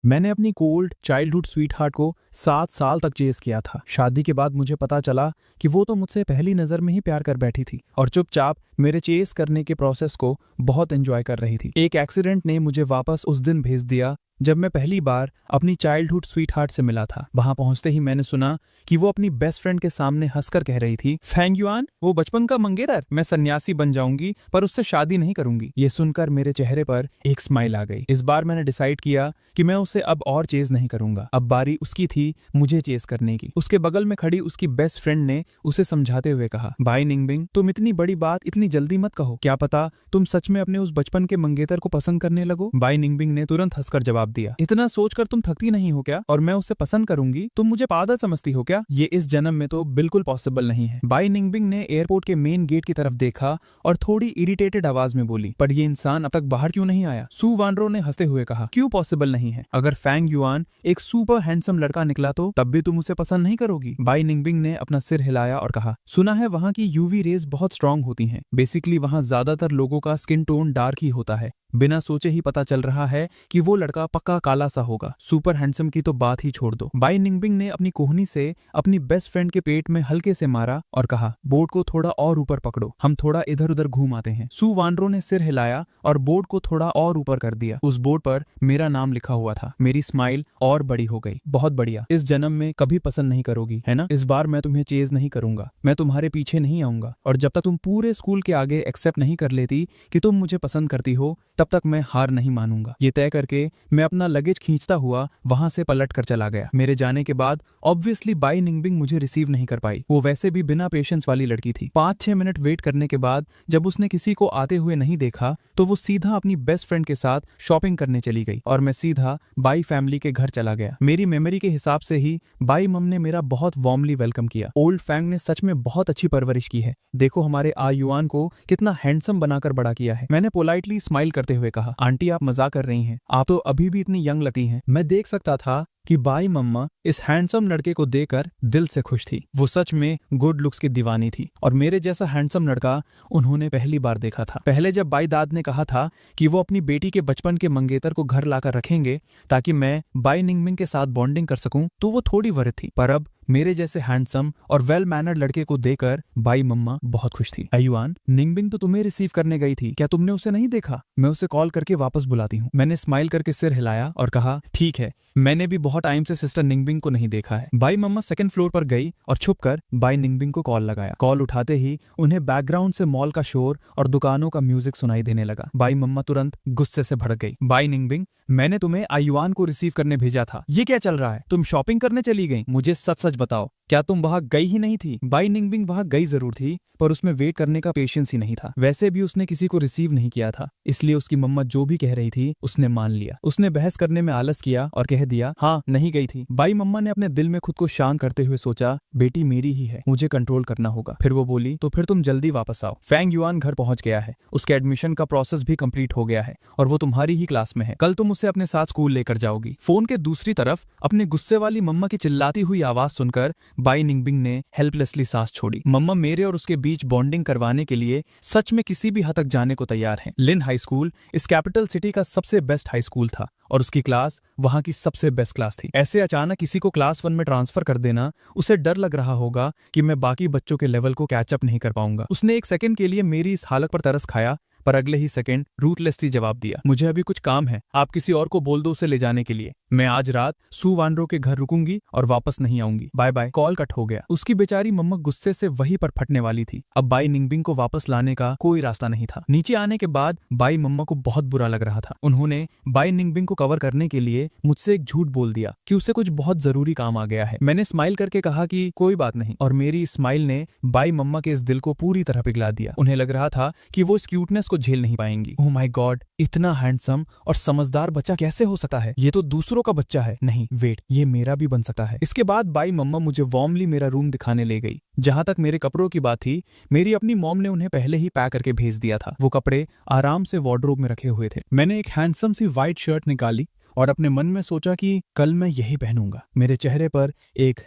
मैंने अपनी cold childhood sweetheart को 7 साल तक चेस किया था। शादी के बाद मुझे पता चला कि वो तो मुझसे पहली नजर में ही प्यार कर बैठी थी और चुपचाप मेरे चेस करने के प्रोसेस को बहुत एंजॉय कर रही थी। एक एक्सीडेंट ने मुझे वापस उस दिन भेज दिया जब मैं पहली बार अपनी चाइल्डहुड स्वीटहार्ट से मिला था। वहां पहुंचते ही मैंने सुना कि वो अपनी बेस्ट फ्रेंड के सामने हंसकर कह रही थी, फेंग युआन, वो बचपन का मंगेतर, मैं सन्यासी बन जाऊंगी पर उससे शादी नहीं करूंगी। ये सुनकर मेरे चेहरे पर एक स्माइल आ गई। इस बार मैंने डिसाइड किया कि मैं उसे अब और चेज नहीं करूंगा। अब बारी उसकी थी मुझे चेज करने की। उसके बगल में खड़ी उसकी बेस्ट फ्रेंड ने उसे समझाते हुए कहा, बाई निंगबिंग, तुम इतनी बड़ी बात इतनी जल्दी मत कहो। क्या पता तुम सच में अपने उस बचपन के मंगेतर को पसंद करने लगो। बाई निंगबिंग ने तुरंत हंसकर जवाब दिया, इतना सोचकर तुम थकती नहीं हो क्या? और मैं उसे पसंद करूंगी? तुम मुझे पागल समझती हो क्या? ये इस जन्म में तो बिल्कुल पॉसिबल नहीं है। बाई निंगबिंग ने एयरपोर्ट के मेन गेट की तरफ देखा और थोड़ी इरिटेटेड आवाज में बोली, पर ये इंसान अब तक बाहर क्यों नहीं आया? सू वानरो ने हंसते हुए कहा, क्यों पॉसिबल नहीं है? अगर फेंग युआन एक सुपर हैंडसम लड़का निकला तो तब भी तुम उसे पसंद नहीं करोगी? बाई निंगबिंग ने अपना सिर हिलाया और कहा, सुना है वहां की यूवी रेज बहुत स्ट्रांग होती हैं। बेसिकली वहां ज्यादातर लोगों का स्किन टोन डार्क ही होता है। बिना सोचे ही पता चल रहा है कि वो लड़का पक्का काला सा होगा। सुपर हैंडसम की तो बात ही छोड़ दो। बाई निंगबिंग ने अपनी कोहनी से अपनी बेस्ट फ्रेंड के पेट में हल्के से मारा और कहा, बोर्ड को थोड़ा और ऊपर पकड़ो, हम थोड़ा इधर उधर घूम आते हैं। सू वानरो ने सिर हिलाया और बोर्ड को थोड़ा और ऊपर कर दिया। उस बोर्ड पर मेरा नाम लिखा हुआ था। मेरी स्माइल और बड़ी हो गई। बहुत बढ़िया, इस जन्म में कभी पसंद नहीं करोगी, है ना? इस बार मैं तुम्हें चेज नहीं करूंगा, मैं तुम्हारे पीछे नहीं आऊंगा और जब तक तुम पूरे स्कूल के आगे एक्सेप्ट नहीं कर लेती कि तुम मुझे पसंद करती हो तब तक मैं हार नहीं मानूंगा। ये तय करके मैं अपना लगेज खींचता हुआ वहां से पलट कर चला गया। मेरे जाने के बाद ऑब्वियसली बाई निंगबिंग मुझे रिसीव नहीं कर पाई। वो वैसे भी बिना पेशेंस वाली लड़की थी। 5-6 मिनट वेट करने के बाद जब उसने किसी को आते हुए नहीं देखा तो वो सीधा अपनी बेस्ट फ्रेंड के साथ शॉपिंग करने चली गई और मैं सीधा बाई फैमिली के घर चला गया। मेरी मेमोरी के हिसाब से ही बाई मम ने मेरा बहुत वार्मली वेलकम किया। ओल्ड फैंग ने सच में बहुत अच्छी परवरिश की है। देखो हमारे आयुआन को कितना हैंडसम बनाकर बड़ा किया है। मैंने पोलाइटली स्माइल करते हुए कहा, आंटी आप मजाक कर रही हैं, आप तो अभी भी इतनी यंग लगती हैं। मैं देख सकता था कि बाई मम्मा इस हैंडसम लड़के को देखकर दिल से खुश थी। वो सच में गुड लुक्स की दीवानी थी और मेरे जैसा हैंडसम लड़का उन्होंने पहली बार देखा था। पहले जब बाई दाद ने कहा था कि वो अपनी बेटी के बचपन के मंगेतर को घर लाकर रखेंगे ताकि मैं बाई निंगबिंग के साथ बॉन्डिंग कर सकूं, तो वो थोड़ी वरित थी। पर अब मेरे जैसे हैंडसम और वेल मैनर्ड लड़के को देखकर बाई मम्मा बहुत खुश थी। अयुआन, निंगबिंग तो तुम्हें रिसीव करने गई थी, क्या तुमने उसे नहीं देखा? मैं उसे कॉल करके वापस बुलाती हूँ। मैंने स्माइल करके सिर हिलाया और कहा, ठीक है, मैंने भी बहुत टाइम से सिस्टर निंगबिंग को नहीं देखा है। बाई मम्मा सेकंड फ्लोर पर गई और छुपकर बाई निंगबिंग को कॉल लगाया। कॉल उठाते ही उन्हें बैकग्राउंड से मॉल का शोर और दुकानों का म्यूजिक सुनाई देने लगा। बाई मम्मा तुरंत गुस्से से भड़क गई। बाई निंगबिंग, मैंने तुम्हें आयुआन को रिसीव करने भेजा था, ये क्या चल रहा है? तुम शॉपिंग करने चली गई? मुझे सच सच बताओ, क्या तुम वहां गई ही नहीं थी? बाई निंगबिंग वहां गई जरूर थी पर उसमें वेट करने का पेशेंस ही नहीं था। वैसे भी उसने किसी को रिसीव नहीं किया था, इसलिए उसकी मम्मा जो भी कह रही थी उसने मान लिया। उसने बहस करने में आलस किया और कह दिया, हाँ नहीं गई थी। बाई मम्मा ने अपने दिल में खुद को शांत करते हुए सोचा, बेटी मेरी ही है, मुझे कंट्रोल करना होगा। फिर वो बोली, तो फिर तुम जल्दी वापस आओ। फेंग युआन घर पहुंच गया है, उसके एडमिशन का प्रोसेस भी कंप्लीट हो गया है और वो तुम्हारी ही क्लास में है। कल तुम उसे अपने साथ स्कूल लेकर जाओगी। फोन के दूसरी तरफ अपने गुस्से वाली मम्मा की चिल्लाती हुई आवाज सुनकर बाई निंगबिंग ने हेल्पलेसली सांस छोड़ी। मम्मा मेरे और उसके बीच बॉन्डिंग करवाने के लिए सच में किसी भी हद तक जाने को तैयार हैं। लिन हाई स्कूल इस कैपिटल सिटी का सबसे बेस्ट हाई स्कूल था और उसकी क्लास वहां की सबसे बेस्ट क्लास थी। ऐसे अचानक किसी को क्लास 1 में ट्रांसफर कर देना, उसे डर लग रहा होगा कि मैं बाकी बच्चों के लेवल को कैचअप नहीं कर पाऊंगा। उसने एक सेकंड के लिए मेरी इस हालत पर तरस खाया पर अगले ही सेकंड रूथलेसली जवाब दिया, मुझे अभी कुछ काम है, आप किसी और को बोल दो उसे ले जाने के लिए। मैं आज रात सू वानरो के घर रुकूंगी और वापस नहीं आऊंगी। Bye bye. कॉल कट हो गया। उसकी बेचारी मम्मा गुस्से से वहीं पर फटने वाली थी। अब बाई निंगबिंग को वापस लाने का कोई रास्ता नहीं था। नीचे आने के बाद बाई मम्मा को बहुत बुरा लग रहा था। उन्होंने बाई निंगबिंग को कवर करने के लिए मुझसे एक झूठ बोल दिया कि उसे कुछ बहुत जरूरी काम आ गया है। मैंने स्माइल करके कहा कि कोई बात नहीं और मेरी स्माइल ने बाई मम्मा के इस दिल को पूरी तरह पिघला दिया। उन्हें लग रहा था कि वो इस क्यूटनेस को झेल नहीं पाएंगी। ओह माय गॉड, इतना हैंडसम और समझदार बच्चा कैसे हो सकता है? ये तो दूसरों का बच्चा है। नहीं वेट, ये मेरा भी बन सकता है। इसके बाद बाई मम्मा मुझे वार्मली मेरा रूम दिखाने ले गई। जहां तक मेरे कपड़ों की बात थी, मेरी अपनी मॉम ने उन्हें पहले ही पैक करके भेज दिया था। वो कपड़े आराम से वार्डरोब में रखे हुए थे। मैंने एक हैंडसम सी व्हाइट शर्ट निकाली और अपने मन में सोचा कि कल मैं यही पहनूंगा। मेरे चेहरे पर एक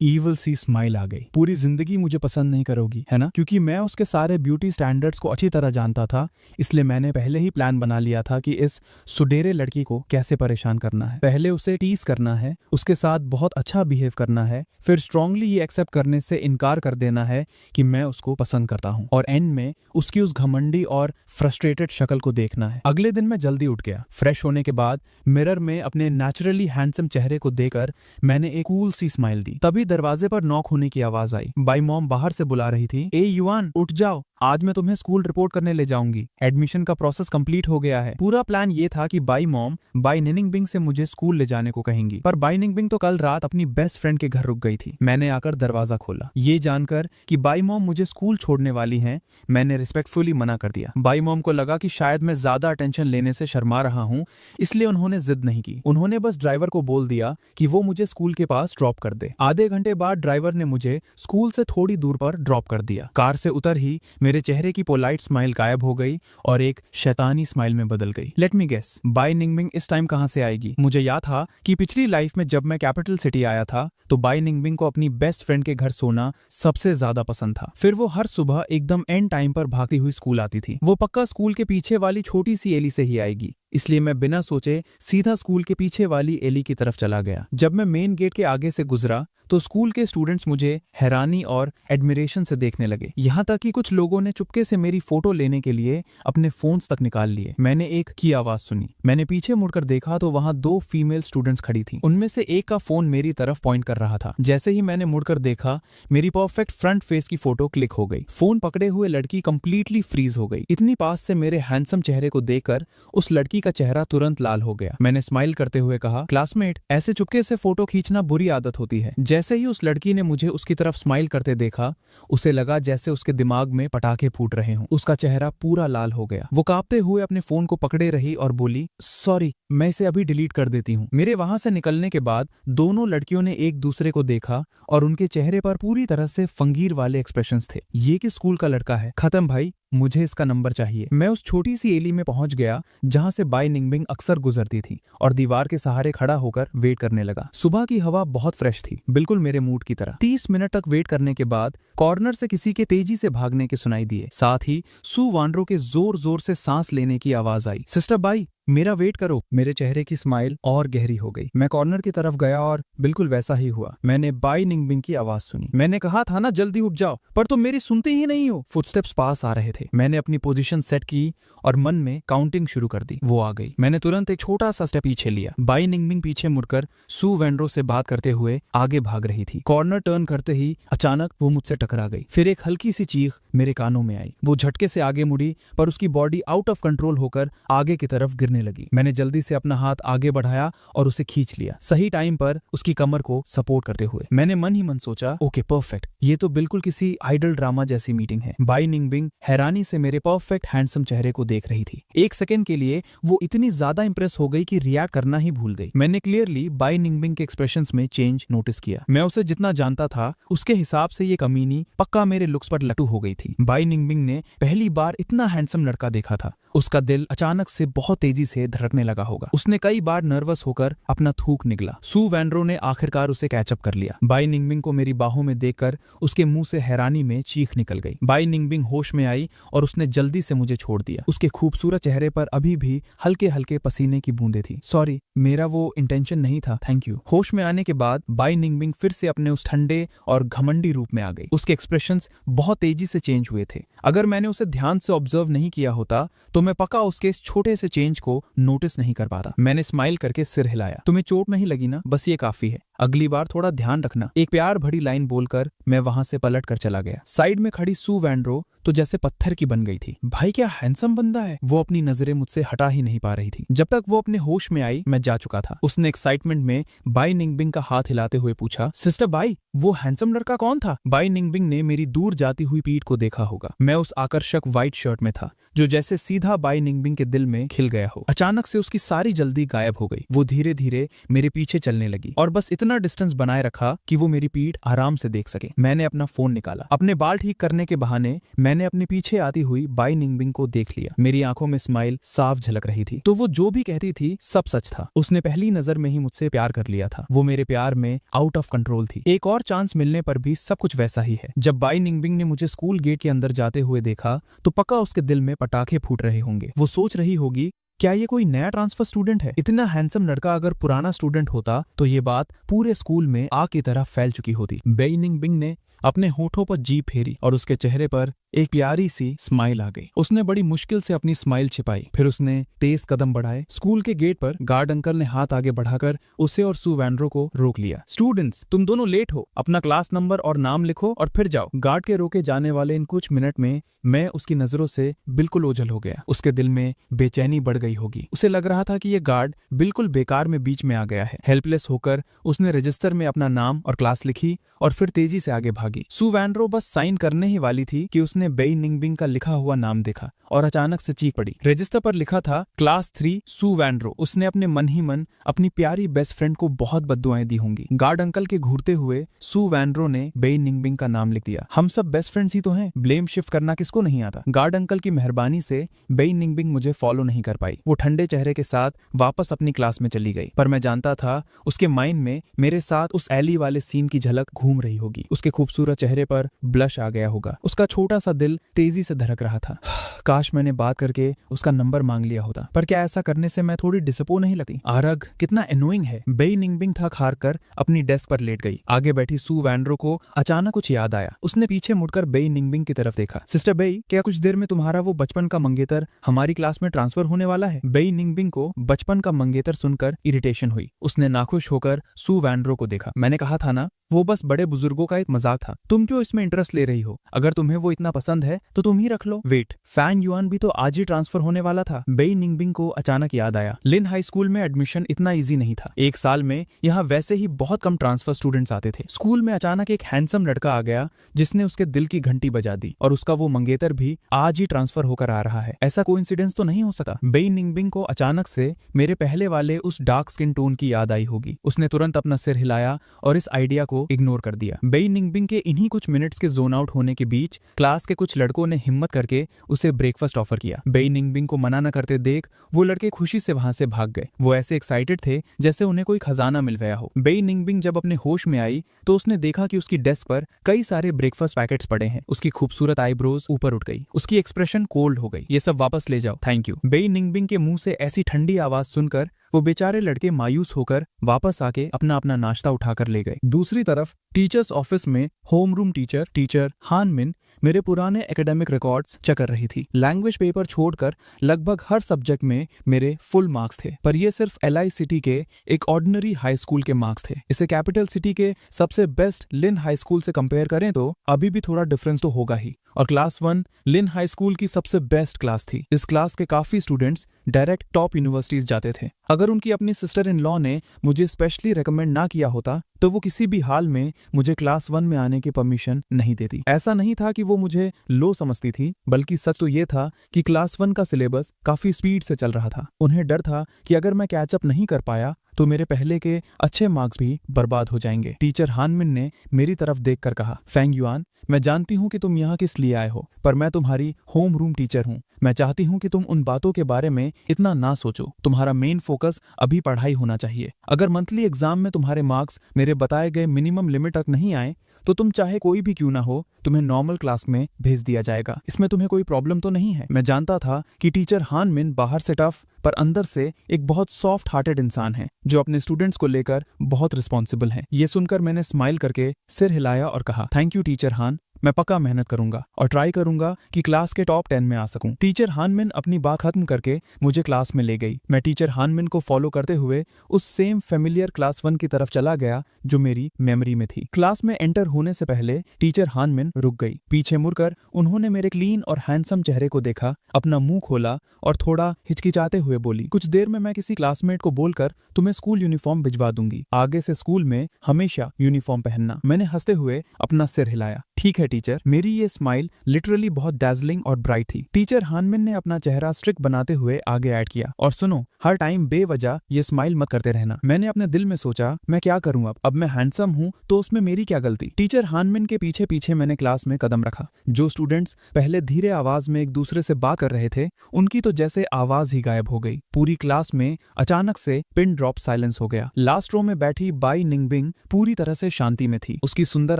ईवल सी स्माइल आ गई। पूरी जिंदगी मुझे पसंद नहीं करोगी, है ना? क्योंकि मैं उसके सारे ब्यूटी स्टैंडर्ड्स को अच्छी तरह जानता था, इसलिए मैंने पहले ही प्लान बना लिया था कि इस सुडेरे लड़की को कैसे परेशान करना है। पहले उसे टीज करना है, उसके साथ बहुत अच्छा बिहेव करना है, फिर स्ट्रांगली ये एक्सेप्ट करने से इनकार कर देना है कि मैं उसको पसंद करता हूँ, और एंड में उसकी उस घमंडी और फ्रस्ट्रेटेड शक्ल को देखना है। अगले दिन मैं जल्दी उठ गया। फ्रेश होने के बाद मिरर में अपने नेचुरली हैंडसम चेहरे को देखकर मैंने एक कूल सी स्माइल दी। तभी दरवाजे पर नॉक होने की आवाज आई। बाई मॉम बाहर से बुला रही थी, ए युआन उठ जाओ, आज मैं तुम्हें स्कूल रिपोर्ट करने ले जाऊंगी। एडमिशन का प्रोसेस कंप्लीट हो गया है। पूरा प्लान ये था कि बाई मॉम बाई निनिंगबिंग से मुझे स्कूल ले जाने को कहेंगी, पर बाई निनिंगबिंग तो कल रात अपनी बेस्ट फ्रेंड के घर रुक गई थी। मैंने आकर दरवाजा खोला। ये जानकर कि बाई मॉम मुझे स्कूल छोड़ने वाली हैं, मैंने रिस्पेक्टफुली मना कर दिया। बाई मॉम को लगा कि शायद मैं ज्यादा अटेंशन लेने से शर्मा रहा हूँ, इसलिए उन्होंने जिद नहीं की। उन्होंने बस ड्राइवर को बोल दिया कि वो मुझे स्कूल के पास ड्रॉप कर दे। आधे घंटे बाद ड्राइवर ने मुझे स्कूल से थोड़ी दूर पर ड्रॉप कर दिया। कार से उतर ही मेरे चेहरे की पोलाइट स्माइल गायब हो गई और एक शैतानी स्माइल में बदल गई। लेट मी गेस, बाई निंगबिंग इस टाइम कहां से आएगी? मुझे याद था कि पिछली लाइफ में जब मैं कैपिटल सिटी आया था तो बाई निंगबिंग को अपनी बेस्ट फ्रेंड के घर सोना सबसे ज्यादा पसंद था। फिर वो हर सुबह एकदम एंड टाइम पर भागती हुई स्कूल आती थी। वो पक्का स्कूल के पीछे वाली छोटी सी एली से ही आएगी, इसलिए मैं बिना सोचे सीधा स्कूल के पीछे वाली एली की तरफ चला गया। जब मैं मेन गेट के आगे से गुजरा तो स्कूल के स्टूडेंट्स मुझे हैरानी और एडमिरेशन से देखने लगे। यहाँ तक कि कुछ लोगों ने चुपके से मेरी फोटो लेने के लिए अपने फोन्स तक निकाल लिए। मैंने एक की आवाज सुनी। मैंने पीछे मुड़कर देखा तो वहां 2 फीमेल स्टूडेंट्स खड़ी थी। उनमें से एक का फोन मेरी तरफ पॉइंट कर रहा था। जैसे ही मैंने मुड़कर देखा, मेरी परफेक्ट फ्रंट फेस की फोटो क्लिक हो गई। फोन पकड़े हुए लड़की कंप्लीटली फ्रीज हो गई। इतनी पास से मेरे हैंडसम चेहरे को देखकर उस लड़की का चेहरा तुरंत लाल हो गया। मैंने स्माइल करते हुए कहा, क्लासमेट, ऐसे चुपके से फोटो खींचना बुरी आदत होती है। जैसे ही उस लड़की ने मुझे उसकी तरफ स्माइल करते देखा, उसे लगा जैसे उसके दिमाग में पटाखे फूट रहे हों। उसका चेहरा पूरा लाल हो गया। वो कांपते हुए अपने फोन को पकड़े रही और बोली, सॉरी, मैं इसे अभी डिलीट कर देती हूँ। मेरे वहां से निकलने के बाद दोनों लड़कियों ने एक दूसरे को देखा और उनके चेहरे पर पूरी तरह से फंगीर वाले एक्सप्रेशंस थे। ये किस स्कूल का लड़का है? खत्म भाई, मुझे इसका नंबर चाहिए। मैं उस छोटी सी एली में पहुंच गया जहां से बाई निंगबिंग अक्सर गुजरती थी और दीवार के सहारे खड़ा होकर वेट करने लगा। सुबह की हवा बहुत फ्रेश थी, बिल्कुल मेरे मूड की तरह। 30 मिनट तक वेट करने के बाद कॉर्नर से किसी के तेजी से भागने के सुनाई दिए। साथ ही सू वांड्रो के जोर जोर से सांस लेने की आवाज आई। सिस्टर बाई, मेरा वेट करो। मेरे चेहरे की स्माइल और गहरी हो गई। मैं कॉर्नर की तरफ गया और बिल्कुल वैसा ही हुआ। मैंने बाई निंगबिंग की आवाज सुनी। मैंने कहा था ना जल्दी उठ जाओ, पर तुम मेरी सुनते ही नहीं हो। फुटस्टेप्स पास आ रहे थे। मैंने अपनी पोजीशन सेट की और मन में काउंटिंग शुरू कर दी। वो आ गई। मैंने तुरंत एक छोटा सा स्टेप पीछे लिया। बाई निंगबिंग पीछे मुड़कर सू वेंड्रो से बात करते हुए आगे भाग रही थी। कॉर्नर टर्न करते ही अचानक वो मुझसे टकरा गई। फिर एक हल्की सी चीख मेरे कानों में आई। वो झटके से आगे मुड़ी, पर उसकी बॉडी आउट ऑफ कंट्रोल होकर आगे की तरफ गिरने लगी। मैंने जल्दी से अपना हाथ आगे बढ़ाया और उसे खींच लिया, सही टाइम पर उसकी कमर को सपोर्ट करते हुए। मैंने मन ही मन सोचा, ओके परफेक्ट, ये तो बिल्कुल किसी आइडल ड्रामा जैसी मीटिंग है। बाई निंगबिंग हैरानी से मेरे परफेक्ट हैंडसम चेहरे को देख रही थी। एक सेकंड के लिए वो इतनी ज्यादा इंप्रेस हो गई कि रिएक्ट करना ही भूल गई। मैंने क्लियरली बाई निंगबिंग के एक्सप्रेशंस में चेंज नोटिस किया। मैं उसे जितना जानता था उसके हिसाब से ये कमीनी पक्का मेरे लुक्स पर लटू हो गई थी। बाई निंगबिंग ने पहली बार इतना हैंडसम लड़का देखा था। उसका दिल अचानक से बहुत तेजी से धड़कने लगा होगा। उसने कई बार नर्वस होकर अपना थूक निकला। सू वेंड्रो ने आखिरकार उसे कैचअप कर लिया। बाई निंगबिंग को मेरी बाहों में देखकर उसके मुंह से हैरानी में चीख निकल गई। बाई निंगबिंग होश में आई और उसने जल्दी से मुझे छोड़ दिया। उसके खूबसूरत चेहरे पर अभी भी हल्के हल्के पसीने की बूंदें थी। सॉरी, मेरा वो इंटेंशन नहीं था, थैंक यू। होश में आने के बाद बाई निंगबिंग फिर से अपने उस ठंडे और घमंडी रूप में आ गई। उसके एक्सप्रेशंस बहुत तेजी से चेंज हुए थे। अगर मैंने उसे ध्यान से ऑब्जर्व नहीं किया होता तो मैं पक्का उसके इस छोटे से चेंज को नोटिस नहीं कर पाता। मैंने स्माइल करके सिर हिलाया। तुम्हें चोट नहीं लगी ना? बस ये काफी है, अगली बार थोड़ा ध्यान रखना। एक प्यार भरी लाइन बोलकर मैं वहां से पलट कर चला गया। साइड में खड़ी सू वेंड्रो तो जैसे पत्थर की बन गई थी। भाई क्या हैंडसम बंदा है। वो अपनी नजरें मुझसे हटा ही नहीं पा रही थी। जब तक वो अपने होश में आई मैं जा चुका था। उसने एक्साइटमेंट में बाई निंगबिंग का हाथ हिलाते हुए पूछा, सिस्टर बाई, वो हैंडसम लड़का कौन था? बाई निंगबिंग ने मेरी दूर जाती हुई पीठ को देखा होगा। मैं उस आकर्षक व्हाइट शर्ट में था जो जैसे सीधा बाई निंगबिंग के दिल में खिल गया हो। अचानक से उसकी सारी जल्दी गायब हो गई। वो धीरे धीरे मेरे पीछे चलने लगी और बस इतना इतना डिस्टेंस बनाए रखा कि वो मेरी पीठ आराम से देख सके। मैंने अपना फोन निकाला। अपने बाल ठीक करने के बहाने मैंने अपने पीछे आती हुई बाई निंगबिंग को देख लिया। मेरी आंखों में स्माइल साफ झलक रही थी। तो वो जो भी कहती थी सब सच था। उसने पहली नजर में ही मुझसे प्यार कर लिया था। वो मेरे प्यार में आउट ऑफ कंट्रोल थी। एक और चांस मिलने पर भी सब कुछ वैसा ही है। जब बाई निंगबिंग ने मुझे स्कूल गेट के अंदर जाते हुए देखा तो पक्का उसके दिल में पटाखे फूट रहे होंगे। वो सोच रही होगी, क्या ये कोई नया ट्रांसफर स्टूडेंट है? इतना हैंडसम लड़का अगर पुराना स्टूडेंट होता तो ये बात पूरे स्कूल में आग की तरह फैल चुकी होती। बेई निंगबिंग ने अपने होठों पर जीभ फेरी और उसके चेहरे पर एक प्यारी सी स्माइल आ गई। उसने बड़ी मुश्किल से अपनी स्माइल छिपाई। फिर उसने तेज कदम बढ़ाए। स्कूल के गेट पर गार्ड अंकल ने हाथ आगे बढ़ाकर उसे और सू वैंड्रो को रोक लिया। स्टूडेंट्स, तुम दोनों लेट हो, अपना क्लास नंबर और नाम लिखो और फिर जाओ। गार्ड के रोके जाने वाले इन कुछ मिनट में मैं उसकी नजरों से बिल्कुल ओझल हो गया। उसके दिल में बेचैनी बढ़ गई होगी। उसे लग रहा था कि ये गार्ड बिल्कुल बेकार में बीच में आ गया है। हेल्पलेस होकर उसने रजिस्टर में अपना नाम और क्लास लिखी और फिर तेजी से आगे भागी। सू वैंड्रो बस साइन करने ही वाली थी कि उसने बेई निंगबिंग का लिखा हुआ नाम देखा और अचानक से चीख पड़ी। रजिस्टर पर लिखा था क्लास 3 सू वैंड्रो। उसने अपने मन ही मन अपनी प्यारी बेस्ट फ्रेंड को बहुत बद्दुआएं दी होंगी। गार्ड अंकल के घूरते हुए सू वैंड्रो ने बेई निंगबिंग का नाम लिख दिया। हम सब बेस्ट फ्रेंड्स ही तो हैं, ब्लेम शिफ्ट करना किसको नहीं आता। गार्ड अंकल की मेहरबानी से बेई निंगबिंग मुझे फॉलो नहीं कर पाई। वो ठंडे चेहरे के साथ वापस अपनी क्लास में चली गई। पर मैं जानता था उसके माइंड में मेरे साथ उस एली वाले सीन की झलक घूम रही होगी। उसके खूबसूरत चेहरे पर ब्लश आ गया होगा। उसका छोटा सा दिल तेजी से धड़क रहा था। काश मैंने बात करके उसका नंबर मांग लिया होता। पर क्या ऐसा करने से मैं थोड़ी डिसअपॉइंट नहीं लगती? आरग कितना एनोइंग है। बेई निंगबिंग थक हार कर अपनी डेस्क पर लेट गई। आगे बैठी सू वैंड्रो को अचानक कुछ याद आया। उसने पीछे मुड़कर बेई निंगबिंग की तरफ देखा। सिस्टर बेई, क्या कुछ देर में तुम्हारा वो बचपन का मंगेतर हमारी क्लास में ट्रांसफर होने वाला है? बेई निंगबिंग को बचपन का मंगेतर सुनकर इरिटेशन हुई। उसने नाखुश होकर सू वैंड्रो को देखा। मैंने कहा था ना, वो बस बड़े बुजुर्गों का एक मजाक था। तुम क्यों इसमें इंटरेस्ट ले रही हो? अगर तुम्हें वो इतना पसंद है तो तुम ही रख लो। वेट, फैंग युआन भी तो आज ही ट्रांसफर होने वाला था। बेई निंगबिंग को अचानक याद आया, लिन हाई स्कूल में एडमिशन इतना इजी नहीं था। एक साल में यहाँ वैसे ही बहुत कम ट्रांसफर स्टूडेंट्स आते थे। स्कूल में अचानक एक हैंडसम लड़का आ गया जिसने उसके दिल की घंटी बजा दी और उसका वो मंगेतर भी आज ही ट्रांसफर होकर आ रहा है। ऐसा कोइंसिडेंस तो नहीं हो सका। बेई निंगबिंग को अचानक से मेरे पहले वाले उस डार्क स्किन टोन की याद आई होगी। उसने तुरंत अपना सिर हिलाया और इस आइडिया को इग्नोर कर दिया। बेई निंगबिंग के इन्हीं कुछ मिनट्स के जोन आउट होने के बीच क्लास के कुछ लड़कों ने हिम्मत करके उसे ब्रेकफास्ट ऑफर किया। बेई निंगबिंग को मना न करते देख वो लड़के खुशी से वहां से भाग गए। वो ऐसे एक्साइटेड थे जैसे उन्हें कोई खजाना मिल गया हो। बेई निंगबिंग जब अपने होश में आई तो उसने देखा कि उसकी डेस्क पर कई सारे ब्रेकफास्ट पैकेट्स पड़े हैं। उसकी खूबसूरत आईब्रोज ऊपर उठ गई। उसकी एक्सप्रेशन कोल्ड हो गई। ये सब वापस ले जाओ, थैंक यू। बेई निंगबिंग के मुंह से ऐसी ठंडी आवाज सुनकर वो बेचारे लड़के मायूस होकर वापस आके अपना अपना नाश्ता उठाकर ले गए। दूसरी तरफ टीचर्स ऑफिस में होमरूम टीचर हान मिन मेरे पुराने एकेडमिक रिकॉर्ड्स चेक कर रही थी। लैंग्वेज पेपर छोड़कर लगभग हर सब्जेक्ट में मेरे फुल मार्क्स थे। पर ये सिर्फ एलआई सिटी के एक ऑर्डिनरी हाई स्कूल के मार्क्स थे। इसे कैपिटल सिटी के सबसे बेस्ट लिन हाई स्कूल से कंपेयर करें तो अभी भी थोड़ा डिफरेंस तो होगा ही। और क्लास 1 लिन हाई स्कूल की सबसे बेस्ट क्लास थी। इस क्लास के काफी स्टूडेंट्स डायरेक्ट टॉप यूनिवर्सिटीज जाते थे। अगर उनकी अपनी सिस्टर इन लॉ ने मुझे स्पेशली रेकमेंड ना किया होता तो वो किसी भी हाल में मुझे क्लास 1 में आने की परमिशन नहीं देती। ऐसा नहीं था कि वो मुझे लो समझती थी, बल्कि सच तो ये था कि क्लास 1 का सिलेबस काफी स्पीड से चल रहा था। उन्हें डर था कि अगर मैं कैचअप नहीं कर पाया तो मेरे पहले के अच्छे मार्क्स भी बर्बाद हो जाएंगे। टीचर हानमिन ने मेरी तरफ देखकर कहा, फैंग युआन, मैं जानती हूँ कि तुम यहाँ किस लिए आए हो, पर मैं तुम्हारी होम रूम टीचर हूँ। मैं चाहती हूँ कि तुम उन बातों के बारे में इतना ना सोचो। तुम्हारा मेन फोकस अभी पढ़ाई होना चाहिए। अगर मंथली एग्जाम में तुम्हारे मार्क्स मेरे बताए गए मिनिमम लिमिट तक नहीं आए तो तुम चाहे कोई भी क्यों ना हो, तुम्हें नॉर्मल क्लास में भेज दिया जाएगा। इसमें तुम्हें कोई प्रॉब्लम तो नहीं है। मैं जानता था कि टीचर हानमिन बाहर से टफ पर अंदर से एक बहुत सॉफ्ट हार्टेड इंसान है जो अपने स्टूडेंट्स को लेकर बहुत रिस्पॉन्सिबल है। ये सुनकर मैंने स्माइल करके सिर हिलाया और कहा, थैंक यू टीचर हान, मैं पक्का मेहनत करूंगा और ट्राई करूंगा कि क्लास के टॉप 10 में आ सकूं। टीचर हानमिन अपनी बात खत्म करके मुझे क्लास में ले गई। मैं टीचर हानमिन को फॉलो करते हुए उस सेम फेमिलियर क्लास 1 की तरफ चला गया जो मेरी मेमोरी में थी। क्लास में एंटर होने से पहले टीचर हानमिन रुक गई। पीछे मुड़कर उन्होंने मेरे क्लीन और हैंडसम चेहरे को देखा, अपना मुंह खोला और थोड़ा हिचकिचाते हुए बोली, कुछ देर में मैं किसी क्लासमेट को बोलकर तुम्हें स्कूल यूनिफॉर्म भिजवा दूंगी। आगे से स्कूल में हमेशा यूनिफॉर्म पहनना। मैंने हंसते हुए अपना सिर हिलाया। ठीक है टीचर। मेरी ये स्माइल लिटरली बहुत डैज़लिंग और ब्राइट थी। टीचर हानमिन ने अपना चेहरा स्ट्रिक्ट बनाते हुए आगे ऐड किया, और सुनो, हर टाइम बेवजह ये स्माइल मत करते रहना। मैंने अपने दिल में सोचा, मैं क्या करूं अब मैं हैंडसम हूं तो उसमें मेरी क्या गलती। टीचर हानमिन के पीछे पीछे मैंने क्लास में कदम रखा। जो स्टूडेंट्स पहले धीरे आवाज में एक दूसरे से बात कर रहे थे, उनकी तो जैसे आवाज ही गायब हो गई। पूरी क्लास में अचानक से पिन ड्रॉप साइलेंस हो गया। लास्ट रो में बैठी बाई निंगबिंग पूरी तरह से शांति में थी। उसकी सुंदर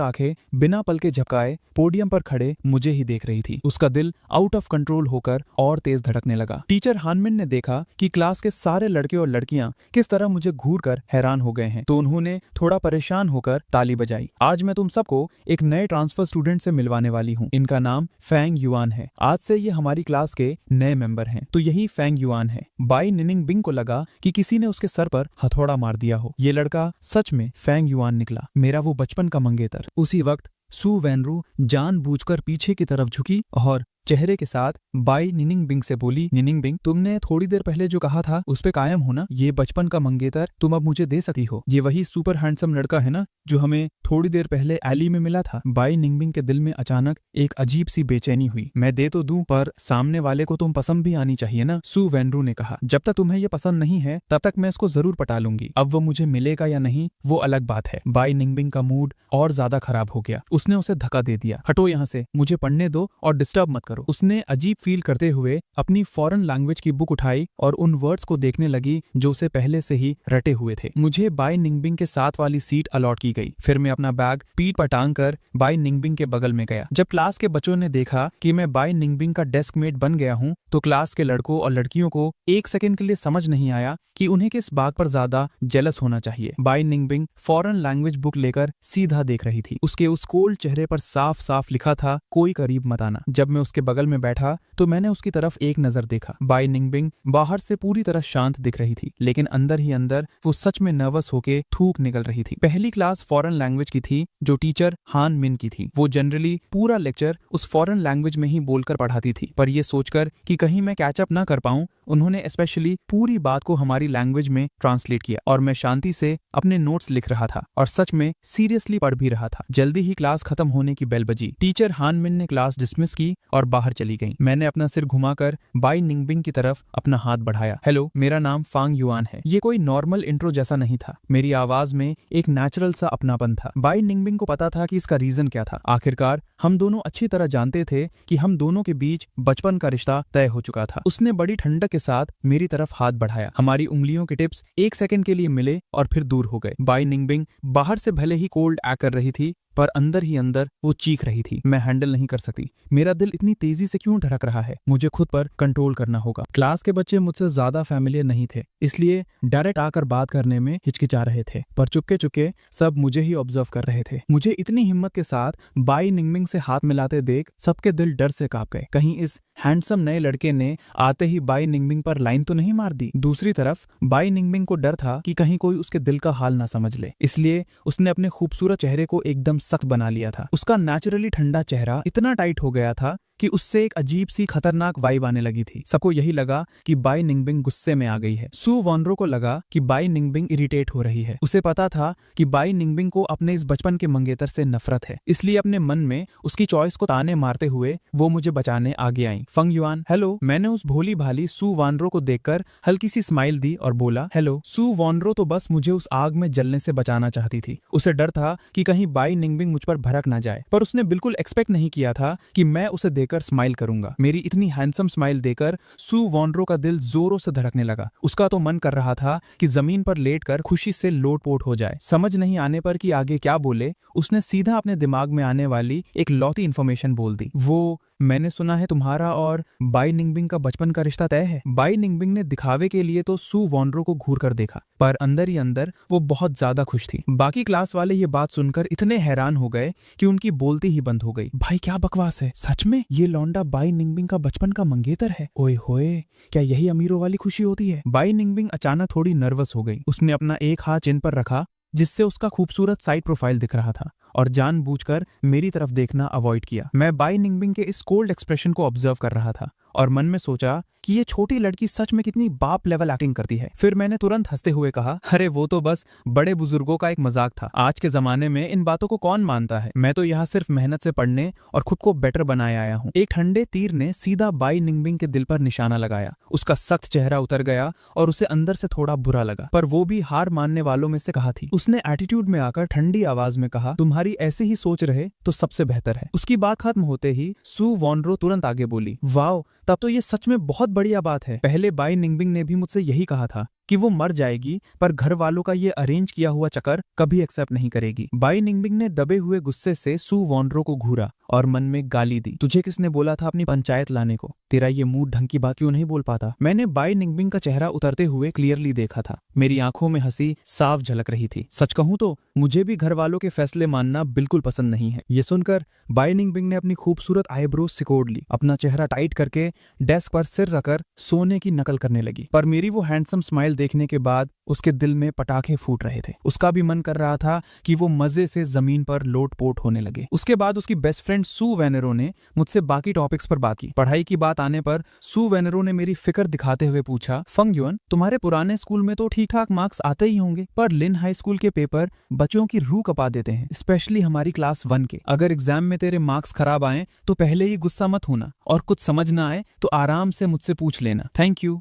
आंखें बिना पल के झपकाए पोडियम पर खड़े मुझे ही देख रही थी। उसका दिल आउट ऑफ कंट्रोल होकर और तेज धड़कने लगा। टीचर हानमिन ने देखा कि क्लास के सारे लड़के और लड़कियां किस तरह मुझे घूर कर हैरान हो गए हैं, तो उन्होंने थोड़ा परेशान होकर ताली बजाई। आज मैं तुम सबको एक नए ट्रांसफर स्टूडेंट से मिलवाने वाली हूँ। इनका नाम फैंग युआन है। आज से ये हमारी क्लास के नए मेंबर हैं। तो यही फैंग युआन है। बाई निनिंगबिंग को लगा कि किसी ने उसके सर पर हथौड़ा मार दिया हो। ये लड़का सच में फैंग युआन निकला, मेरा वो बचपन का मंगेतर। उसी वक्त सू वैनरू जानबूझकर पीछे की तरफ झुकी और चेहरे के साथ बाई निनिंगबिंग से बोली, निनिंगबिंग, तुमने थोड़ी देर पहले जो कहा था उस पे कायम हो ना? ये बचपन का मंगेतर तुम अब मुझे दे सकती हो। ये वही सुपर हैंडसम लड़का है ना जो हमें थोड़ी देर पहले एली में मिला था। बाई निंगबिंग के दिल में अचानक एक अजीब सी बेचैनी हुई। मैं दे तो दूं, पर सामने वाले को तुम पसंद भी आनी चाहिए ना, सू वैनरू ने कहा। जब तक तुम्हें ये पसंद नहीं है तब तक मैं इसको जरूर पटा लूंगी। अब वो मुझे मिलेगा या नहीं वो अलग बात है। बाई निंगबिंग का मूड और ज्यादा खराब हो गया। उसने उसे धक्का दे दिया। हटो यहाँ से, मुझे पढ़ने दो और डिस्टर्ब मत करो। उसने अजीब फील करते हुए अपनी फॉरेन लैंग्वेज की बुक उठाई और उन वर्ड्स को देखने लगी जो उसे पहले से ही रटे हुए थे। मुझे बाई निंगबिंग के साथ वाली सीट अलॉट की गई। फिर मैं अपना बैग पीठ पर टांग कर बाई निंगबिंग के बगल में गया। जब क्लास के बच्चों ने देखा कि मैं बाई निंगबिंग का डेस्क मेट बन गया हूँ, तो क्लास के लड़कों और लड़कियों को एक सेकंड के लिए समझ नहीं आया कि उन्हें किस बात पर ज्यादा जेलस होना चाहिए। बाई निंगबिंग फॉरेन लैंग्वेज बुक लेकर सीधा देख रही थी। उसके उस कोल्ड चेहरे पर साफ साफ लिखा था, कोई करीब मत आना। जब मैं उसके बगल में बैठा तो मैंने उसकी तरफ एक नजर देखा। बाई निंगबिंग बाहर से पूरी तरह शांत दिख रही थी, लेकिन अंदर ही अंदर वो सच में नर्वस होके थूक निकल रही थी। पहली क्लास फॉरेन लैंग्वेज की थी जो टीचर हान मिन की थी। वो जनरली पूरा लेक्चर उस फॉरेन लैंग्वेज में ही बोलकर पढ़ाती थी, पर ये सोचकर कि कहीं मैं कैचअप ना कर पाऊं, उन्होंने स्पेशली पूरी बात को हमारी लैंग्वेज में ट्रांसलेट किया और मैं शांति से अपने नोट्स लिख रहा था और सच में सीरियसली पढ़ भी रहा था। जल्दी ही क्लास खत्म होने की बेल बजी। टीचर हान मिन ने क्लास डिसमिस की और बाहर चली गई। मैंने अपना सिर घुमाकर बाई निंगबिंग की तरफ अपना हाथ बढ़ाया। हेलो, मेरा नाम फांग युआन है। ये कोई नॉर्मल इंट्रो जैसा नहीं था। मेरी आवाज में एक नेचुरल सा अपनापन था। बाई निंगबिंग को पता था कि इसका रीजन क्या था। आखिरकार हम दोनों अच्छी तरह जानते थे कि हम दोनों के बीच बचपन का रिश्ता तय हो चुका था। उसने बड़ी ठंडक के साथ मेरी तरफ हाथ बढ़ाया। हमारी उंगलियों के टिप्स एक सेकंड के लिए मिले और फिर दूर हो गए। बाई निंगबिंग बाहर से भले ही कोल्ड एक्ट कर रही थी, पर अंदर ही अंदर वो चीख रही थी, मैं हैंडल नहीं कर सकती। मेरा दिल इतनी तेजी से क्यों धड़क रहा है? मुझे खुद पर कंट्रोल करना होगा। क्लास के बच्चे मुझसे ज्यादा फैमिलियर नहीं थे, इसलिए डायरेक्ट आकर बात करने में हिचकिचा रहे थे, पर चुपके चुपके सब मुझे ही ऑब्जर्व कर रहे थे। मुझे इतनी हिम्मत के साथ बाई निंगबिंग से हाथ मिलाते देख सबके दिल डर से कांप गए। कहीं इस हैंडसम नए लड़के ने आते ही बाई निंगबिंग पर लाइन तो नहीं मार दी। दूसरी तरफ बाई निंगबिंग को डर था कि कहीं कोई उसके दिल का हाल ना समझ ले, इसलिए उसने अपने खूबसूरत चेहरे को एकदम सख्त बना लिया था। उसका नेचुरली ठंडा चेहरा इतना टाइट हो गया था कि उससे एक अजीब सी खतरनाक वाइब आने लगी थी। सबको यही लगा कि बाई निंगबिंग गुस्से में आ गई है। सू वॉनरो को लगा कि बाई निंगबिंग इरिटेट हो रही है। उसे पता था कि बाई निंगबिंग को अपने इस बचपन के मंगेतर से नफरत है, इसलिए अपने मन में उसकी चॉइस को ताने मारते हुए वो मुझे बचाने आगे आई। फंग युआन, हेलो। मैंने उस भोली भाली सू वॉनरो को देखकर हल्की सी स्माइल दी और बोला, हेलो। सू वॉनरो तो बस मुझे उस आग में जलने से बचाना चाहती थी। उसे डर था कि कहीं बाई निंगबिंग मुझ पर भड़क ना जाए, पर उसने बिल्कुल एक्सपेक्ट नहीं किया था कि मैं उसे देखकर स्माइल करूंगा। मेरी इतनी हैंडसम स्माइल देकर सू वॉनरो का दिल जोरों से धड़कने लगा। उसका तो मन कर रहा था कि जमीन पर लेटकर खुशी से लोटपोट हो जाए। समझ नहीं आने पर कि आगे क्या बोले, उसने सीधा अपने दिमाग में आने वाली एक लौती इंफॉर्मेशन बोल दी। वो, मैंने सुना है तुम्हारा और बाई निंगबिंग का बचपन का रिश्ता तय है। बाई निंगबिंग ने दिखावे के लिए तो सू वॉनरो को घूर कर देखा, पर अंदर ही अंदर वो बहुत ज्यादा खुश थी। बाकी क्लास वाले ये बात सुनकर इतने हैरान हो गए कि उनकी बोलती ही बंद हो गई। भाई क्या बकवास है, सच में ये लौंडा बाई निंगबिंग का बचपन का मंगेतर है? ओए होए, क्या यही अमीरों वाली खुशी होती है? बाई निंगबिंग अचानक थोड़ी नर्वस हो गई। उसने अपना एक हाथ चिन पर रखा जिससे उसका खूबसूरत साइड प्रोफाइल दिख रहा था और जानबूझकर मेरी तरफ देखना अवॉइड किया। मैं बाई निंगबिंग के इस कोल्ड एक्सप्रेशन को ऑब्जर्व कर रहा था और मन में सोचा कि ये छोटी लड़की सच में कितनी बाप लेवल एक्टिंग करती है। फिर मैंने तुरंत हंसते हुए कहा, अरे वो तो बस बड़े बुजुर्गों का एक मजाक था, आज के जमाने में इन बातों को कौन मानता है। मैं तो यहाँ सिर्फ मेहनत से पढ़ने और खुद को बेटर बनाए आया हूँ। एक ठंडे तीर ने सीधा बाई निंगबिंग के दिल पर निशाना लगाया। उसका सख्त चेहरा उतर गया और उसे अंदर से थोड़ा बुरा लगा, पर वो भी हार मानने वालों में से कहा थी। उसने एटीट्यूड में आकर ठंडी आवाज में कहा, तुम्हारी ऐसे ही सोच रहे तो सबसे बेहतर है। उसकी बात खत्म होते ही सू वॉनरो तुरंत आगे बोली, वाओ, तब तो ये सच में बहुत बढ़िया बात है। पहले बाई निंगबिंग ने भी मुझसे यही कहा था कि वो मर जाएगी, पर घर वालों का ये अरेंज किया हुआ चक्कर कभी एक्सेप्ट नहीं करेगी। बाई निंगबिंग ने दबे हुए गुस्से से सू वॉनरो को घूरा और मन में गाली दी, तुझे किसने बोला था अपनी पंचायत लाने को? तेरा ये मुंह ढंग की बात क्यों नहीं बोल पाता? मैंने बाई निंगबिंग का चेहरा उतरते हुए क्लियरली देखा था। मेरी आंखों में हंसी साफ झलक रही थी। सच कहूं तो मुझे भी घर वालों के फैसले मानना बिल्कुल पसंद नहीं है। ये सुनकर बाई निंगबिंग ने अपनी खूबसूरत आईब्रोज सिकोड़ ली, अपना चेहरा टाइट करके डेस्क पर सिर रखकर सोने की नकल करने लगी। पर मेरी वो हैंडसम स्माइल देखने के बाद उसके दिल में पटाखे फूट रहे थे। उसका भी मन कर रहा था कि वो मजे से जमीन पर लोटपोट होने लगे। उसके बाद उसकी बेस्ट फ्रेंड सू वेनेरो ने मुझसे बाकी टॉपिक्स पर बात की। पढ़ाई की बात आने पर सू वेनेरो ने मेरी फिक्र दिखाते हुए पूछा, फंग युअन, तुम्हारे पुराने स्कूल में तो ठीक ठाक मार्क्स आते ही होंगे, पर लिन हाई स्कूल के पेपर बच्चों की रूह कपा देते हैं, स्पेशली हमारी क्लास 1 के। अगर एग्जाम में तेरे मार्क्स खराब आए तो पहले ही गुस्सा मत होना, और कुछ समझ ना आए तो आराम से मुझसे पूछ लेना। Thank you.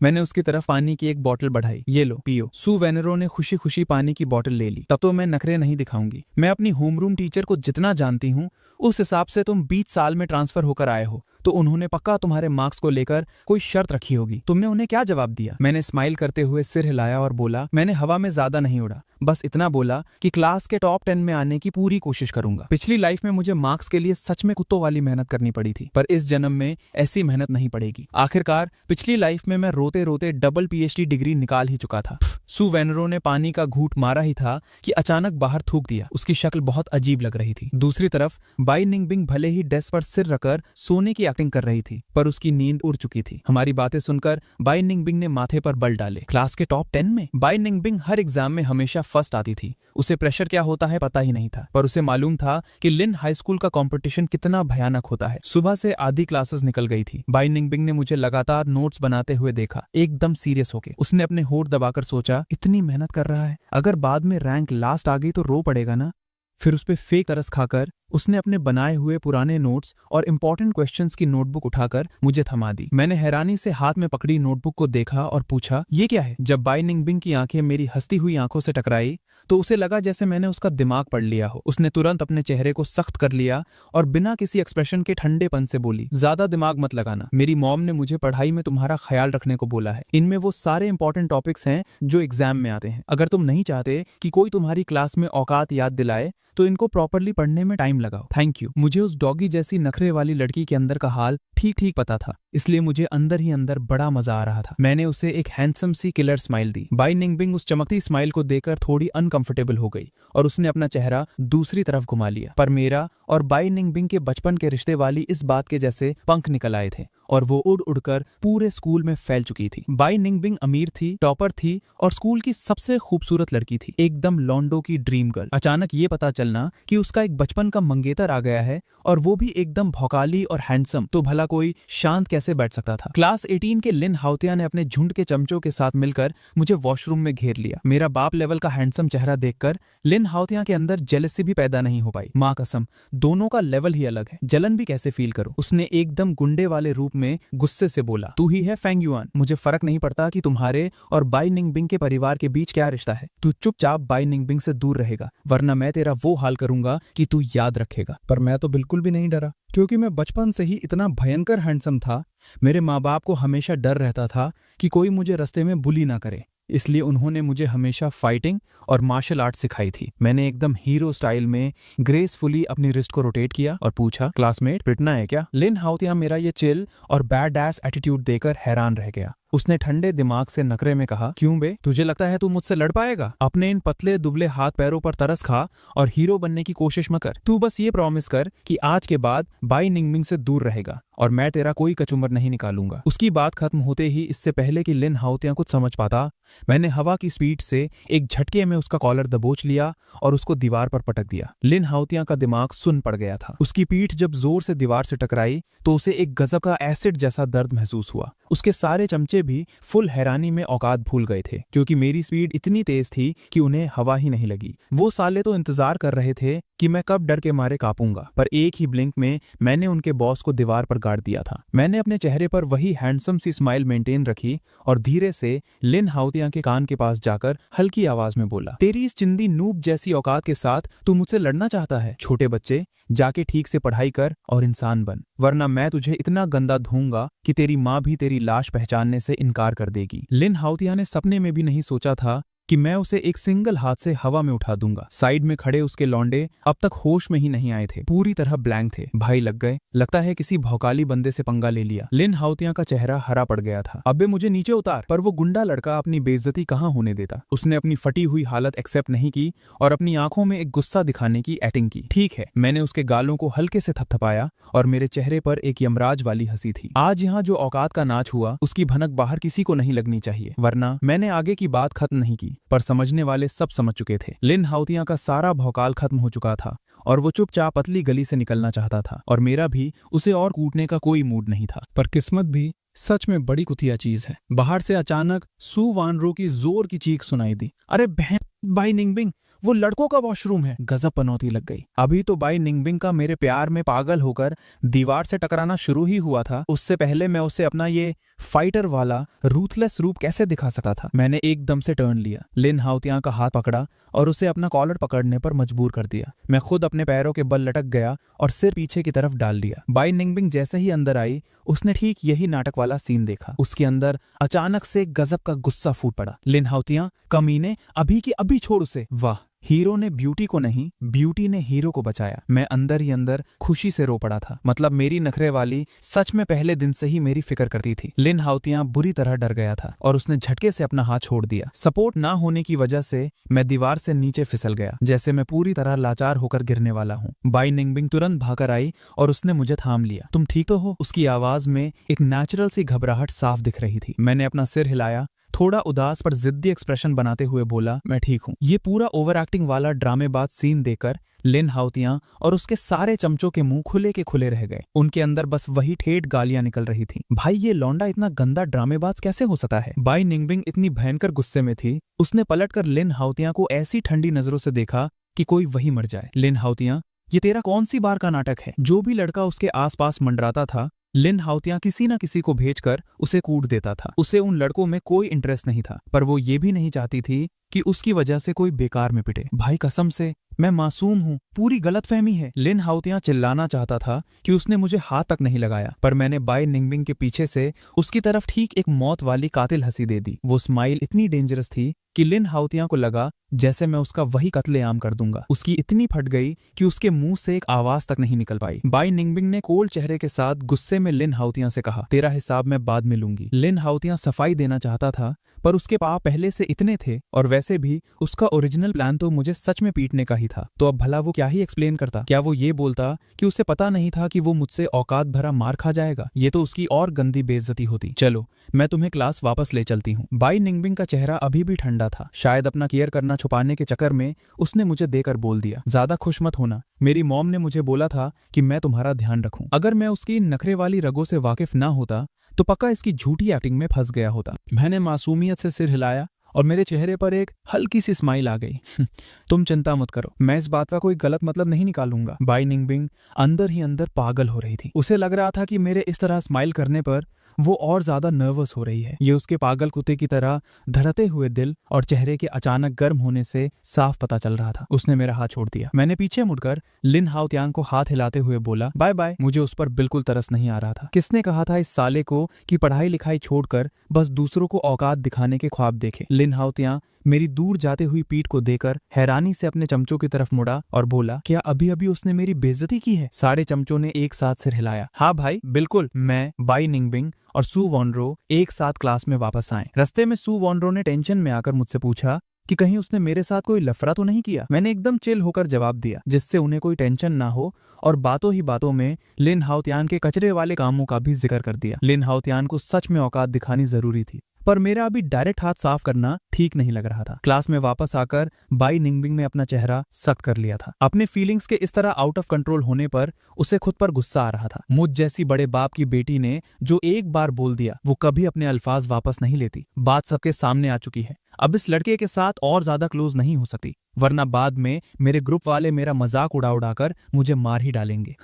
मैंने उसकी तरफ पानी की एक बोतल बढ़ाई, ये लो पियो। सू वेनेरो ने खुशी खुशी पानी की बोतल ले ली। तब तो मैं नखरे नहीं दिखाऊंगी। मैं अपनी होमरूम टीचर को जितना जानती हूँ उस हिसाब से तुम 20 साल में ट्रांसफर होकर आए हो, तो उन्होंने पक्का तुम्हारे मार्क्स को लेकर कोई शर्त रखी होगी। तुमने उन्हें क्या जवाब दिया? मैंने स्माइल करते हुए सिर हिलाया और बोला, मैंने हवा में ज्यादा नहीं उड़ा, बस इतना बोला कि क्लास के टॉप 10 में आने की पूरी कोशिश करूंगा। पिछली लाइफ में मुझे मार्क्स के लिए सच में कुत्तों वाली मेहनत करनी पड़ी थी, पर इस जन्म में ऐसी मेहनत नहीं पड़ेगी। आखिरकार पिछली लाइफ में मैं रोते रोते डबल PhD डिग्री निकाल ही चुका था। सू वेनेरो ने पानी का घूंट मारा ही था कि अचानक बाहर थूक दिया। उसकी शक्ल बहुत अजीब लग रही थी। दूसरी तरफ बाई निंगबिंग भले ही डेस्क पर सिर रखकर सोने की एक्टिंग कर रही थी, पर उसकी नींद उड़ चुकी थी। हमारी बातें सुनकर बाई निंगबिंग ने माथे पर बल डाले। क्लास के टॉप 10 में? बाई निंगबिंग हर एग्जाम में हमेशा फर्स्ट आती थी। उसे प्रेशर क्या होता है पता ही नहीं था, पर उसे मालूम था कि लिन हाई स्कूल का कंपटीशन कितना भयानक होता है। सुबह से आधी क्लासेस निकल गई थी। बाई निंगबिंग ने मुझे लगातार नोट्स बनाते हुए देखा, एकदम सीरियस होके। उसने अपने होठ दबाकर सोचा, इतनी मेहनत कर रहा है, अगर बाद में रैंक लास्ट आ गई तो रो पड़ेगा ना। फिर उस पे फेक तरस खाकर उसने अपने बनाए हुए पुराने नोट्स और इंपॉर्टेंट क्वेश्चंस की नोटबुक उठाकर मुझे थमा दी। मैंने हैरानी से हाथ में पकड़ी नोटबुक को देखा और पूछा, ये क्या है? जब बाई निंगबिंग की आंखें मेरी हंसती हुई आंखों से टकराई तो उसे लगा जैसे मैंने उसका दिमाग पढ़ लिया हो। उसने तुरंत अपने चेहरे को सख्त कर लिया और बिना किसी एक्सप्रेशन के ठंडेपन से बोली, ज्यादा दिमाग मत लगाना, मेरी मॉम ने मुझे पढ़ाई में तुम्हारा ख्याल रखने को बोला है। इनमें वो सारे इंपॉर्टेंट टॉपिक्स हैं जो एग्जाम में आते हैं। अगर तुम नहीं चाहते कि कोई तुम्हारी क्लास में औकात याद दिलाए तो इनको प्रॉपरली पढ़ने में टाइम लगाओ। Thank you. मुझे उस डॉगी जैसी नखरे वाली लड़की के अंदर का हाल ठीक ठीक पता था, इसलिए मुझे अंदर ही अंदर बड़ा मजा आ रहा था। मैंने उसे एक हैंडसम सी किलर स्माइल दी। बाई निंगबिंग उस चमकती स्माइल को देखकर थोड़ी अनकंफर्टेबल हो गई और उसने अपना चेहरा दूसरी तरफ घुमा लिया। पर मेरा और बाई निंगबिंग के बचपन के रिश्ते वाली इस बात के जैसे पंख निकल आए थे और वो उड़ उड़कर पूरे स्कूल में फैल चुकी थी। बाई निंगबिंग अमीर थी, टॉपर थी और स्कूल की सबसे खूबसूरत लड़की थी, एकदम लॉन्डो की ड्रीम गर्ल। अचानक ये पता चलना कि उसका एक बचपन का मंगेतर आ गया है और वो भी एकदम भौकाली और हैंडसम, तो भला कोई शांत कैसे बैठ सकता था। क्लास 18 के लिन हाउतिया ने अपने झुंड के चमचों के साथ मिलकर मुझे वॉशरूम में घेर लिया। मेरा बाप लेवल का हैंडसम चेहरा देखकर लिन हाउतिया के अंदर जेलसी भी पैदा नहीं हो पाई। माँ कसम, दोनों का लेवल ही अलग है, जलन भी कैसे फील करो। उसने एकदम गुंडे वाले रूप में गुस्से से बोला, तू ही है फेंग युआन, मुझे फर्क नहीं पड़ता कि तुम्हारे और बाई निंगबिंग के परिवार के बीच क्या रिश्ता है। तू चुपचाप बाई निंगबिंग से दूर रहेगा, वरना मैं तेरा वो हाल करूंगा कि तू याद रखेगा। पर मैं तो बिल्कुल भी नहीं डरा, क्योंकि मैं बचपन से ही इतना भयंकर हैंडसम था। मेरे माँ बाप को हमेशा डर रहता था कि कोई मुझे रास्ते में बुली ना करे, इसलिए उन्होंने मुझे हमेशा फाइटिंग और मार्शल आर्ट सिखाई थी। मैंने एकदम हीरो स्टाइल में ग्रेसफुली अपनी रिस्ट को रोटेट किया और पूछा, क्लासमेट पिटना है क्या? लिन हाउतिया मेरा ये चिल और बैड एस एटीट्यूड देकर हैरान रह गया। उसने ठंडे दिमाग से नखरे में कहा, क्यों बे, तुझे लगता है तू मुझसे लड़ पाएगा? अपने इन पतले दुबले हाथ पैरों पर तरस खा और हीरो बनने की कोशिश मत कर। तू बस ये प्रॉमिस कर कि आज के बाद बाई निंगबिंग से दूर रहेगा और मैं तेरा कोई कचुम्बर नहीं निकालूंगा। उसकी बात खत्म होते ही, इससे पहले कि लिन हाओतियां कुछ समझ पाता, मैंने हवा की स्पीड से एक झटके में उसका कॉलर दबोच लिया और उसको दीवार पर पटक दिया। लिन हाओतियां का दिमाग सुन्न पड़ गया था। उसकी पीठ जब जोर से दीवार से टकराई तो उसे एक गजब का एसिड जैसा दर्द महसूस हुआ। उसके सारे चमचे भी फुल हैरानी में औकात भूल गए थे, क्योंकि मेरी स्पीड इतनी तेज थी कि उन्हें हवा ही नहीं लगी। वो साले तो इंतजार कर रहे थे कि मैं कब डर के मारे कांपूंगा, पर एक ही ब्लिंक में मैंने उनके बॉस को दीवार पर गाड़ दिया था। मैंने अपने चेहरे पर वही हैंडसम सी स्माइल मेंटेन रखी और धीरे से लिन हाओतियां के कान के पास जाकर हल्की आवाज में बोला, तेरी इस चिंदी नूब जैसी औकात के साथ तू मुझसे लड़ना चाहता है? छोटे बच्चे, जाके ठीक से पढ़ाई कर और इंसान बन, वरना मैं तुझे इतना गंदा धूंगा कि तेरी माँ भी तेरी लाश पहचानने से इनकार कर देगी। लिन हाओतियां ने सपने में भी नहीं सोचा था कि मैं उसे एक सिंगल हाथ से हवा में उठा दूंगा। साइड में खड़े उसके लौंडे अब तक होश में ही नहीं आए थे, पूरी तरह ब्लैंक थे। भाई लग गए, लगता है किसी भौकाली बंदे से पंगा ले लिया। लिन हाओतियां का चेहरा हरा पड़ गया था। अबे मुझे नीचे उतार, पर वो गुंडा लड़का अपनी बेइज्जती कहाँ होने देता। उसने अपनी फटी हुई हालत एक्सेप्ट नहीं की और अपनी आंखों में एक गुस्सा दिखाने की एक्टिंग की। ठीक है, मैंने उसके गालों को हल्के से थपथपाया और मेरे चेहरे पर एक यमराज वाली हंसी थी। आज यहाँ जो औकात का नाच हुआ उसकी भनक बाहर किसी को नहीं लगनी चाहिए, वरना मैंने आगे की बात खत्म नहीं की, पर समझने वाले सब समझ चुके थे। लिन हाओतियां का सारा भौकाल खत्म हो चुका था और वो चुपचाप पतली गली से निकलना चाहता था, और मेरा भी उसे और कूटने का कोई मूड नहीं था। पर किस्मत भी सच में बड़ी कुतिया चीज है। बाहर से अचानक सू वानरो की जोर की चीख सुनाई दी, अरे बहन, बाई निंगबिंग, वो लड़कों का वॉशरूम है। गजब पनौती लग गई। अभी तो बाई निंगबिंग का मेरे प्यार में पागल होकर दीवार से टकराना शुरू ही हुआ था, उससे पहले मैं उसे अपना ये फाइटर वाला रूथलेस रूप कैसे दिखा सकता था। मैंने एकदम से टर्न लिया, लिन हाओतियां का हाथ पकड़ा और उसे अपना कॉलर पकड़ने पर मजबूर कर दिया। मैं खुद अपने पैरों के बल लटक गया और सिर पीछे की तरफ डाल दिया। बाई निंगबिंग जैसे ही अंदर आई, उसने ठीक यही नाटक वाला सीन देखा। उसके अंदर अचानक से गजब का गुस्सा फूट पड़ा। लिन हाओतियां, कमीने, अभी की अभी छोड़ उसे। वाह, हीरो ने ब्यूटी को नहीं, ब्यूटी ने हीरो को बचाया। मैं अंदर ही अंदर खुशी से रो पड़ा था। मतलब मेरी नखरे वाली सच में पहले दिन से ही मेरी फिक्र करती थी। लिन हाओतियां बुरी तरह डर गया था और उसने झटके से अपना हाथ छोड़ दिया। सपोर्ट ना होने की वजह से मैं दीवार से नीचे फिसल गया, जैसे मैं पूरी तरह लाचार होकर गिरने वाला हूँ। बाई निंगबिंग तुरंत भाकर आई और उसने मुझे थाम लिया। तुम ठीक तो हो? उसकी आवाज में एक नेचुरल सी घबराहट साफ दिख रही थी। मैंने अपना सिर हिलाया, थोड़ा उदास पर जिद्दी एक्सप्रेशन बनाते हुए बोला, मैं ठीक हूँ। ये पूरा ओवर एक्टिंग वाला ड्रामेबाज सीन देखकर लिन हाओतियां और उसके सारे चमचों के मुंह खुले के खुले रह गए। उनके अंदर बस वही ठेठ गालियां निकल रही थी। भाई, ये लौंडा इतना गंदा ड्रामेबाज कैसे हो सकता है? बाई निंगबिंग इतनी भयंकर गुस्से में थी, उसने पलटकर लिन हाओतियां को ऐसी ठंडी नजरों से देखा कि कोई वही मर जाए। लिन हाओतियां, ये तेरा कौन सी बार का नाटक है? जो भी लड़का उसके आसपास मंडराता था, लिन हाओतियां किसी न किसी को भेजकर उसे कूट देता था। उसे उन लड़कों में कोई इंटरेस्ट नहीं था, पर वो ये भी नहीं चाहती थी कि उसकी वजह से कोई बेकार में पिटे। भाई कसम से, मैं मासूम हूँ, पूरी गलतफहमी है। लिन हाओतियां चिल्लाना चाहता था कि उसने मुझे हाथ तक नहीं लगाया, पर मैंने बाई निंगबिंग के पीछे से उसकी तरफ ठीक एक मौत वाली कातिल हंसी दे दी। वो स्माइल इतनी डेंजरस थी कि लिन हाओतियां को लगा जैसे मैं उसका वही कत्लेआम कर दूंगा। उसकी इतनी फट गई कि उसके मुंह से एक आवाज तक नहीं निकल पाई। बाई निंगबिंग ने कोल्ड चेहरे के साथ गुस्से में लिन हाओतियां से कहा, तेरा हिसाब मैं बाद में लूंगी। लिन हाओतियां सफाई देना चाहता था, पर उसके पाँव पहले से इतने थे, और वैसे भी उसका ओरिजिनल प्लान तो मुझे सच में पीटने का ही था। तो अब भला वो क्या ही एक्सप्लेन करता? क्या वो ये बोलता कि उसे पता नहीं था कि वो मुझसे औकात भरा मार खा जाएगा? ये तो उसकी और गंदी बेइज्जती होती। चलो, मैं तुम्हें क्लास वापस ले चलती हूँ। बाई निंगबिंग का चेहरा अभी भी ठंडा था। शायद अपना केयर करना छुपाने के चक्कर में उसने मुझे देकर बोल दिया, ज्यादा खुश मत होना। मेरी मॉम ने मुझे बोला था कि मैं तुम्हारा ध्यान रखूं। अगर मैं उसकी नखरे वाली रगों से वाकिफ ना होता तो पक्का इसकी झूठी एक्टिंग में फंस गया होता। मैंने मासूमियत से सिर हिलाया और मेरे चेहरे पर एक हल्की सी स्माइल आ गई। तुम चिंता मत करो, मैं इस बात का कोई गलत मतलब नहीं निकालूंगा। बाई निंगबिंग अंदर ही अंदर पागल हो रही थी। उसे लग रहा था कि मेरे इस तरह स्माइल करने पर वो और ज्यादा नर्वस हो रही है। ये उसके पागल कुत्ते की तरह धड़कते हुए दिल और चेहरे के अचानक गर्म होने से साफ पता चल रहा था। उसने मेरा हाथ छोड़ दिया। मैंने पीछे मुड़कर लिन हाओतियांग को हाथ हिलाते हुए बोला, बाय बाय। मुझे उस पर बिल्कुल तरस नहीं आ रहा था। किसने कहा था इस साले को कि पढ़ाई लिखाई छोड़कर बस दूसरों को औकात दिखाने के ख्वाब देखे? लिन हाओतियां मेरी दूर जाते हुई पीठ को देकर हैरानी से अपने चमचों की तरफ मुड़ा और बोला, क्या अभी अभी उसने मेरी बेइज्जती की है? सारे चमचों ने एक साथ सिर हिलाया। हाँ भाई, बिल्कुल। मैं, बाई निंगबिंग और सू वॉनरो एक साथ क्लास में वापस आए। रास्ते में सू वॉनरो ने टेंशन में आकर मुझसे पूछा, कि कहीं उसने मेरे साथ कोई लफड़ा तो नहीं किया। मैंने एकदम चिल होकर जवाब दिया, जिससे उन्हें कोई टेंशन ना हो, और बातों ही बातों में लिन हाओतियान के कचरे वाले कामों का भी जिक्र कर दिया। लिन हाओतियान को सच में औकात दिखानी जरूरी थी, पर मेरा अभी डायरेक्ट हाथ साफ करना ठीक नहीं लग रहा था। क्लास में वापस आकर बाई निंगबिंग ने अपना चेहरा सख्त कर लिया था। अपने फीलिंग्स के इस तरह आउट ऑफ कंट्रोल होने पर उसे खुद पर गुस्सा आ रहा था। मुझ जैसी बड़े बाप की बेटी ने जो एक बार बोल दिया वो कभी अपने अल्फाज वापस नहीं लेती। बात सबके सामने आ चुकी है, अब इस लड़के के साथ और ज्यादा क्लोज नहीं हो सकती, वरना बाद में मेरे ग्रुप वाले मेरा मजाक उड़ा उड़ाकर मुझे मार ही डालेंगे।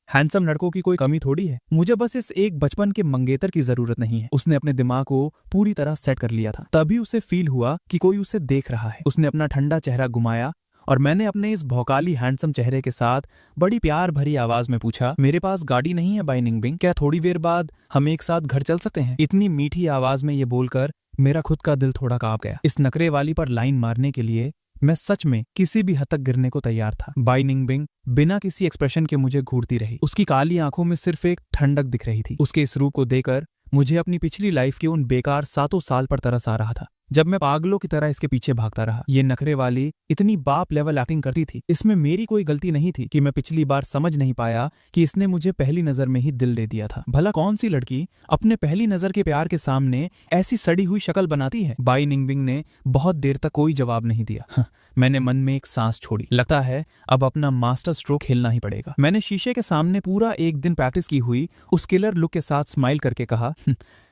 हैंडसम लड़कों की कोई कमी थोड़ी है, मुझे बस इस एक बचपन के मंगेतर की जरूरत नहीं है। उसने अपने दिमाग को पूरी तरह सेट कर लिया था। तभी उसे फील हुआ कि कोई उसे देख रहा है। उसने अपना ठंडा चेहरा घुमाया और मैंने अपने इस भौकाली हैंडसम चेहरे के साथ बड़ी प्यार भरी आवाज में पूछा, मेरे पास गाड़ी नहीं है बाई निंगबिंग, क्या थोड़ी देर बाद हम एक साथ घर चल सकते हैं? इतनी मीठी आवाज में ये बोलकर मेरा खुद का दिल थोड़ा कांप गया। इस नखरे वाली पर लाइन मारने के लिए मैं सच में किसी भी हद तक गिरने को तैयार था। बाई निंगबिंग बिना किसी एक्सप्रेशन के मुझे घूरती रही। उसकी काली आंखों में सिर्फ एक ठंडक दिख रही थी। उसके इस रूप को देखकर मुझे अपनी पिछली लाइफ के उन बेकार 7 साल पर तरस आ रहा था, जब मैं पागलों की तरह इसके पीछे भागता रहा। ये नखरे वाली इतनी बाप लेवल एक्टिंग करती थी। इसमें मेरी कोई गलती नहीं थी कि मैं पिछली बार समझ नहीं पाया कि इसने मुझे पहली नजर में ही दिल दे दिया था। भला कौन सी लड़की अपने पहली नजर के प्यार के सामने ऐसी सड़ी हुई शक्ल बनाती है? बाई निंगबिंग ने बहुत देर तक कोई जवाब नहीं दिया। मैंने मन में एक सांस छोड़ी। लगता है अब अपना मास्टर स्ट्रोक खेलना ही पड़ेगा। मैंने शीशे के सामने पूरा एक दिन प्रैक्टिस की हुई उस किलर लुक के साथ स्माइल करके कहा,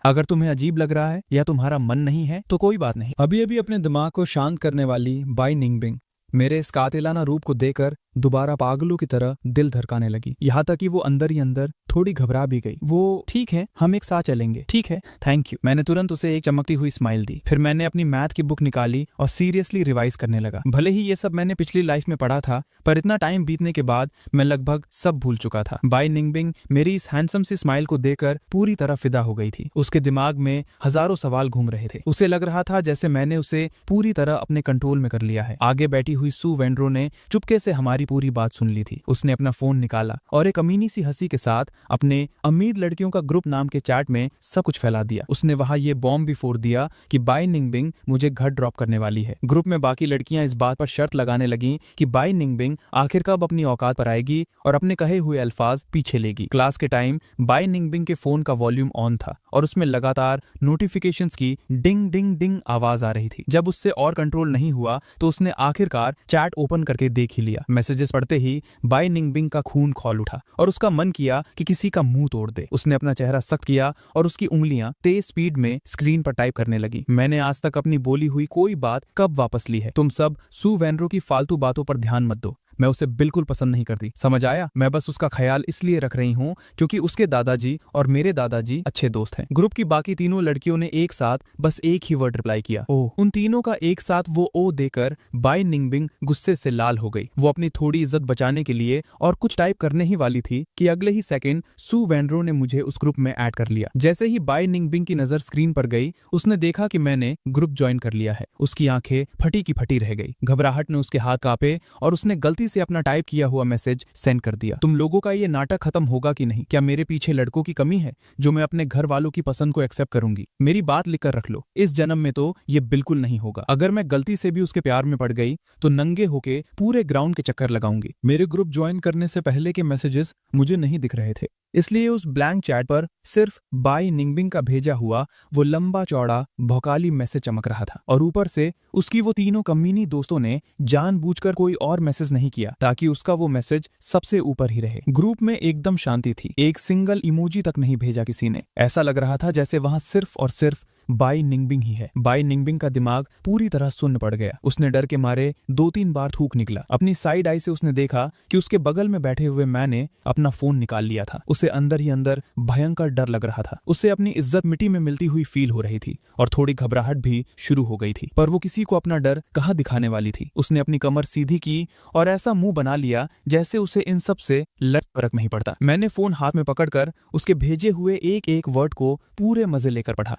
अगर तुम्हें अजीब लग रहा है या तुम्हारा मन नहीं है तो कोई बात नहीं। अभी अभी अपने दिमाग को शांत करने वाली बाई निंगबिंग मेरे इस कातिलाना रूप को देखकर दोबारा पागलों की तरह दिल धड़काने लगी। यहाँ तक कि वो अंदर ही अंदर थोड़ी घबरा भी गई। वो ठीक है, हम एक साथ चलेंगे। ठीक है, थैंक यू। मैंने तुरंत उसे एक चमकती हुई स्माइल दी। फिर मैंने अपनी मैथ की बुक निकाली और सीरियसली रिवाइज करने लगा। भले ही ये सब मैंने पिछली लाइफ में पढ़ा था, पर इतना टाइम बीतने के बाद मैं लगभग सब भूल चुका था। बाई निंगबिंग मेरी इस हैंडसम सी स्माइल को देखकर पूरी तरह फिदा हो गई थी। उसके दिमाग में हजारों सवाल घूम रहे थे। उसे लग रहा था जैसे मैंने उसे पूरी तरह अपने कंट्रोल में कर लिया है। आगे बैठी हुई सू वेंड्रो ने चुपके से हमारी पूरी बात सुन ली थी। उसने अपना फोन निकाला और एक अमीनी सी हंसी के साथ अपने अमीर लड़कियों का ग्रुप नाम के चैट में सब कुछ फैला दिया। उसने वहां ये बॉम्ब भी फोड़ दिया कि बाई निंगबिंग मुझे घर ड्रॉप करने वाली है। ग्रुप में बाकी लड़कियां इस बात पर शर्त लगाने लगीं कि बाई निंगबिंग आखिर कब अपनी औकात पर आएगी और अपने कहे हुए अल्फाज पीछे लेगी। क्लास के टाइम बाई निंगबिंग के फोन का वॉल्यूम ऑन था और उसमें लगातार नोटिफिकेशंस की डिंग डिंग डिंग आवाज आ रही थी। जब उससे और कंट्रोल नहीं हुआ तो उसने आखिरकार चैट ओपन करके देख ही लिया। मैसेजेस पढ़ते ही बाई निंगबिंग का खून खौल उठा और उसका मन किया कि किसी का मुंह तोड़ दे। उसने अपना चेहरा सख्त किया और उसकी उंगलियां तेज स्पीड में स्क्रीन पर टाइप करने लगी। मैंने आज तक अपनी बोली हुई कोई बात कब वापस ली है? तुम सब सू वेंड्रो की फालतू बातों पर ध्यान मत दो। मैं उसे बिल्कुल पसंद नहीं करती, समझ आया? मैं बस उसका ख्याल इसलिए रख रही हूँ क्योंकि उसके दादाजी और मेरे दादाजी अच्छे दोस्त हैं। ग्रुप की बाकी तीनों लड़कियों ने एक साथ बस एक ही वर्ड रिप्लाई किया, ओह। उन तीनों का एक साथ वो ओ देकर बाई निंगबिंग गुस्से से लाल हो गई। वो अपनी थोड़ी इज्जत बचाने के लिए और कुछ टाइप करने ही वाली थी कि अगले ही सेकंड सू वेंड्रो ने मुझे उस ग्रुप में ऐड कर लिया। जैसे ही बाई निंगबिंग की नजर स्क्रीन पर गई, उसने देखा कि मैंने ग्रुप ज्वाइन कर लिया है। उसकी आंखें फटी की फटी रह गई। घबराहट ने उसके हाथ कांपे और उसने गलती से अपना टाइप किया हुआ मैसेज सेंड कर दिया। तुम लोगों का ये नाटक खत्म होगा कि नहीं? क्या मेरे पीछे लड़कों की कमी है जो मैं अपने घर वालों की पसंद को एक्सेप्ट करूंगी? मेरी बात लिखकर रख लो, इस जन्म में तो ये बिल्कुल नहीं होगा। अगर मैं गलती से भी उसके प्यार में पड़ गई तो नंगे होके पूरे ग्राउंड के चक्कर लगाऊंगी। मेरे ग्रुप ज्वाइन करने से पहले के मैसेजेस मुझे नहीं दिख रहे थे, इसलिए उस ब्लैंक चैट पर सिर्फ बाई निंगबिंग का भेजा हुआ वो लंबा चौड़ा भौकाली मैसेज चमक रहा था। और ऊपर से उसकी वो तीनों कमीनी दोस्तों ने जानबूझकर कोई और मैसेज नहीं किया ताकि उसका वो मैसेज सबसे ऊपर ही रहे। ग्रुप में एकदम शांति थी, एक सिंगल इमोजी तक नहीं भेजा किसी ने। ऐसा लग रहा था जैसे वहां सिर्फ और सिर्फ बाई निंगबिंग ही है। बाई निंगबिंग का दिमाग पूरी तरह सुन्न पड़ गया। उसने डर के मारे 2-3 बार थूक निकला। अपनी साइड आई से उसने देखा कि उसके बगल में बैठे हुए मैंने अपना फोन निकाल लिया था। उसे अंदर ही अंदर भयंकर डर लग रहा था। उसे अपनी इज्जत मिट्टी में मिलती हुई फील हो रही थी और थोड़ी घबराहट भी शुरू हो गई थी, पर वो किसी को अपना डर कहाँ दिखाने वाली थी। उसने अपनी कमर सीधी की और ऐसा मुंह बना लिया जैसे उसे इन सब से लग फर्क नहीं पड़ता। मैंने फोन हाथ में पकड़कर उसके भेजे हुए एक एक वर्ड को पूरे मजे लेकर पढ़ा।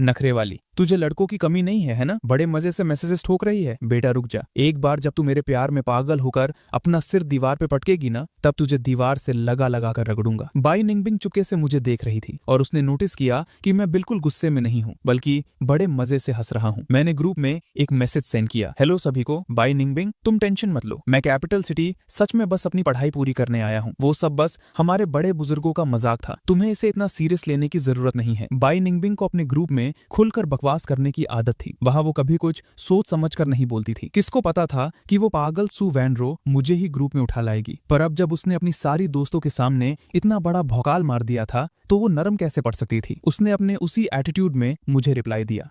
नखरे वाली, तुझे लड़कों की कमी नहीं है ना? बड़े मजे से मैसेजेस ठोक रही है। बेटा रुक जा, एक बार जब तू मेरे प्यार में पागल होकर अपना सिर दीवार पे पटकेगी ना, तब तुझे दीवार से लगा लगा कर रगड़ूंगा। बाई निंगबिंग चुपके से मुझे देख रही थी और उसने नोटिस किया कि मैं बिल्कुल गुस्से में नहीं हूँ, बल्कि बड़े मजे से हंस रहा हूँ। मैंने ग्रुप में एक मैसेज सेंड किया, हेलो सभी को, बाई निंगबिंग तुम टेंशन मत लो, मैं कैपिटल सिटी सच में बस अपनी पढ़ाई पूरी करने आया हूँ। वो सब बस हमारे बड़े बुजुर्गों का मजाक था, तुम्हें इसे इतना सीरियस लेने की जरूरत नहीं है। बाई निंगबिंग को अपने ग्रुप में खुलकर बकवास करने की आदत थी। वहां वो कभी कुछ सोच समझकर नहीं बोलती थी। किसको पता था कि वो पागल सू वैनरो मुझे ही ग्रुप में उठा लाएगी। पर अब जब उसने अपनी सारी दोस्तों के सामने इतना बड़ा भौकाल मार दिया था तो वो नरम कैसे पड़ सकती थी। उसने अपने उसी एटीट्यूड में मुझे रिप्लाई दिया,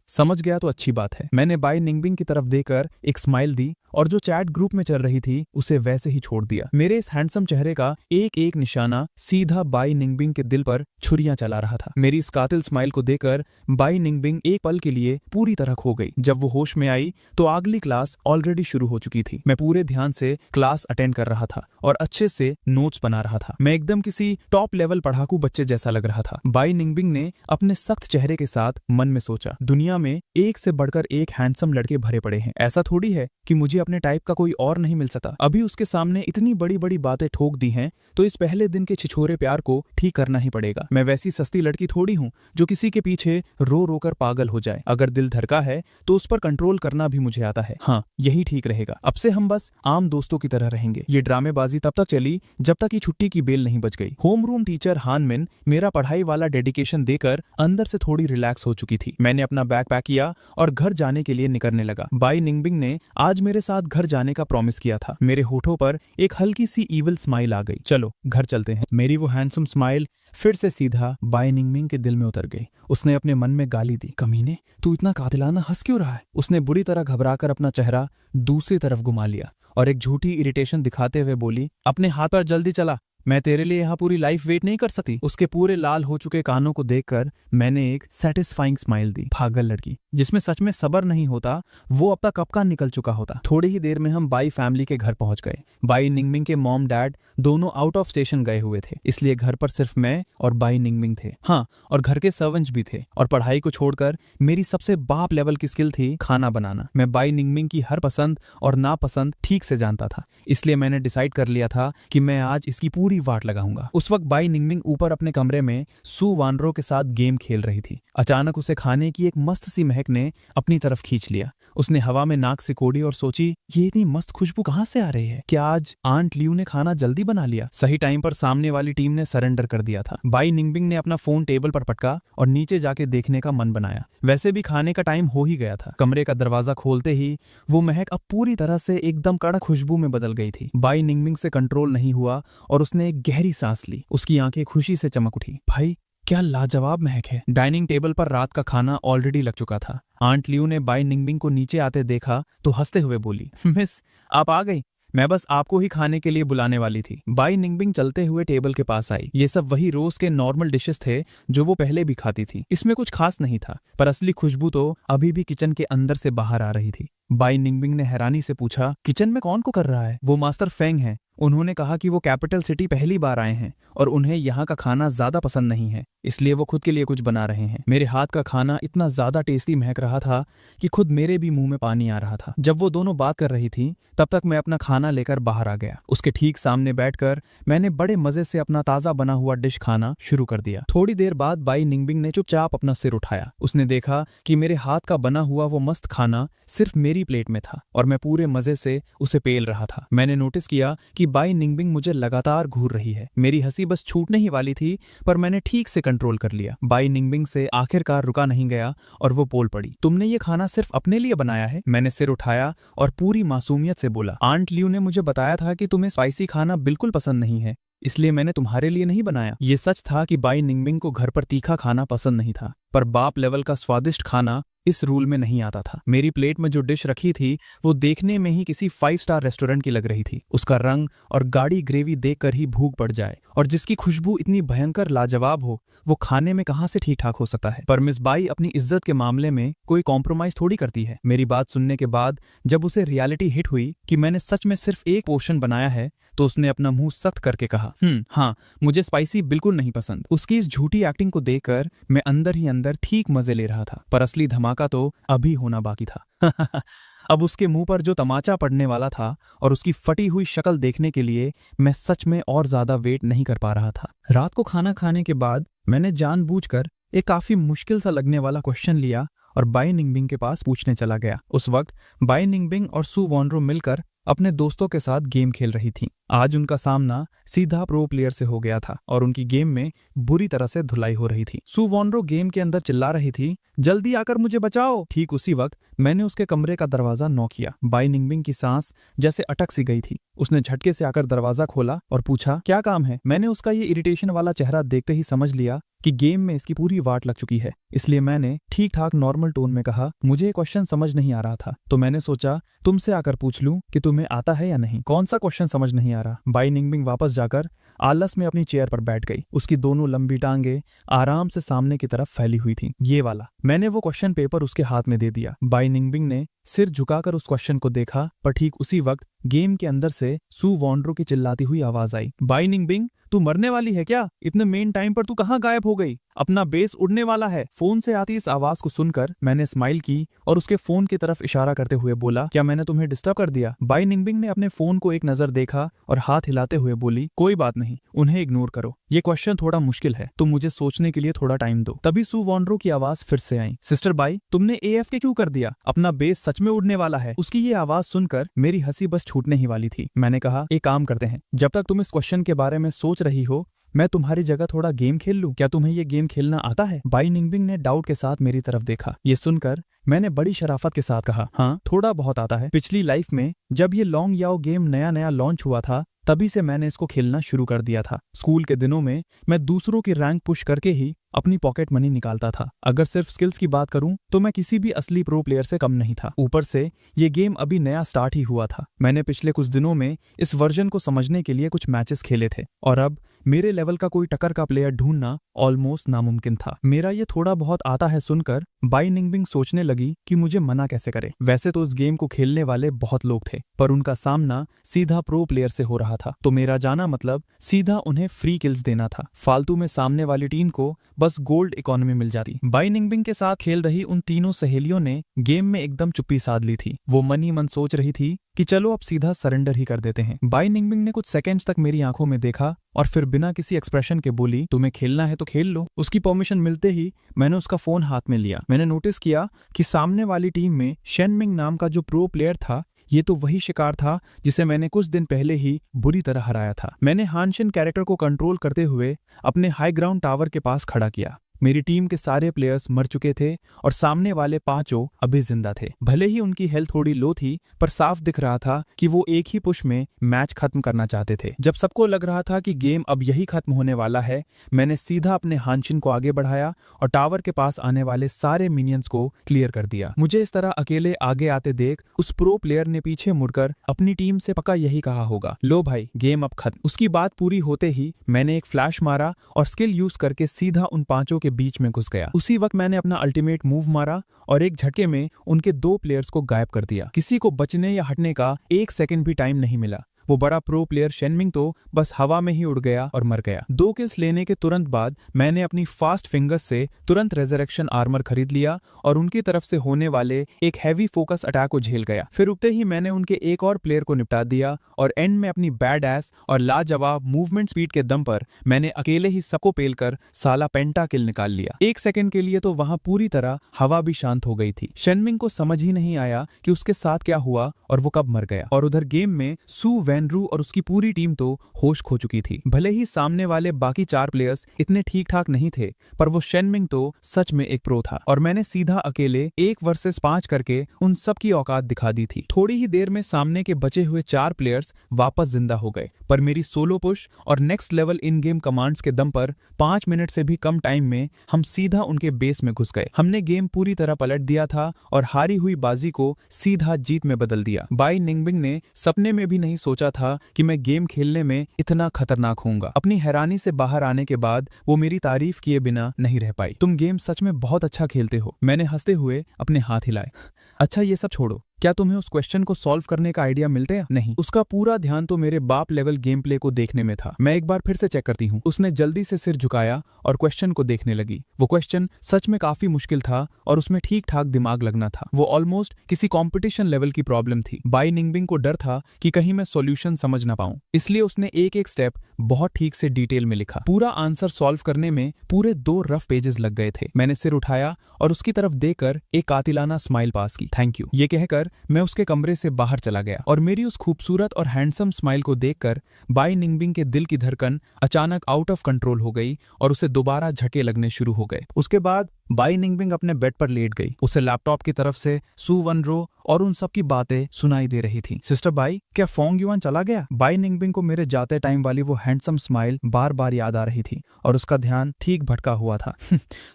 समझ गया तो अच्छी बात है। मैंने बाई निंगबिंग की तरफ देकर एक स्माइल दी और जो चैट ग्रुप में चल रही थी उसे वैसे ही छोड़ दिया। मेरे इस हैंडसम चेहरे का एक एक निशाना सीधा बाई निंगबिंग के दिल पर छुरियां चला रहा था। मेरी इस कातिल स्माइल को देखकर बाई निंगबिंग एक पल के लिए पूरी तरह खो गई। जब वो होश में आई तो अगली क्लास ऑलरेडी शुरू हो चुकी थी। मैं पूरे ध्यान से क्लास अटेंड कर रहा था और अच्छे से नोट्स बना रहा था। मैं एकदम किसी टॉप लेवल पढ़ाकू बच्चे जैसा लग रहा था। बाई निंगबिंग ने अपने सख्त चेहरे के साथ मन में सोचा, दुनिया में एक से बढ़कर एक हैंडसम लड़के भरे पड़े हैं, ऐसा थोड़ी है कि मुझे अपने टाइप का कोई और नहीं मिल सकता। अभी उसके सामने इतनी बड़ी बड़ी बातें ठोक दी हैं तो इस पहले दिन के छिछोरे प्यार को ठीक करना ही पड़ेगा। मैं वैसी सस्ती लड़की थोड़ी हूँ जो किसी के पीछे रो रो कर पागल हो जाए। अगर दिल धड़का है तो उस पर कंट्रोल करना भी मुझे आता है। हाँ, यही ठीक रहेगा। अब से हम बस आम दोस्तों की तरह रहेंगे। ये ड्रामेबाजी तब तक चली जब तक ये छुट्टी की बेल नहीं बज गई। होम रूम टीचर हानमिन मेरा पढ़ाई वाला डेडिकेशन देकर अंदर से थोड़ी रिलैक्स हो चुकी थी। मैंने अपना बैग पैक किया और घर जाने के लिए निकलने लगा। बाई निंगबिंग ने आज मेरे साथ घर जाने का प्रॉमिस किया था। मेरे होठों पर एक हल्की सी इविल स्माइल आ गई। चलो घर चलते हैं। मेरी वो हैंडसम स्माइल फिर से सीधा बाई निंगबिंग के दिल में उतर गई। उसने अपने मन में गाली दी, कमीने तू इतना कातिलाना हंस क्यों रहा है? उसने बुरी तरह घबराकर अपना चेहरा दूसरी तरफ घुमा लिया और एक झूठी इरिटेशन दिखाते हुए बोली, अपने हाथ पर जल्दी चला, मैं तेरे लिए यहाँ पूरी लाइफ वेट नहीं कर सकती। उसके पूरे लाल हो चुके कानों को देखकर मैंने एक सेटिस्फाइंग स्माइल दी। पागल लड़की, जिसमें सच में सब्र नहीं होता वो अब तक कब का निकल चुका होता। थोड़ी ही देर में हम बाई फैमिली के घर पहुंच गए। बाई निंगबिंग के मॉम डैड दोनों आउट ऑफ स्टेशन गए हुए थे, इसलिए घर पर सिर्फ मैं और बाई निंगबिंग थे। हाँ, और घर के सर्वेंट्स भी थे। और पढ़ाई को छोड़कर मेरी सबसे बाप लेवल की स्किल थी खाना बनाना। मैं बाई निंगबिंग की हर पसंद और नापसंद ठीक से जानता था, इसलिए मैंने डिसाइड कर लिया था कि मैं आज इसकी पूरी वाट लगाऊंगा। उस वक्त बाई निंगबिंग ऊपर अपने कमरे में सू वानरो के साथ गेम खेल रही थी। अचानक उसे खाने की एक मस्त सी महक ने अपनी तरफ खींच लिया। उसने हवा में नाक सिकोड़ी और सोची, ये इतनी मस्त खुशबू कहाँ से आ रही है? क्या आज आंट लियू ने खाना जल्दी बना लिया? सही टाइम पर सामने वाली टीम ने सरेंडर कर दिया था। बाई निंगबिंग ने अपना फोन टेबल पर पटका और नीचे जाके देखने का मन बनाया। वैसे भी खाने का टाइम हो ही गया था। कमरे का दरवाजा खोलते ही वो महक अब पूरी तरह से एकदम कड़क खुशबू में बदल गई थी। बाई निंगबिंग से कंट्रोल नहीं हुआ और उसने एक गहरी सांस ली। उसकी आंखें खुशी से चमक उठी। भाई, क्या लाजवाब महक है। डाइनिंग टेबल पर रात का खाना ऑलरेडी लग चुका था। आंट लियू ने बाई निंगबिंग को नीचे आते देखा तो हंसते हुए बोली, मिस आप आ गई, मैं बस आपको ही खाने के लिए बुलाने वाली थी। बाई निंगबिंग चलते हुए टेबल के पास आई। ये सब वही रोज के नॉर्मल डिशेस थे जो वो पहले भी खाती थी। इसमें कुछ खास नहीं था, पर असली खुशबू तो अभी भी किचन के अंदर से बाहर आ रही थी। बाई निंगबिंग ने हैरानी से पूछा, किचन में कौन को कर रहा है? वो मास्टर फेंग है। उन्होंने कहा कि वो कैपिटल सिटी पहली बार आए हैं और उन्हें यहाँ का खाना ज्यादा पसंद नहीं है, इसलिए वो खुद के लिए कुछ बना रहे हैं। मेरे हाथ का खाना इतना ज्यादा टेस्टी महक रहा था कि खुद मेरे भी मुंह में पानी आ रहा था। जब वो दोनों बात कर रही थी तब तक मैं अपना खाना लेकर बाहर आ गया। उसके ठीक सामने बैठकर मैंने बड़े मजे से अपना ताजा बना हुआ डिश खाना शुरू कर दिया। थोड़ी देर बाद बाई निंगबिंग ने चुपचाप अपना सिर उठाया। उसने देखा कि मेरे हाथ का बना हुआ वो मस्त खाना सिर्फ मेरी प्लेट में था और मैं पूरे मजे से उसे पेल रहा था। मैंने नोटिस किया कि बाई निंगबिंग मुझे लगातार घूर रही है। मेरी हंसी बस छूटने ही वाली थी, पर मैंने ठीक से कंट्रोल कर लिया। बाई निंगबिंग से आखिरकार रुका नहीं गया और वो बोल पड़ी, तुमने ये खाना सिर्फ अपने लिए बनाया है? मैंने सिर उठाया और पूरी मासूमियत से बोला, आंट लियू ने मुझे बताया था कि तुम्हें स्पाइसी खाना बिल्कुल पसंद नहीं है, इसलिए मैंने तुम्हारे लिए नहीं बनाया। ये सच था कि बाई निंगबिंग को घर पर तीखा खाना पसंद नहीं था, पर बाप लेवल का स्वादिष्ट खाना इस रूल में नहीं आता था। मेरी प्लेट में जो डिश रखी थी वो देखने में ही किसी 5 स्टार रेस्टोरेंट की लग रही थी। उसका रंग और गाढ़ी ग्रेवी देखकर ही भूख बढ़ जाए, और जिसकी खुशबू इतनी भयंकर लाजवाब हो वो खाने में कहां से ठीक ठाक हो सकता है। पर मिस बाई अपनी इज्जत के मामले में कोई कॉम्प्रोमाइज थोड़ी करती है। मेरी बात सुनने के बाद जब उसे रियलिटी हिट हुई कि मैंने सच में सिर्फ एक पोर्शन बनाया है तो उसने अपना मुंह सख्त करके कहा, हाँ, मुझे स्पाइसी बिल्कुल नहीं पसंद। उसकी इस झूठी एक्टिंग को देखकर मैं अंदर ही अंदर अंदर ठीक मजे ले रहा था, पर असली धमाका तो अभी होना बाकी था। अब उसके मुंह पर जो तमाचा पड़ने वाला था और उसकी फटी हुई शक्ल देखने के लिए मैं सच में और ज्यादा वेट नहीं कर पा रहा था। रात को खाना खाने के बाद मैंने जानबूझकर एक काफी मुश्किल सा लगने वाला क्वेश्चन लिया और बाई निंगबिंग के पास पूछने चला गया। उस वक्त बाई निंगबिंग और सू वॉनरो मिलकर अपने दोस्तों के साथ गेम खेल रही थीं। आज उनका सामना सीधा प्रो प्लेयर से हो गया था और उनकी गेम में बुरी तरह से धुलाई हो रही थी। सू वॉनरो गेम के अंदर चिल्ला रही थी, जल्दी आकर मुझे बचाओ। ठीक उसी वक्त मैंने उसके कमरे का दरवाजा नॉक किया। बाई निंगबिंग की सांस जैसे अटक सी गई थी। उसने झटके से आकर दरवाजा खोला और पूछा, क्या काम है? मैंने उसका ये इरिटेशन वाला चेहरा देखते ही समझ लिया कि गेम में इसकी पूरी वाट लग चुकी है, इसलिए मैंने ठीक ठाक नॉर्मल टोन में कहा, मुझे ये क्वेश्चन समझ नहीं आ रहा था, तो मैंने सोचा तुमसे आकर पूछ लूं कि तुम्हें आता है या नहीं। कौन सा क्वेश्चन समझ नहीं आ रहा? बाई निंगबिंग वापस जाकर आलस में अपनी चेयर पर बैठ गई। उसकी दोनों लंबी टांगे आराम से सामने की तरफ फैली हुई थी। ये वाला। मैंने वो क्वेश्चन पेपर उसके हाथ में दे दिया। बाई निंगबिंग ने सिर झुकाकर उस क्वेश्चन को देखा, पर ठीक उसी वक्त गेम के अंदर से सू वॉनरो की चिल्लाती हुई आवाज आई, बाई निंगबिंग तू मरने वाली है क्या? इतने मेन टाइम पर तू कहाँ गायब हो गई? अपना बेस उड़ने वाला है। फोन से आती इस आवाज को सुनकर मैंने स्माइल की और उसके फोन की तरफ इशारा करते हुए बोला, क्या मैंने तुम्हें डिस्टर्ब कर दिया? बाई निंगबिंग ने अपने फोन को एक नजर देखा और हाथ हिलाते हुए बोली, कोई बात नहीं, उन्हें इग्नोर करो। ये क्वेश्चन थोड़ा मुश्किल है, तो मुझे सोचने के लिए थोड़ा टाइम दो। तभी सू वॉनरो की आवाज फिर से आई, सिस्टर बाई तुमने AFK क्यों कर दिया? अपना बेस सच में उड़ने वाला है। उसकी ये आवाज सुनकर मेरी हंसी बस छूटने ही वाली थी। मैंने कहा, एक काम करते हैं, जब तक तुम इस क्वेश्चन के बारे में सोच रही हो मैं तुम्हारी जगह थोड़ा गेम खेल लूं। क्या तुम्हें ये गेम खेलना आता है? बाई निंगबिंग ने डाउट के साथ मेरी तरफ देखा। ये सुनकर मैंने बड़ी शराफत के साथ कहा, हाँ थोड़ा बहुत आता है। पिछली लाइफ में जब ये लॉन्ग याओ गेम नया नया लॉन्च हुआ था तभी से मैंने इसको खेलना शुरू कर दिया था। स्कूल के दिनों में मैं दूसरों की रैंक पुश करके ही अपनी पॉकेट मनी निकालता था। अगर सिर्फ स्किल्स की बात करूं तो मैं किसी भी असली प्रो प्लेयर से कम नहीं था। ऊपर से ये गेम अभी नया स्टार्ट ही हुआ था। मैंने पिछले कुछ दिनों में इस वर्जन को समझने के लिए कुछ मैचेस खेले थे और अब मेरे लेवल का कोई टक्कर का प्लेयर ढूंढना ऑलमोस्ट नामुमकिन था। मेरा ये थोड़ा बहुत आता है सुनकर बाई निंगबिंग सोचने लगी कि मुझे मना कैसे करे। वैसे तो इस गेम को खेलने वाले बहुत लोग थे, पर उनका सामना सीधा प्रो प्लेयर से हो रहा था, तो मेरा जाना मतलब सीधा उन्हें फ्री किल्स देना था। फालतू में सामने वाली टीम को बस गोल्ड इकोनॉमी मिल जाती। बाई निंगबिंग के साथ खेल रही उन तीनों सहेलियों ने गेम में एकदम चुप्पी साध ली थी। वो मन ही मन सोच रही थी कि चलो अब सीधा सरेंडर ही कर देते हैं। बाई निंगबिंग ने कुछ सेकंड्स तक मेरी आंखों में देखा और फिर बिना किसी एक्सप्रेशन के बोली, तुम्हें खेलना है तो खेल लो। उसकी परमिशन मिलते ही मैंने उसका फोन हाथ में लिया। मैंने नोटिस किया कि सामने वाली टीम में शेनमिंग नाम का जो प्रो प्लेयर था ये तो वही शिकार था जिसे मैंने कुछ दिन पहले ही बुरी तरह हराया था। मैंने हानशिन कैरेक्टर को कंट्रोल करते हुए अपने हाई ग्राउंड टावर के पास खड़ा किया। मेरी टीम के सारे प्लेयर्स मर चुके थे और सामने वाले पांचों अभी जिंदा थे। भले ही उनकी हेल्थ थोड़ी लो थी, पर साफ दिख रहा था कि वो एक ही पुश में मैच खत्म करना चाहते थे। जब सबको लग रहा था कि गेम अब यही खत्म होने वाला है, मैंने सीधा अपने हानशिन को आगे बढ़ाया और टावर के पास आने वाले सारे मिनियंस को क्लियर कर दिया। मुझे इस तरह अकेले आगे आते देख उस प्रो प्लेयर ने पीछे मुड़कर अपनी टीम से पक्का यही कहा होगा, लो भाई गेम अब खत्म। उसकी बात पूरी होते ही मैंने एक फ्लैश मारा और स्किल यूज करके सीधा उन पांचों के बीच में घुस गया। उसी वक्त मैंने अपना अल्टीमेट मूव मारा और एक झटके में उनके 2 प्लेयर्स को गायब कर दिया। किसी को बचने या हटने का 1 सेकंड भी टाइम नहीं मिला। वो बड़ा प्रो प्लेयर शेनमिंग तो बस हवा में ही उड़ गया और मर गया। 2 किल्स लेने के तुरंत बाद मैंने अपनी फास्ट फिंगर्स से तुरंत रेजरेक्शन आर्मर खरीद लिया और उनकी तरफ से होने वाले एक हैवी फोकस अटैक को झेल गया। फिर उगते ही मैंने उनके एक और प्लेयर को निपटा दिया और एंड में अपनी बैड एस और लाजवाब मूवमेंट स्पीड के दम पर मैंने अकेले ही सबको पेलकर साला पेंटा किल निकाल लिया। 1 सेकंड के लिए तो वहां पूरी तरह हवा भी शांत हो गई थी। शेनमिंग को समझ ही नहीं आया कि उसके साथ क्या हुआ और वो कब मर गया। और उधर गेम में सू वैनरू और उसकी पूरी टीम तो होश खो चुकी थी। भले ही सामने वाले बाकी 4 प्लेयर्स इतने ठीक ठाक नहीं थे, पर वो शेनमिंग तो सच में एक प्रो था और मैंने सीधा अकेले 1 वर्सेस 5 करके उन सब की औकात दिखा दी थी। थोड़ी ही देर में सामने के बचे हुए 4 प्लेयर्स वापस जिंदा हो गए, पर मेरी सोलो पुश और next level in game commands के दम पर 5 मिनट से भी कम टाइम में हम सीधा उनके बेस में घुस गए। हमने गेम पूरी तरह पलट दिया था और हारी हुई बाजी को सीधा जीत में बदल दिया। बाई निंगबिंग ने सपने में भी नहीं सोचा था कि मैं गेम खेलने में इतना खतरनाक होऊंगा। अपनी हैरानी से बाहर आने के बाद वो मेरी तारीफ किए बिना नहीं रह पाई। तुम गेम सच में बहुत अच्छा खेलते हो। मैंने हंसते हुए अपने हाथ हिलाए। अच्छा ये सब छोड़ो, क्या तुम्हें उस क्वेश्चन को सॉल्व करने का आइडिया मिलते हैं? नहीं, उसका पूरा ध्यान तो मेरे बाप लेवल गेम प्ले को देखने में था। मैं एक बार फिर से चेक करती हूँ। उसने जल्दी से सिर झुकाया और क्वेश्चन को देखने लगी। वो क्वेश्चन सच में काफी मुश्किल था और उसमें ठीक ठाक दिमाग लगना था। वो ऑलमोस्ट किसी कॉम्पिटिशन लेवल की प्रॉब्लम थी। बाई निंगबिंग को डर था कि कहीं मैं सॉल्यूशन समझ ना पाऊं, इसलिए उसने एक एक स्टेप बहुत ठीक से डिटेल में लिखा। पूरा आंसर सॉल्व करने में पूरे 2 रफ पेजेस लग गए थे। मैंने सिर उठाया और उसकी तरफ देखकर एक कातिलाना स्माइल पास की। थैंक यू, ये कहकर मैं उसके कमरे से बाहर चला गया और मेरी उस खूबसूरत और हैंडसम स्माइल को देखकर बाई निंगबिंग के दिल की धड़कन अचानक आउट ऑफ कंट्रोल हो गई और उसे दोबारा झटके लगने शुरू हो गए। उसके बाद बाई निंगबिंग अपने बेड पर लेट गई। उसे लैपटॉप की तरफ से सू वनरो और उन सब की बातें सुनाई दे रही थी। सिस्टर बाई, क्या फोंग युआन चला गया? बाई निंगबिंग को मेरे जाते टाइम वाली वो हैंडसम स्माइल बार बार याद आ रही थी और उसका ध्यान ठीक भटका हुआ था।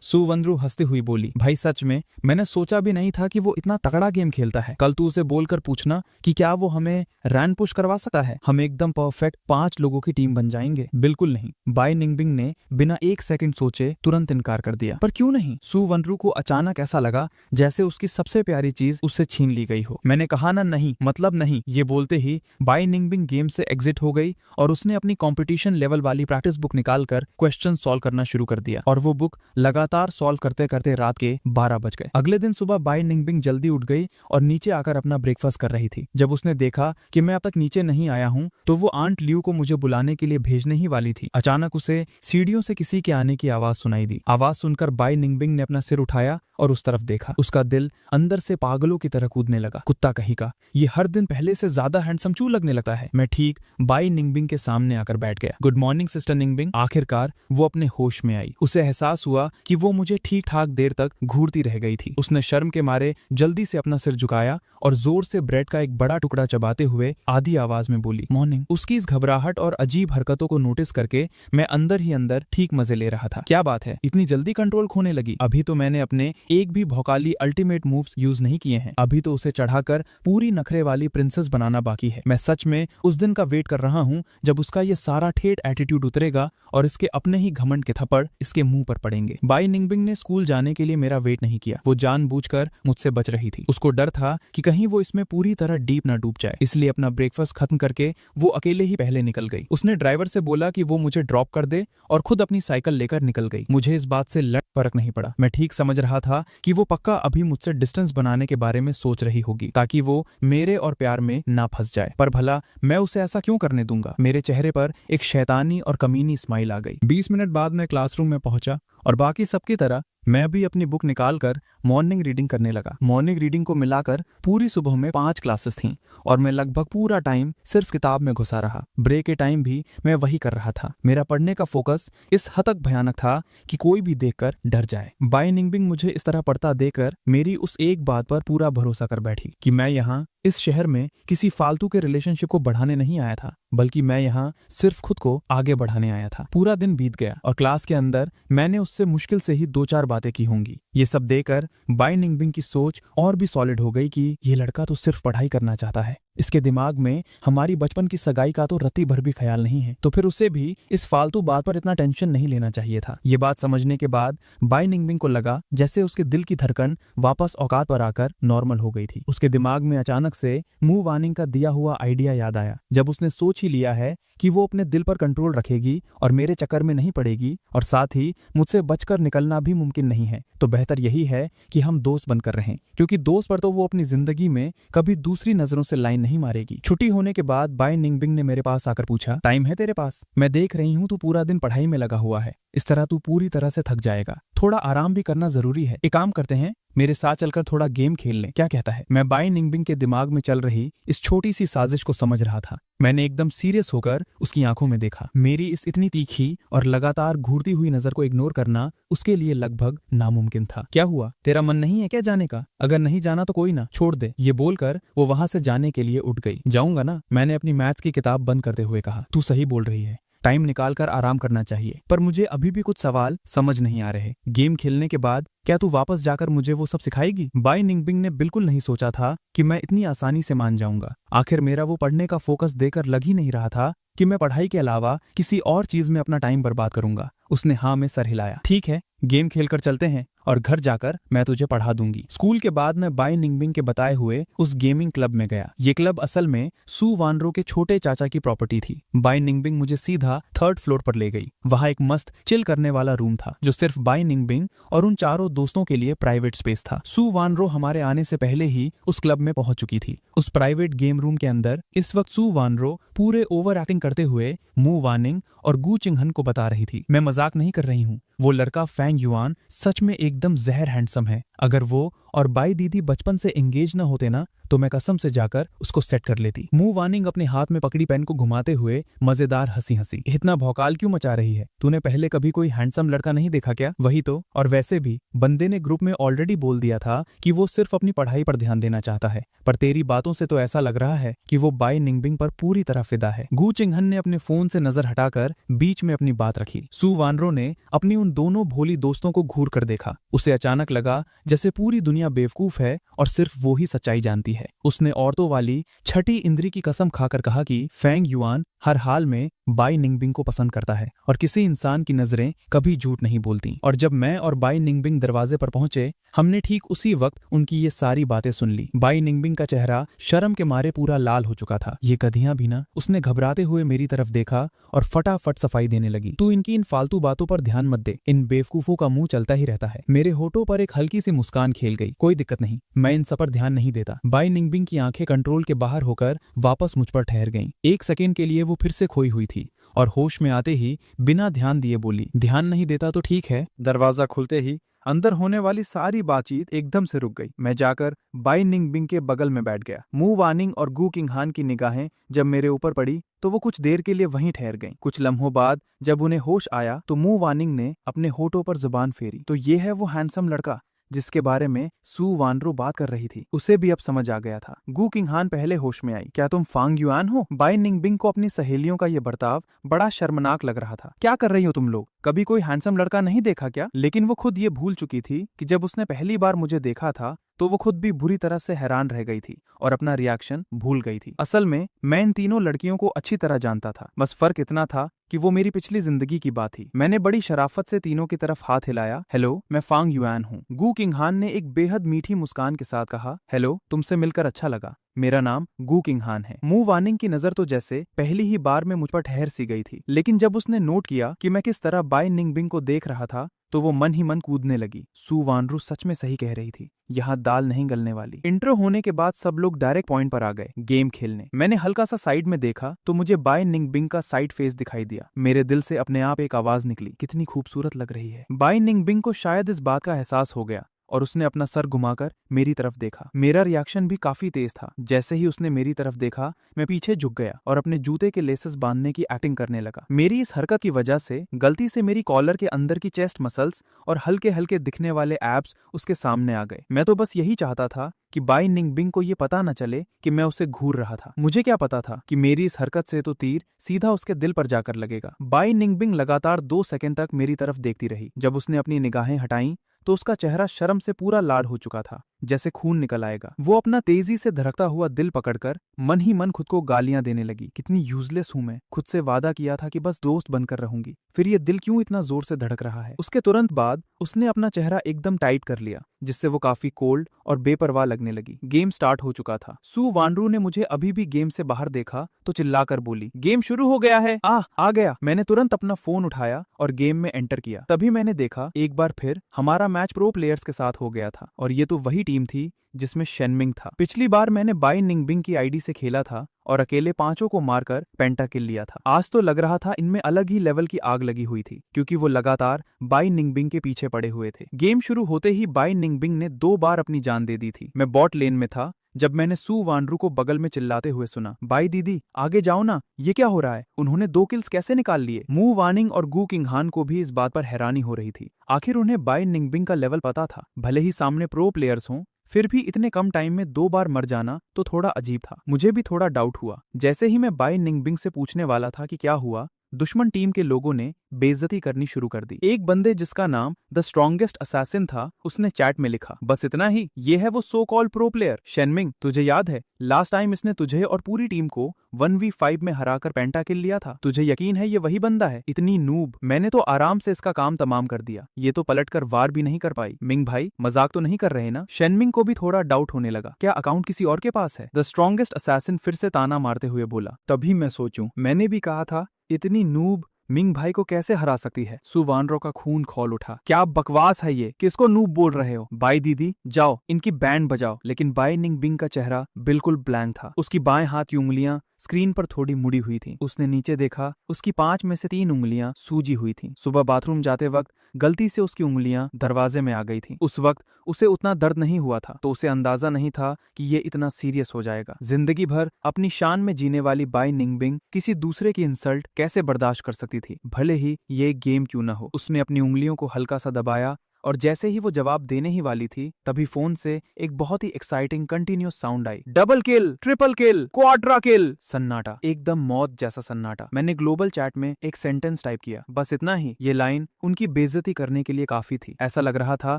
सू वनरू हंसती हुई बोली, भाई सच में मैंने सोचा भी नहीं था कि वो इतना तगड़ा गेम खेलता है। कल तू उसे बोलकर पूछना कि क्या वो हमें रैन पुश करवा सकता है। हम एकदम परफेक्ट 5 लोगों की टीम बन जाएंगे। बिल्कुल नहीं, बाई निंगबिंग ने बिना एक सेकंड सोचे तुरंत इनकार कर दिया। पर क्यों नहीं? सू वनरू को अचानक ऐसा लगा जैसे उसकी सबसे प्यारी चीज उससे छीन ली गई हो। मैंने कहा ना नहीं, मतलब नहीं। ये बोलते ही बाई निंगबिंग गेम से एग्जिट हो गई और उसने अपनी कंपटीशन लेवल वाली प्रैक्टिस बुक निकालकर क्वेश्चन सॉल्व करना शुरू कर दिया और वो बुक लगातार सॉल्व करते करते रात के 12 बज गए। अगले दिन सुबह बाई निंगबिंग जल्दी उठ गई और नीचे आकर अपना ब्रेकफास्ट कर रही थी। जब उसने देखा कि मैं अब तक नीचे नहीं आया हूँ तो वो आंट लियू को मुझे बुलाने के लिए भेजने ही वाली थी। अचानक उसे सीढ़ियों से किसी के आने की आवाज सुनाई दी। आवाज सुनकर बाई निंगबिंग ने अपना सिर उठाया और उस तरफ देखा। उसका दिल अंदर से पागलों की तरह कूदने लगा। कुत्ता कहीं का, ये हर दिन पहले से ज्यादा हैंडसम क्यों लगने लगता है? मैं ठीक बाई निंगबिंग के सामने आकर बैठ गया। Good morning sister Ningbing. आखिरकार वो अपने होश में आई। उसे एहसास हुआ कि वो मुझे ठीक ठाक देर तक घूरती रह गई थी। उसने शर्म के मारे जल्दी से अपना सिर झुकाया और जोर से ब्रेड का एक बड़ा टुकड़ा चबाते हुए आधी आवाज में बोली, मॉर्निंग। उसकी इस घबराहट और अजीब हरकतों को नोटिस करके मैं अंदर ही अंदर ठीक मजे ले रहा था। क्या बात है, इतनी जल्दी कंट्रोल खोने लगी? अभी तो मैंने अपने एक भी भौकाली अल्टीमेट मूव्स यूज नहीं किए हैं। अभी तो उसे चढ़ाकर पूरी नखरे वाली प्रिंसेस बनाना बाकी है। मैं सच में उस दिन का वेट कर रहा हूँ जब उसका ये सारा ठेठ एटीट्यूड उतरेगा और इसके अपने ही घमंड के थप्पड़ इसके मुंह पर पड़ेंगे। बाई निंगबिंग ने स्कूल जाने के लिए मेरा वेट नहीं किया। वो जानबूझकर मुझसे बच रही थी। उसको डर था कि कहीं वो इसमें पूरी तरह डीप ना डूब जाए, इसलिए अपना ब्रेकफास्ट खत्म करके वो अकेले ही पहले निकल गई। उसने ड्राइवर से बोला कि वो मुझे ड्रॉप कर दे और खुद अपनी साइकिल लेकर निकल गई। मुझे इस बात से फर्क नहीं पड़ा। मैं ठीक समझ रहा था कि वो पक्का अभी मुझसे डिस्टेंस बनाने के बारे में सोच रही होगी ताकि वो मेरे और प्यार में ना फंस जाए। पर भला मैं उसे ऐसा क्यों करने दूंगा? मेरे चेहरे पर एक शैतानी और कमीनी स्माइल आ गई। 20 मिनट बाद मैं क्लासरूम में पहुंचा और बाकी सबकी तरह मैं भी अपनी बुक निकालकर मॉर्निंग रीडिंग करने लगा। मॉर्निंग रीडिंग को मिलाकर पूरी सुबह में 5 क्लासेस थीं और मैं लगभग पूरा टाइम सिर्फ किताब में घुसा रहा। ब्रेक के टाइम भी मैं वही कर रहा था। मेरा पढ़ने का फोकस इस हद तक भयानक था कि कोई भी देखकर डर जाए। बाई निंगबिंग मुझे इस तरह पढ़ता देखकर मेरी उस एक बात पर पूरा भरोसा कर बैठी कि मैं यहाँ इस शहर में किसी फालतू के रिलेशनशिप को बढ़ाने नहीं आया था, बल्कि मैं यहाँ सिर्फ खुद को आगे बढ़ाने आया था। पूरा दिन बीत गया और क्लास के अंदर मैंने उससे मुश्किल से ही 2-4 बातें की होंगी। ये सब देखकर बाई निंगबिंग की सोच और भी सॉलिड हो गई कि ये लड़का तो सिर्फ पढ़ाई करना चाहता है। इसके दिमाग में हमारी बचपन की सगाई का तो रत्ती भर भी ख्याल नहीं है, तो फिर उसे भी इस फालतू बात पर इतना टेंशन नहीं लेना चाहिए था। ये बात समझने के बाद बाई निंगबिंग को लगा जैसे उसके दिल की धड़कन वापस औकात पर आकर नॉर्मल हो गई थी। उसके दिमाग में अचानक से मूव वार्निंग का दिया हुआ आइडिया याद आया। जब उसने सोच ही लिया है कि वो अपने दिल पर कंट्रोल रखेगी और मेरे चक्कर में नहीं पड़ेगी और साथ ही मुझसे बचकर निकलना भी मुमकिन नहीं है, तो बेहतर यही है कि हम दोस्त बनकर रहें, क्योंकि दोस्त पर तो वो अपनी जिंदगी में कभी दूसरी नजरों से लाइन नहीं मारेगी। छुट्टी होने के बाद बाई निंगबिंग ने मेरे पास आकर पूछा, टाइम है तेरे पास? मैं देख रही हूँ तू पूरा दिन पढ़ाई में लगा हुआ है, इस तरह तू पूरी तरह से थक जाएगा। थोड़ा आराम भी करना जरूरी है। एक काम करते हैं, मेरे साथ चलकर थोड़ा गेम खेल लें, क्या कहता है? मैं बाई निंगबिंग के दिमाग में चल रही इस छोटी सी साजिश को समझ रहा था। मैंने एकदम सीरियस होकर उसकी आंखों में देखा। मेरी इस इतनी तीखी और लगातार घूरती हुई नजर को इग्नोर करना उसके लिए लगभग नामुमकिन था। क्या हुआ, तेरा मन नहीं है क्या जाने का? अगर नहीं जाना तो कोई ना, छोड़ दे। ये बोलकर वो वहां से जाने के लिए उठ गई। जाऊंगा ना, मैंने अपनी मैथ्स की किताब बंद करते हुए कहा। तू सही बोल रही है, टाइम निकालकर आराम करना चाहिए, पर मुझे अभी भी कुछ सवाल समझ नहीं आ रहे। गेम खेलने के बाद क्या तू वापस जाकर मुझे वो सब सिखाएगी? बाई निंगबिंग ने बिल्कुल नहीं सोचा था कि मैं इतनी आसानी से मान जाऊंगा। आखिर मेरा वो पढ़ने का फोकस देकर लग ही नहीं रहा था कि मैं पढ़ाई के अलावा किसी और चीज में अपना टाइम बर्बाद करूंगा। उसने हाँ में सर हिलाया। ठीक है, गेम खेलकर चलते हैं, और घर जाकर मैं तुझे पढ़ा दूंगी। स्कूल के बाद मैं बाई निंगबिंग के बताए हुए उस गेमिंग क्लब में गया। ये क्लब असल में सू वानरो के छोटे चाचा की प्रॉपर्टी थी। बाई निंगबिंग मुझे सीधा 3rd फ्लोर पर ले गई। वहां एक मस्त चिल करने वाला रूम था जो सिर्फ बाई निंगबिंग और उन चारों दोस्तों के लिए प्राइवेट स्पेस था। सू वानरो हमारे आने से पहले ही उस क्लब में पहुंच चुकी थी। उस प्राइवेट गेम रूम के अंदर इस वक्त सू वानरो पूरे ओवर एक्टिंग करते हुए मू वानिंग और गू चिंगहन को बता रही थी। मैं मजाक नहीं कर रही हूँ, वो लड़का फेंग युआन सच में एकदम जहर हैंडसम है। अगर वो और बाई दीदी बचपन से एंगेज न होते ना तो मैं कसम से जाकर उसको सेट कर लेती। मू वानिंग अपने हाथ में पकड़ी पेन को घुमाते हुए मजेदार हंसी। इतना भौकाल क्यों मचा रही है? तूने पहले कभी कोई हैंडसम लड़का नहीं देखा क्या? वही तो। और वैसे भी बंदे ने ग्रुप में ऑलरेडी बोल दिया था कि वो सिर्फ अपनी पढ़ाई पर ध्यान देना चाहता है, पर तेरी बातों से तो ऐसा लग रहा है कि वो बाई निंगबिंग पर पूरी तरह फिदा है। गू चिंगहन ने अपने फोन से नजर हटाकर बीच में अपनी बात रखी। सू वानरो ने अपनी उन दोनों भोली दोस्तों को घूर कर देखा। उसे अचानक लगा जैसे पूरी दुनिया बेवकूफ है और सिर्फ वो ही सच्चाई जानती है। उसने औरतों वाली छठी इंद्री की कसम खाकर कहा कि फेंग युआन हर हाल में बाई निंगबिंग को पसंद करता है और किसी इंसान की नजरें कभी झूठ नहीं बोलती। और जब मैं और बाई निंगबिंग दरवाजे पर पहुंचे, हमने ठीक उसी वक्त उनकी ये सारी बातें सुन ली। बाई निंगबिंग का चेहरा शर्म के मारे पूरा लाल हो चुका था। ये गधियां भी ना। उसने घबराते हुए मेरी तरफ देखा और फटाफट सफाई देने लगी। तू इनकी इन फालतू बातों पर ध्यान मत दे, इन बेवकूफों का मुंह चलता ही रहता है। मेरे होठों पर एक हल्की सी मुस्कान खेल गई। कोई दिक्कत नहीं, मैं इन सब पर ध्यान नहीं देता। बाई निंगबिंग की आंखें कंट्रोल के बाहर होकर वापस मुझ पर ठहर गईं। एक सेकेंड के लिए वो फिर से खोई हुई थी और होश में आते ही बिना ध्यान दिए बोली, ध्यान नहीं देता तो ठीक है। दरवाजा खुलते ही अंदर होने वाली सारी बातचीत एकदम से रुक गई। मैं जाकर बाई निंगबिंग के बगल में बैठ गया। मू वानिंग और गू किंगहान की निगाहें जब मेरे ऊपर पड़ी तो वो कुछ देर के लिए वहीं ठहर गईं। कुछ लम्हों बाद जब उन्हें होश आया तो मू वानिंग ने अपने होठों पर जुबान फेरी। तो ये है वो हैंडसम लड़का जिसके बारे में सू वानरो बात कर रही थी। उसे भी अब समझ आ गया था। गू किंगहान पहले होश में आई। क्या तुम फांग युआन हो? बाई निंगबिंग को अपनी सहेलियों का ये बर्ताव बड़ा शर्मनाक लग रहा था। क्या कर रही हो तुम लोग? कभी कोई हैंडसम लड़का नहीं देखा क्या? लेकिन वो खुद ये भूल चुकी थी कि जब उसने पहली बार मुझे देखा था तो वो खुद भी बुरी तरह से हैरान रह गई थी और अपना रिएक्शन भूल गई थी। असल में मैं इन तीनों लड़कियों को अच्छी तरह जानता था, बस फर्क इतना था कि वो मेरी पिछली जिंदगी की बात थी। मैंने बड़ी शराफत से तीनों की तरफ हाथ हिलाया। हेलो, मैं फांग युआन हूँ। गू किंगहान ने एक बेहद मीठी मुस्कान के साथ कहा, हेलो, तुमसे मिलकर अच्छा लगा। मेरा नाम गू किंगहान है। मू वानिंग की नजर तो जैसे पहली ही बार में मुझ पर ठहर सी गई थी, लेकिन जब उसने नोट किया कि मैं किस तरह बाई निंगबिंग को देख रहा था तो वो मन ही मन कूदने लगी। सू वानरू सच में सही कह रही थी, यहाँ दाल नहीं गलने वाली। इंट्रो होने के बाद सब लोग डायरेक्ट पॉइंट पर आ गए, गेम खेलने। मैंने हल्का सा साइड में देखा तो मुझे बाई निंगबिंग का साइड फेस दिखाई दिया। मेरे दिल से अपने आप एक आवाज निकली, कितनी खूबसूरत लग रही है। बाई निंगबिंग को शायद इस बात का एहसास हो गया और उसने अपना सर घुमाकर मेरी तरफ देखा। मेरा रिएक्शन भी काफी तेज था। जैसे ही उसने मेरी तरफ देखा मैं पीछे झुक गया और अपने जूते के लेसेस बांधने की एक्टिंग करने लगा। मेरी इस हरकत की वजह से गलती से मेरी कॉलर के अंदर की चेस्ट मसल्स और हल्के हल्के दिखने वाले एब्स उसके सामने आ गए। मैं तो बस यही चाहता था कि बाई निंगबिंग को ये पता न चले कि मैं उसे घूर रहा था। मुझे क्या पता था कि मेरी इस हरकत से तो तीर सीधा उसके दिल पर जाकर लगेगा। बाई निंगबिंग लगातार 2 सेकंड तक मेरी तरफ देखती रही। जब उसने अपनी निगाहें हटाई तो उसका चेहरा शर्म से पूरा लाल हो चुका था, जैसे खून निकल आएगा। वो अपना तेजी से धड़कता हुआ दिल पकड़कर मन ही मन खुद को गालियां देने लगी। कितनी यूजलेस हूं मैं, खुद से वादा किया था कि बस दोस्त बनकर रहूंगी, फिर ये दिल क्यों इतना जोर से धड़क रहा है। उसके तुरंत बाद उसने अपना चेहरा एकदम टाइट कर लिया, जिससे वो काफी कोल्ड और बेपरवाह लगने लगी। गेम स्टार्ट हो चुका था। सू वानरू ने मुझे अभी भी गेम से बाहर देखा तो चिल्लाकर बोली, गेम शुरू हो गया है। आ गया। मैंने तुरंत अपना फोन उठाया और गेम में एंटर किया। तभी मैंने देखा एक बार फिर हमारा मैच प्रो प्लेयर्स के साथ हो गया था और ये तो वही टीम थी जिसमें शेनमिंग था। पिछली बार मैंने बाई निंगबिंग की आईडी से खेला था और अकेले 5 को मारकर पेंटाकिल लिया था। आज तो लग रहा था इनमें अलग ही लेवल की आग लगी हुई थी, क्योंकि वो लगातार बाई निंगबिंग के पीछे पड़े हुए थे। गेम शुरू होते ही बाई निंगबिंग ने 2 बार अपनी जान दे दी थी। मैं बॉट लेन में था जब मैंने सू वानरू को बगल में चिल्लाते हुए सुना, बाई दीदी आगे जाओ ना, ये क्या हो रहा है? उन्होंने 2 किल्स कैसे निकाल लिए? मू वानिंग और गू किंगहान को भी इस बात पर हैरानी हो रही थी। आखिर उन्हें बाई निंगबिंग का लेवल पता था। भले ही सामने प्रो प्लेयर्स हों, फिर भी इतने कम टाइम में 2 बार मर जाना तो थोड़ा अजीब था। मुझे भी थोड़ा डाउट हुआ। जैसे ही मैं बाई निंगबिंग से पूछने वाला था कि क्या हुआ, दुश्मन टीम के लोगों ने बेइज्जती करनी शुरू कर दी। एक बंदे जिसका नाम द स्ट्रॉन्गेस्ट असैसिन था, उसने चैट में लिखा, बस इतना ही, ये है वो सो कॉल्ड प्रो प्लेयर शेनमिंग, तुझे याद है लास्ट टाइम इसने तुझे और पूरी टीम को 1v5 में हराकर पेंटा किल लिया था, तुझे यकीन है ये वही बंदा है? इतनी नूब, मैंने तो आराम से इसका काम तमाम कर दिया, ये तो पलटकर वार भी नहीं कर पाई। मिंग भाई मजाक तो नहीं कर रहे ना? शेनमिंग को भी थोड़ा डाउट होने लगा, क्या अकाउंट किसी और के पास है? द स्ट्रॉन्गेस्ट असैसिन फिर से ताना मारते हुए बोला, तभी मैं सोचूं, मैंने भी कहा था इतनी नूब मिंग भाई को कैसे हरा सकती है? सु वानरो का खून खौल उठा, क्या बकवास है ये, किसको नूब बोल रहे हो? बाई दीदी जाओ इनकी बैंड बजाओ। लेकिन बाई निंग बिंग का चेहरा बिल्कुल ब्लैंक था, उसकी बाएं हाथ की उंगलियां स्क्रीन पर थोड़ी मुड़ी हुई थी। उसने नीचे देखा, उसकी 5 में से 3 उंगलियां सूजी हुई थीं। सुबह बाथरूम जाते वक्त गलती से उसकी उंगलियां दरवाजे में आ गई थीं। उस वक्त उसे उतना दर्द नहीं हुआ था, तो उसे अंदाजा नहीं था कि ये इतना सीरियस हो जाएगा। जिंदगी भर अपनी शान में जीने वाली बाई निंगबिंग किसी दूसरे की इंसल्ट कैसे बर्दाश्त कर सकती थी, भले ही ये गेम क्यों न हो। उसने अपनी उंगलियों को हल्का सा दबाया और जैसे ही वो जवाब देने ही वाली थी, तभी फोन से एक बहुत ही एक्साइटिंग कंटिन्यूस साउंड आई, double kill, triple kill, quadra kill. सन्नाटा, एकदम मौत जैसा सन्नाटा। मैंने ग्लोबल चैट में एक सेंटेंस टाइप किया, बस इतना ही। ये लाइन उनकी बेइज्जती करने के लिए काफी थी। ऐसा लग रहा था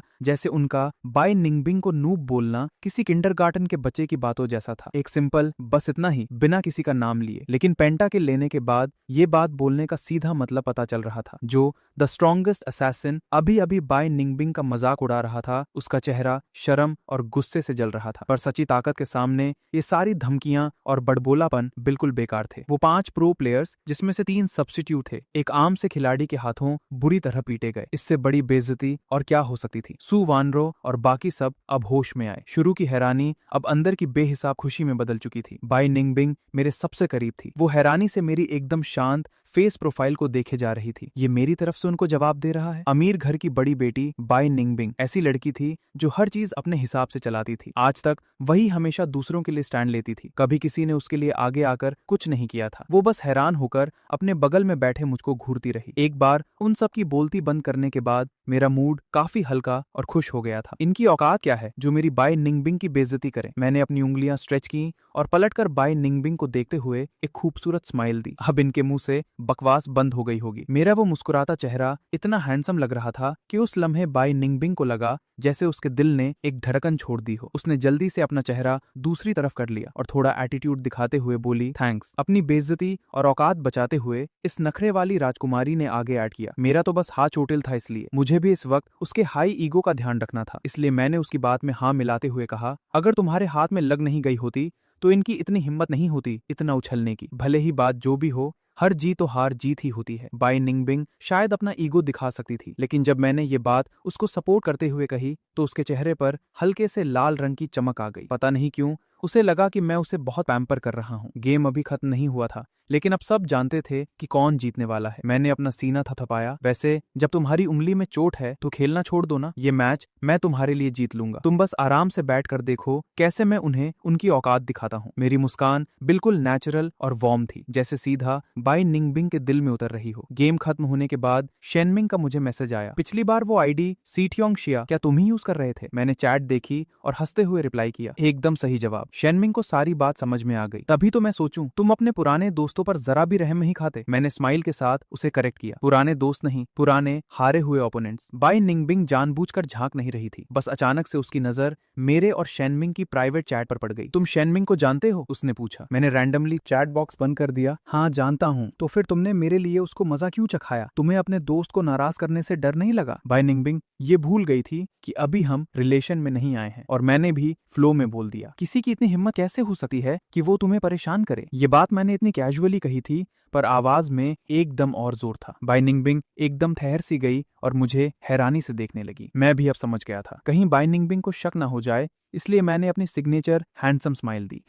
जैसे उनका बाय निंगबिंग को नूब बोलना किसी किंडरगार्टन के बच्चे की बातों जैसा था। एक सिंपल बस इतना ही, बिना किसी का नाम लिए। लेकिन पेंटा किल लेने के बाद ये बात बोलने का सीधा मतलब पता चल रहा था। जो द स्ट्रॉन्गेस्ट असैसिन अभी अभी बाय निंगबिंग का मजाक उड़ा रहा था, उसका चेहरा शर्म और गुस्से से जल रहा था। पर सच्ची ताकत के सामने ये सारी धमकियां और बड़बोलापन बिल्कुल बेकार थे। वो 5 प्रो प्लेयर्स, जिसमें से 3 सब्स्टिट्यूट थे, एक आम से खिलाड़ी के हाथों बुरी तरह पीटे गए। इससे बड़ी बेइज्जती और क्या हो सकती थी? सु वानरो और बाकी सब अब होश में आए। शुरू की हैरानी अब अंदर की बेहिसाब खुशी में बदल चुकी थी। बाय निंगबिंग मेरे सबसे करीब थी। वो हैरानी से मेरी एकदम शांत फेस प्रोफाइल को देखे जा रही थी। ये मेरी तरफ से उनको जवाब दे रहा है। अमीर घर की बड़ी बेटी बाय निंगबिंग ऐसी लड़की थी जो हर चीज अपने हिसाब से चलाती थी। आज तक वही हमेशा दूसरों के लिए स्टैंड लेती थी, कभी किसी ने उसके लिए आगे आकर कुछ नहीं किया था। वो बस हैरान होकर अपने बगल में बैठे मुझको घूरती रही। एक बार उन सब की बोलती बंद करने के बाद मेरा मूड काफी हल्का और खुश हो गया था। इनकी औकात क्या है जो मेरी बाय निंगबिंग की बेइज्जती करे? मैंने अपनी उंगलियां स्ट्रेच की और पलटकर बाय निंगबिंग को देखते हुए एक खूबसूरत स्माइल दी। अब इनके मुंह से बकवास बंद हो गई होगी। मेरा वो मुस्कुराता चेहरा इतना हैंडसम लग रहा था कि उस लम्हे बाय निंगबिंग को लगा जैसे उसके दिल ने एक धड़कन छोड़ दी हो। उसने जल्दी से अपना चेहरा दूसरी तरफ कर लिया और थोड़ा एटीट्यूड दिखाते हुए बोली, थैंक्स। अपनी बेइज्जती और औकात बचाते हुए इस नखरे वाली राजकुमारी ने आगे ऐड किया, मेरा तो बस हाथ चोटिल था, इसलिए मुझे भी इस वक्त उसके हाई ईगो का ध्यान रखना था। इसलिए मैंने उसकी बात में हाँ मिलाते हुए कहा, अगर तुम्हारे हाथ में लग नहीं गई होती तो इनकी इतनी हिम्मत नहीं होती इतना उछलने की। भले ही बात जो भी हो, हर जीत तो हार जीत ही होती है। बाय निंगबिंग शायद अपना ईगो दिखा सकती थी, लेकिन जब मैंने ये बात उसको सपोर्ट करते हुए कही तो उसके चेहरे पर हल्के से लाल रंग की चमक आ गई। पता नहीं क्यों उसे लगा कि मैं उसे बहुत पैम्पर कर रहा हूँ। गेम अभी खत्म नहीं हुआ था, लेकिन अब सब जानते थे कि कौन जीतने वाला है। मैंने अपना सीना थपथपाया, वैसे जब तुम्हारी उंगली में चोट है तो खेलना छोड़ दो ना, ये मैच मैं तुम्हारे लिए जीत लूंगा। तुम बस आराम से बैठ कर देखो कैसे मैं उन्हें उनकी औकात दिखाता हूँ। मेरी मुस्कान बिल्कुल नेचुरल और वार्म थी, जैसे सीधा बाय निंगबिंग के दिल में उतर रही हो। गेम खत्म होने के बाद शेनमिंग का मुझे मैसेज आया, पिछली बार वो आईडी सीटियोंग शिया क्या तुम ही यूज कर रहे थे? मैंने चैट देखी और हंसते हुए रिप्लाई किया, एकदम सही जवाब। शेनमिंग को सारी बात समझ में आ गई। तभी तो मैं सोचूं तुम अपने पुराने दोस्तों पर जरा भी रहम नहीं खाते। मैंने स्माइल के साथ उसे करेक्ट किया, पुराने दोस्त नहीं, पुराने हारे हुए ओपोनेंट्स। बाय निंगबिंग जानबूझकर झांक नहीं रही थी, बस अचानक से उसकी नजर मेरे और शेनमिंग की प्राइवेट चैट पर पड़ गई। तुम शेनमिंग को जानते हो? उसने पूछा। मैंने रैंडमली चैट बॉक्स बंद कर दिया। हाँ जानता हूँ। तो फिर तुमने मेरे लिए उसको मजा क्यों चखाया? तुम्हें अपने दोस्त को नाराज करने से डर नहीं लगा? बाय निंगबिंग ये भूल गई थी कि अभी हम रिलेशन में नहीं आए हैं, और मैंने भी फ्लो में बोल दिया, किसी की इतनी हिम्मत कैसे हो सकती है कि वो तुम्हें परेशान करे? ये बात मैंने इतनी कैजुअली कही थी, पर आवाज में एकदम और जोर था। बाय निंगबिंग एकदम ठहर सी गई और मुझे हैरानी से देखने लगी। मैं भी अब समझ गया था, कहीं बाय निंगबिंग को शक ना हो जाए, इसलिए मैंने अपनी सिग्नेचर हैंडसम स्माइल दी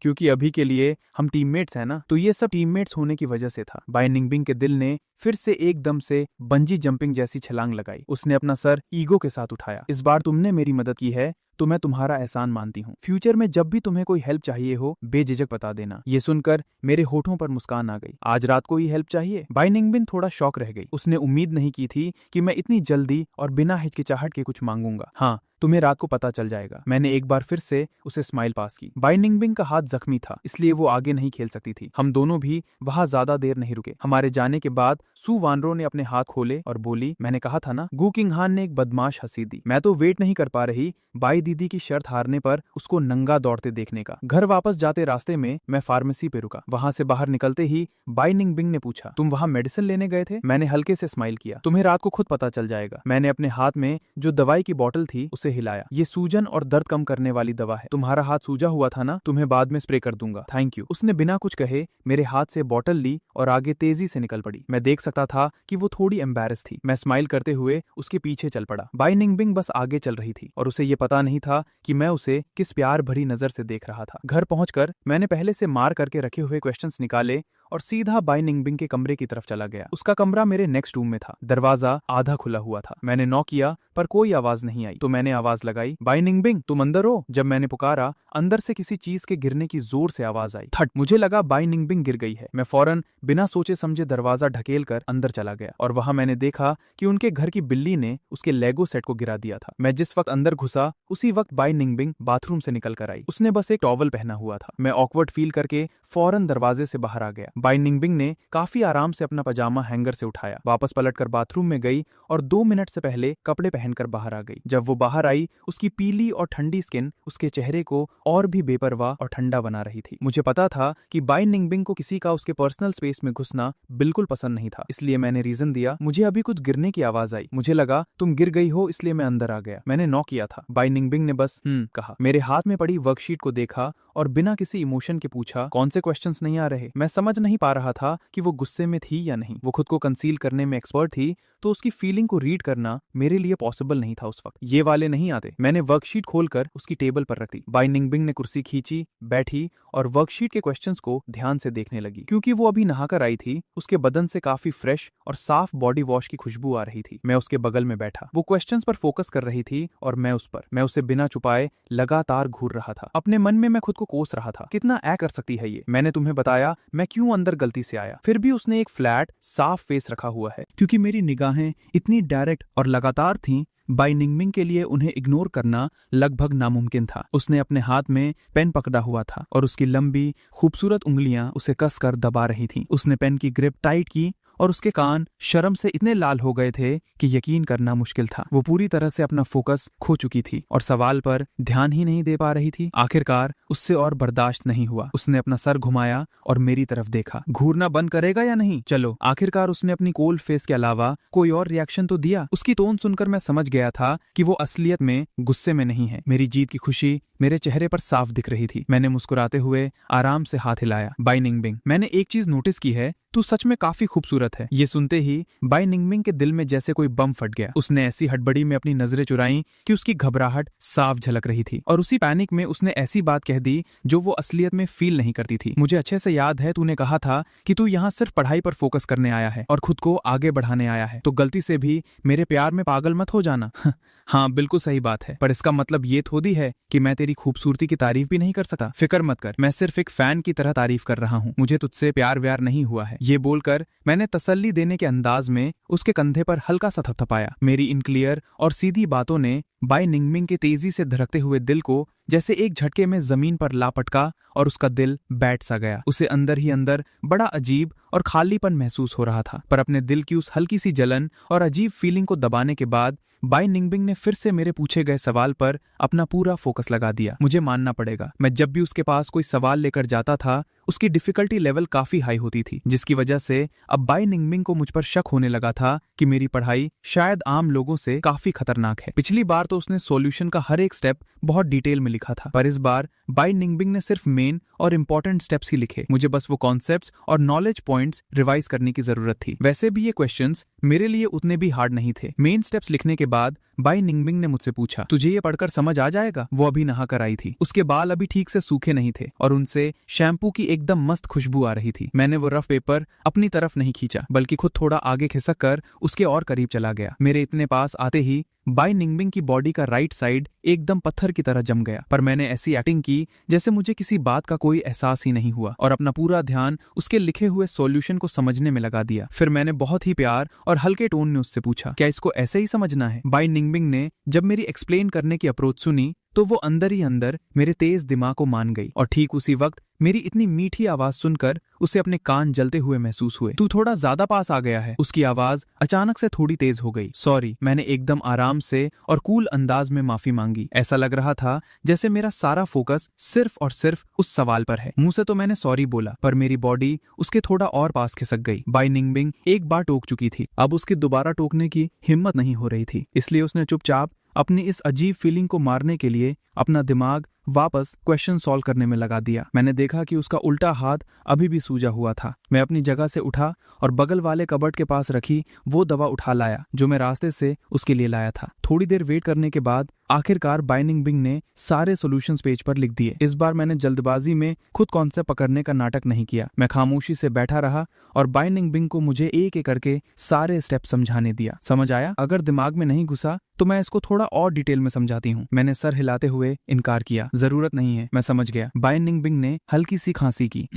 क्योंकि अभी के लिए हम टीममेट्स हैं ना। तो ये सब टीममेट्स होने की वजह से था। बाय निंगबिंग के दिल ने फिर से एकदम से बंजी जंपिंग जैसी छलांग लगाई। उसने अपना सर ईगो के साथ उठाया। इस बार तुमने मेरी मदद की है तो मैं तुम्हारा एहसान मानती हूँ। फ्यूचर में जब भी तुम्हें कोई हेल्प चाहिए हो, बेझिझक बता देना। ये सुनकर मेरे होठों पर मुस्कान आ गई। आज रात को ही हेल्प चाहिए? बाय निंगबिंग थोड़ा शॉक रह गई। उसने उम्मीद नहीं की थी कि मैं इतनी जल्दी और बिना हिचकिचाहट के कुछ मांगूंगा। हाँ, तुम्हें रात को पता चल जाएगा। मैंने एक बार फिर से उसे स्माइल पास की। बाई निंगबिंग का हाथ जख्मी था, इसलिए वो आगे नहीं खेल सकती थी। हम दोनों भी वहां ज्यादा देर नहीं रुके। हमारे जाने के बाद सू वानरो ने अपने हाथ खोले और बोली, मैंने कहा था ना। गु किंगहान ने एक बदमाश हंसी दी। मैं तो वेट नहीं कर पा रही बाई दीदी की शर्त हारने पर उसको नंगा दौड़ते देखने का। घर वापस जाते रास्ते में मैं फार्मेसी पे रुका। वहां से बाहर निकलते ही बाई निंगबिंग ने पूछा, तुम वहां मेडिसिन लेने गए थे? मैंने हल्के से स्माइल किया। तुम्हें रात को खुद पता चल जाएगा। मैंने अपने हाथ में जो दवाई की बोतल थी उसे हिलाया। ये सूजन और दर्द कम करने वाली दवा है। तुम्हारा हाथ सूजा हुआ था ना, तुम्हें बाद में स्प्रे कर दूंगा। Thank you. उसने बिना कुछ कहे मेरे हाथ से बोतल ली और आगे तेजी से निकल पड़ी। मैं देख सकता था कि वो थोड़ी एम्बैरेस थी। मैं स्माइल करते हुए उसके पीछे चल पड़ा। बाई निंगबिंग बस आगे चल रही थी और उसे ये पता नहीं था कि मैं उसे किस प्यार भरी नजर से देख रहा था। घर पहुंचकर मैंने पहले से मार करके रखे हुए क्वेश्चंस निकाले और सीधा बाई निंगबिंग के कमरे की तरफ चला गया। उसका कमरा मेरे नेक्स्ट रूम में था। दरवाजा आधा खुला हुआ था। मैंने नॉक किया पर कोई आवाज नहीं आई, तो मैंने आवाज लगाई, बाई निंगबिंग तुम अंदर हो? जब मैंने पुकारा, अंदर से किसी चीज के गिरने की जोर से आवाज आई। थट। मुझे लगा बाई निंगबिंग गिर गई है। मैं फौरन बिना सोचे समझे दरवाजा ढकेल कर अंदर चला गया और वहां मैंने देखा कि उनके घर की बिल्ली ने उसके लेगो सेट को गिरा दिया था। मैं जिस वक्त अंदर घुसा उसी वक्त बाई निंगबिंग बाथरूम से निकल कर आई। उसने बस एक टॉवल पहना हुआ था। मैं ऑकवर्ड फील करके फौरन दरवाजे से बाहर आ गया। बाई निंगबिंग ने काफी आराम से अपना पजामा हैंगर से उठाया, वापस पलटकर बाथरूम में गई और 2 मिनट से पहले कपड़े पहनकर बाहर आ गई। जब वो बाहर आई, उसकी पीली और ठंडी स्किन उसके चेहरे को और भी बेपरवाह और ठंडा बना रही थी। मुझे पता था कि बाई निंगबिंग को किसी का उसके पर्सनल स्पेस में घुसना बिल्कुल पसंद नहीं था, इसलिए मैंने रीजन दिया, मुझे अभी कुछ गिरने की आवाज आई, मुझे लगा तुम गिर गई हो, इसलिए मैं अंदर आ गया। मैंने नॉक किया था। बाई निंगबिंग ने बस कहा। मेरे हाथ में पड़ी वर्कशीट को देखा और बिना किसी इमोशन के पूछा, कौन से क्वेश्चंस नहीं आ रहे? मैं समझ नहीं पा रहा था कि वो गुस्से में थी या नहीं। वो खुद को कंसील करने में एक्सपर्ट थी, तो उसकी फीलिंग को रीड करना मेरे लिए पॉसिबल नहीं था उस वक्त। ये वाले नहीं आते। मैंने वर्कशीट खोलकर उसकी टेबल पर रख दी। बाई निंगबिंग ने कुर्सी खींची, बैठी और वर्कशीट के क्वेश्चंस को ध्यान से देखने लगी। क्योंकि वो अभी नहाकर आई थी, उसके बदन से काफी फ्रेश और साफ बॉडी वॉश की खुशबू आ रही थी। मैं उसके बगल में बैठा। वो क्वेश्चंस पर फोकस कर रही थी और मैं उस पर। मैं उसे बिना छुपाए लगातार घूर रहा था। अपने मन में मैं खुद को कोस रहा था, कितना ऐ कर सकती है ये। मैंने तुम्हें बताया मैं क्यों अंदर गलती से आया। फिर भी उसने एक फ्लैट साफ फेस रखा हुआ है। क्योंकि मेरी निगाहें इतनी डायरेक्ट और लगातार थीं, बाई निंगबिंग के लिए उन्हें इग्नोर करना लगभग नामुमकिन था। उसने अपने हाथ में पेन पकड़ा हुआ था और उसकी लंबी खूबसूरत उंगलियां उसे कसकर दबा रही थीं। उसने पेन की ग्रिप टाइट की और उसके कान शर्म से इतने लाल हो गए थे कि यकीन करना मुश्किल था। वो पूरी तरह से अपना फोकस खो चुकी थी और सवाल पर ध्यान ही नहीं दे पा रही थी। आखिरकार उससे और बर्दाश्त नहीं हुआ। उसने अपना सर घुमाया और मेरी तरफ देखा। घूरना बंद करेगा या नहीं? चलो। आखिरकार उसने अपनी कोल्ड फेस के अलावा कोई और रिएक्शन तो दिया। उसकी टोन सुनकर मैं समझ गया था कि वो असलियत में गुस्से में नहीं है। मेरी जीत की खुशी मेरे चेहरे पर साफ दिख रही थी। मैंने मुस्कुराते हुए आराम से हाथ हिलाया। बाई निंगबिंग, मैंने एक चीज नोटिस की है, तू सच में काफी खूबसूरत है। ये सुनते ही बाई निंगबिंग के दिल में जैसे कोई बम फट गया। उसने ऐसी हड़बड़ी में अपनी नजरें चुराई कि उसकी घबराहट साफ झलक रही थी और उसी पैनिक में उसने ऐसी बात कह दी जो वो असलियत में फील नहीं करती थी। मुझे अच्छे से याद है तूने कहा था कि तू यहाँ सिर्फ पढ़ाई पर फोकस करने आया है और खुद को आगे बढ़ाने आया है, तो गलती से भी मेरे प्यार में पागल मत हो जाना। हाँ, बिल्कुल सही बात है, पर इसका मतलब ये थोड़ी है कि मैं तेरी खूबसूरती की तारीफ भी नहीं कर सकता। फिक्र मत कर, मैं सिर्फ एक फैन की तरह तारीफ कर रहा हूँ। मुझे तुझसे प्यार व्यार नहीं हुआ है। ये बोलकर मैंने तसल्ली देने के अंदाज में उसके कंधे पर हल्का सा थपथपाया। मेरी इन क्लियर और सीधी बातों ने बाई निंगबिंग के तेजी से धड़कते हुए दिल को जैसे एक झटके में जमीन पर ला पटका और उसका दिल बैठ सा गया। उसे अंदर ही अंदर बड़ा अजीब और खालीपन महसूस हो रहा था। पर अपने दिल की उस हल्की सी जलन और अजीब फीलिंग को दबाने के बाद बाई निंगबिंग ने फिर से मेरे पूछे गए सवाल पर अपना पूरा फोकस लगा दिया। मुझे मानना पड़ेगा, मैं जब भी उसके पास कोई सवाल लेकर जाता था उसकी डिफिकल्टी लेवल काफी हाई होती थी, जिसकी वजह से अब बाई निंगबिंग को मुझ पर शक होने लगा था कि मेरी पढ़ाई शायद आम लोगों से काफी खतरनाक है। पिछली बार तो उसने सॉल्यूशन का हर एक स्टेप बहुत डिटेल में लिखा था, पर इस बार बाई निंगबिंग ने सिर्फ मेन और इंपॉर्टेंट स्टेप्स ही लिखे। मुझे बस वो कॉन्सेप्ट्स और नॉलेज पॉइंट्स रिवाइज करने की जरूरत थी। वैसे भी ये क्वेश्चंस मेरे लिए उतने भी हार्ड नहीं थे। मेन स्टेप्स लिखने के बाद बाई निंगबिंग ने मुझसे पूछा, तुझे ये पढ़कर समझ आ जाएगा? वो अभी नहा कर आई थी, उसके बाल अभी ठीक से सूखे नहीं थे और उनसे शैम्पू की एकदम मस्त खुशबू आ रही थी। मैंने वो रफ पेपर अपनी तरफ नहीं खींचा, बल्कि खुद थोड़ा आगे खिसक कर उसके और करीब चला गया। मेरे इतने पास आते ही बाई निंगबिंग की बॉडी का राइट साइड एकदम पत्थर की तरह जम गया, पर मैंने ऐसी एक्टिंग की जैसे मुझे किसी बात का कोई एहसास ही नहीं हुआ और अपना पूरा ध्यान उसके लिखे हुए सॉल्यूशन को समझने में लगा दिया। फिर मैंने बहुत ही प्यार और हल्के टोन में उससे पूछा, क्या इसको ऐसे ही समझना है? बाई निंगबिंग ने जब मेरी एक्सप्लेन करने की अप्रोच सुनी तो वो अंदर ही अंदर मेरे तेज दिमाग को मान गई और ठीक उसी वक्त मेरी इतनी मीठी आवाज सुनकर उसे अपने कान जलते हुए महसूस हुए। तू थोड़ा ज्यादा पास आ गया है। उसकी आवाज अचानक से थोड़ी तेज हो गई। सॉरी, मैंने एकदम आराम से और कूल अंदाज में माफी मांगी। ऐसा लग रहा था जैसे मेरा सारा फोकस सिर्फ और सिर्फ उस सवाल पर है। मुंह से तो मैंने सॉरी बोला, पर मेरी बॉडी उसके थोड़ा और पास खिसक गई। बाई निंगबिंग एक बार टोक चुकी थी, अब उसकी दोबारा टोकने की हिम्मत नहीं हो रही थी, इसलिए उसने चुपचाप अपनी इस अजीब फीलिंग को मारने के लिए अपना दिमाग वापस क्वेश्चन सॉल्व करने में लगा दिया। मैंने देखा कि उसका उल्टा हाथ अभी भी सूजा हुआ था। मैं अपनी जगह से उठा और बगल वाले कबर्ड के पास रखी वो दवा उठा लाया जो मैं रास्ते से उसके लिए लाया था। थोड़ी देर वेट करने के बाद आखिरकार बाई निंगबिंग ने सारे सॉल्यूशंस पेज पर लिख दिए। इस बार मैंने जल्दबाजी में खुद कॉन्सेप्ट पकड़ने का नाटक नहीं किया। मैं खामोशी से बैठा रहा और बाई निंगबिंग को मुझे एक एक करके सारे स्टेप समझाने दिया। समझ आया? अगर दिमाग में नहीं घुसा तो मैं इसको थोड़ा और डिटेल में समझाती हूँ। मैंने सर हिलाते हुए इनकार किया। जरूरत नहीं है, मैं समझ गया। बाई निंगबिंग ने हल्की सी खांसी की।